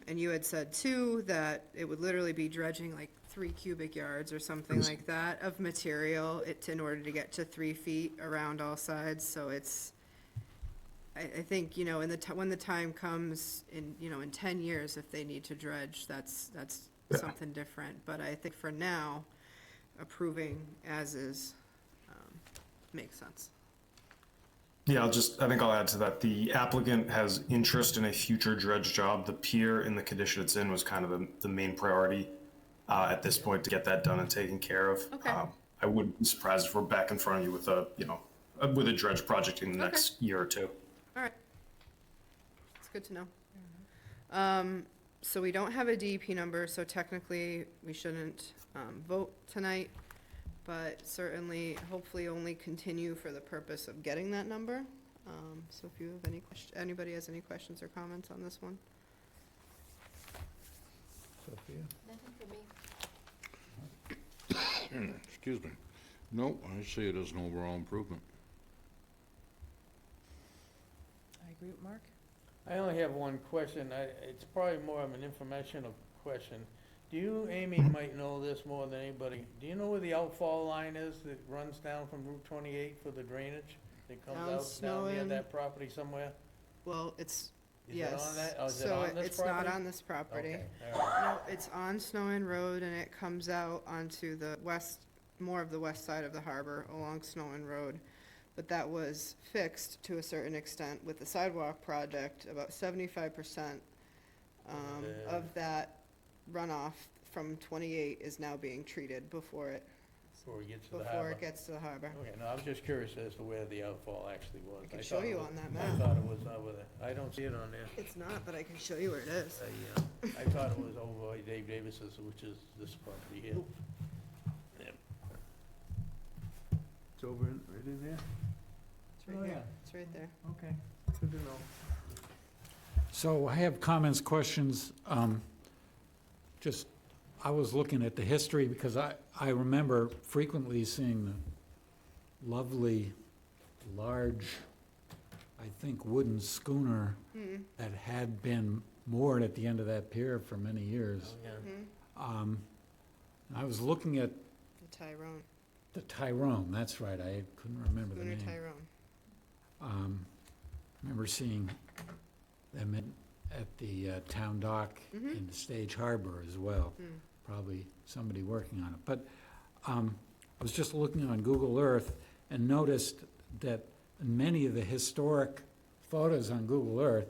and you had said too that it would literally be dredging like 3 cubic yards or something like that of material in order to get to 3 feet around all sides. So it's, I think, when the time comes in 10 years, if they need to dredge, that's something different. But I think for now, approving as is makes sense. Yeah, I think I'll add to that. The applicant has interest in a future dredge job. The pier in the condition it's in was kind of the main priority at this point to get that done and taken care of. Okay. I wouldn't be surprised if we're back in front of you with a dredge project in the next year or two. All right. It's good to know. So we don't have a DEP number, so technically we shouldn't vote tonight, but certainly, hopefully only continue for the purpose of getting that number. So if you have anybody has any questions or comments on this one? Sophia? Nothing for me. Excuse me. No, I see it as an overall improvement. I agree with Mark. I only have one question. It's probably more of an informational question. Do you, Amy, might know this more than anybody. Do you know where the outfall line is that runs down from Route 28 for the drainage? That comes out down near that property somewhere? Well, it's, Is yes. it on that? Oh, is it So on this it's not property? on this property. Okay, all right. No, it's on Snow Inn Road, and it comes out onto the more of the west side of the harbor along Snow Inn Road. But that was fixed to a certain extent with the sidewalk project. About 75% of that runoff from 28 is now being treated before it Before we get to the harbor? gets to the harbor. Okay, no, I was just curious as to where the outfall actually was. I can thought show it you was- on that I map. thought it was over there. I don't see it on there. It's not, but I can show you where it is. I thought it was over by Dave Davis's, which is this property here. Yep. It's over right in there? It's right here. It's right there. Okay, good to know. So I have comments, questions. I was looking at the history because I remember frequently seeing the lovely, large, I think, wooden schooner that had been moored at the end of that pier for many years. Yeah. I was looking at The Tyrone. the Tyrone, that's right, I couldn't remember the Schooner name. Tyrone. Remember seeing them at the town dock in the Stage Harbor as well. Probably somebody working on it. But I was just looking on Google Earth and noticed that in many of the historic photos on Google Earth,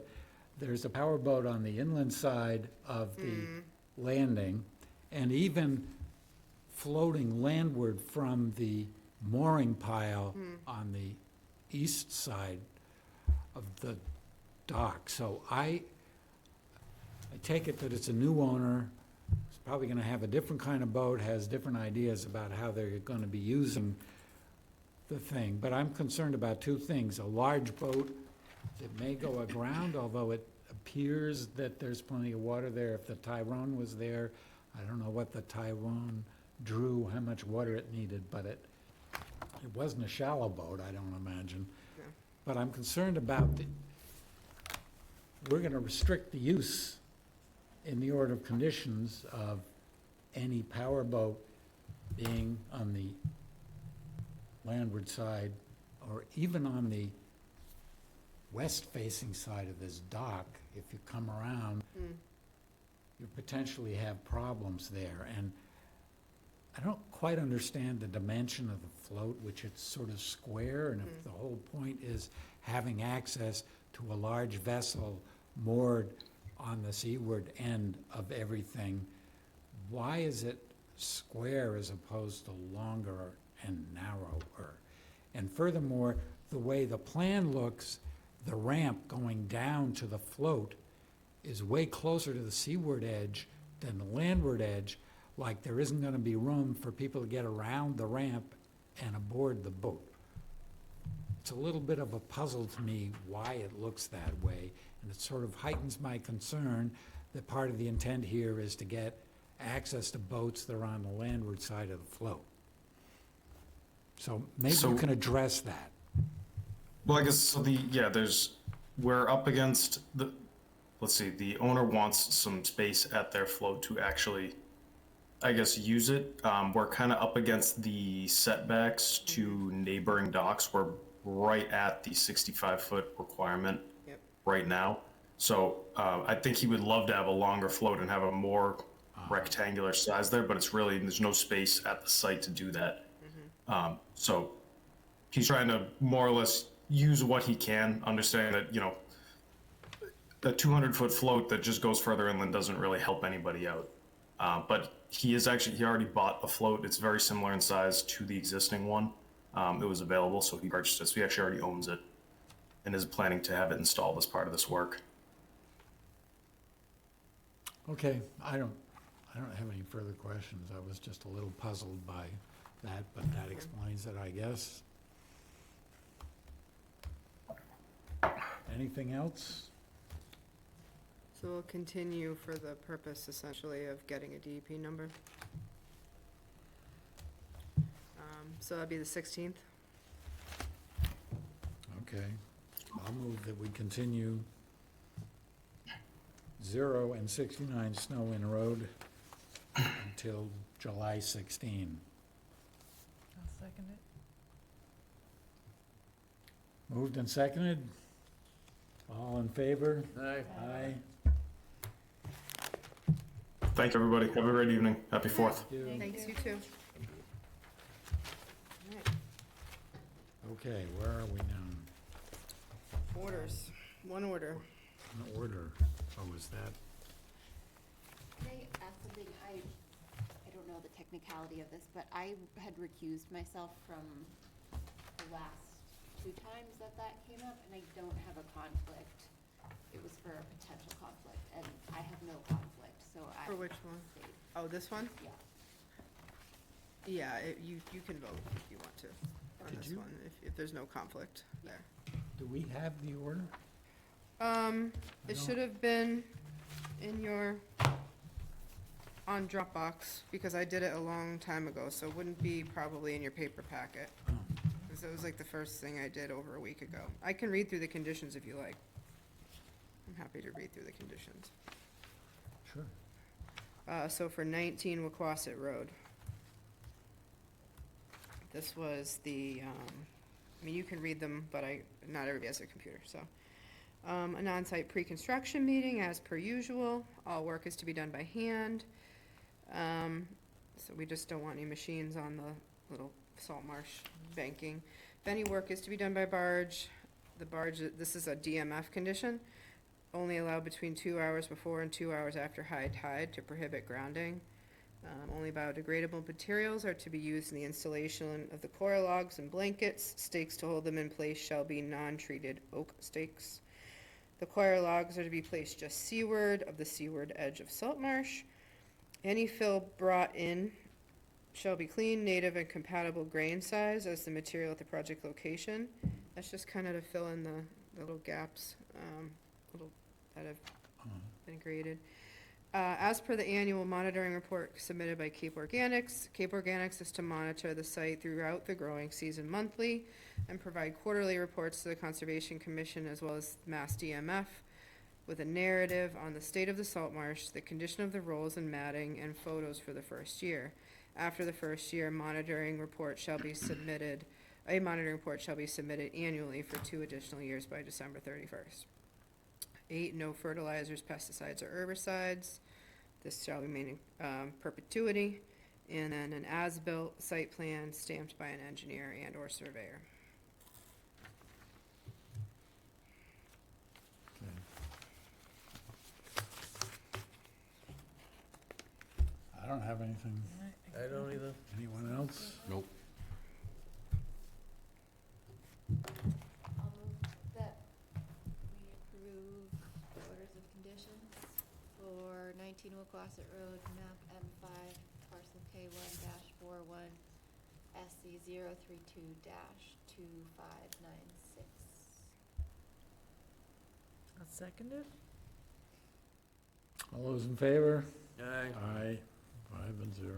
there's a powerboat on the inland side of the landing, and even floating landward from the mooring pile on the east side of the dock. So I take it that it's a new owner, he's probably gonna have a different kind of boat, has different ideas about how they're gonna be using the thing. But I'm concerned about two things: a large boat that may go aground, although it appears that there's plenty of water there. If the Tyrone was there, I don't know what the Tyrone drew, how much water it needed, but it wasn't a shallow boat, I don't imagine. Yeah. But I'm concerned about we're gonna restrict the use in the order of conditions of any power boat being on the landward side, or even on the west-facing side of this dock. If you come around, you potentially have problems there. And I don't quite understand the dimension of the float, which it's sort of square, and if the whole point is having access to a large vessel moored on the seaward end of everything, why is it square as opposed to longer and narrower? And furthermore, the way the plan looks, the ramp going down to the float is way closer to the seaward edge than the landward edge, like there isn't gonna be room for people to get around the ramp and aboard the boat. It's a little bit of a puzzle to me why it looks that way, and it sort of heightens my concern that part of the intent here is to get access to boats that are on the landward side of the float. So maybe you can address that. Well, I guess, so we're up against let's see, the owner wants some space at their float to actually, I guess, use it. We're kind of up against the setbacks to neighboring docks. We're right at the 65-foot requirement right now. So I think he would love to have a longer float and have a more rectangular size there, but there's no space at the site to do that. So he's trying to more or less use what he can, understanding that, a 200-foot float that just goes further inland doesn't really help anybody out. But he already bought a float. It's very similar in size to the existing one. It was available, so he purchased it. So he actually already owns it and is planning to have it installed as part of this work. Okay, I don't have any further questions. I was just a little puzzled by that, but that explains it, I guess. Anything else? So we'll continue for the purpose essentially of getting a DEP number. So that'd be the 16th. Okay, I'll move that we continue 0 and 69 Snow Inn Road until July 16. I'll second it. Moved and seconded? All in favor? Aye. Aye. Thank you, everybody. Have a great evening. Happy 4th. Thanks, you too. Okay, where are we now? Orders, one order. An order. Oh, is that? Can I ask something? I don't know the technicality of this, but I had recused myself from the last 2 times that came up, and I don't have a conflict. It was for a potential conflict, and I have no conflict, so I. For which one? stayed. Oh, this one? Yeah. Yeah, you can vote if you want to on Did this you? one, if there's no conflict there. Do we have the order? It should have been in your, on Dropbox, because I did it a long time ago, so it wouldn't be probably in your paper packet. Oh. Because it was like the first thing I did over a week ago. I can read through the conditions if you like. I'm happy to read through the conditions. Sure. So for 19 Wacquasit Road. This was the, I mean, you can read them, but not everybody has a computer, so. An on-site pre-construction meeting as per usual. All work is to be done by hand. So we just don't want any machines on the little salt marsh banking. If any work is to be done by barge, the barge, this is a DMF condition, only allowed between 2 hours before and 2 hours after high tide to prohibit grounding. Only biodegradable materials are to be used in the installation of the coir logs and blankets. Stakes to hold them in place shall be non-treated oak stakes. The coir logs are to be placed just seaward of the seaward edge of salt marsh. Any fill brought in shall be clean, native, and compatible grain size as the material at the project location. That's just kind of to fill in the little gaps, that have been created. As per the annual monitoring report submitted by Cape Organics is to monitor the site throughout the growing season monthly and provide quarterly reports to the Conservation Commission as well as Mass DMF with a narrative on the state of the salt marsh, the condition of the rolls and matting, and photos for the first year. After the first year, a monitoring report shall be submitted annually for 2 additional years by December 31st. 8, no fertilizers, pesticides, or herbicides. This shall remain in perpetuity. And then an as-built site plan stamped by an engineer and/or surveyor. I don't have anything. I don't either. Anyone else? Nope. I'll move that we approve the orders of conditions for 19 Wilquasset Road, map M5, parcel K1-41, SC032-2596. I'll second it. All those in favor? Aye. Aye, 5-0.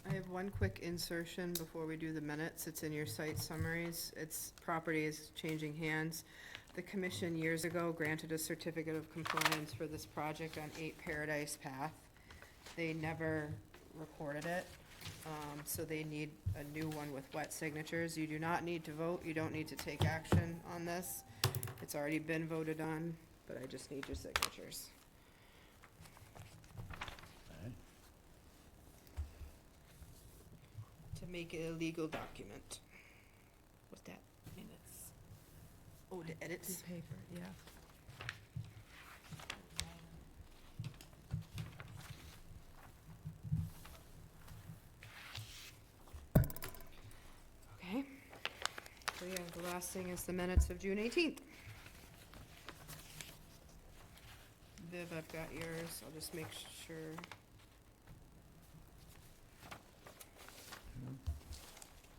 I have one quick insertion before we do the minutes. It's in your site summaries. Its property is changing hands. The commission years ago granted a certificate of compliance for this project on 8 Paradise Path. They never recorded it, so they need a new one with wet signatures. You do not need to vote. You don't need to take action on this. It's already been voted on, but I just need your signatures. Okay. To make it a legal document. What's that? Minutes. Oh, the edits. Do paper, yeah. Okay. So yeah, the last thing is the minutes of June 18th. Viv, I've got yours. I'll just make sure.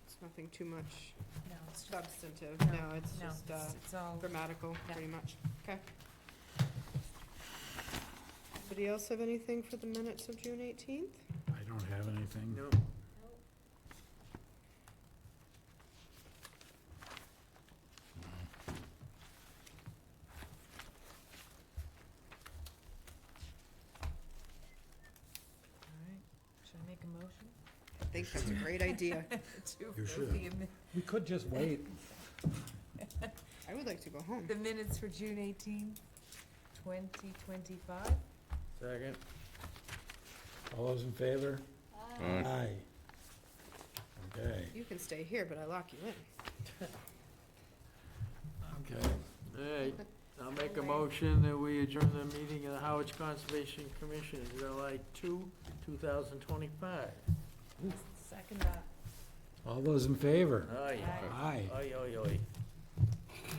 It's nothing too much No, it's just, substantive. No, No, it's no, just it's all, grammatical, Yeah. pretty much. Okay. Anybody else have anything for the minutes of June 18th? I don't have anything. No. all right. Should I make a motion? I think that's a great idea. To You approve should. the We could just wait. I would like to go home. The minutes for June 18th, 2025. Second. All those in favor? Aye. Aye. Okay, You can stay here, but I lock you in. okay. All right, I'll make a motion that we adjourn the meeting of the Harwich Conservation Commission, July 2, 2025. Second that. All those in favor? Aye. Aye. Aye, aye, aye.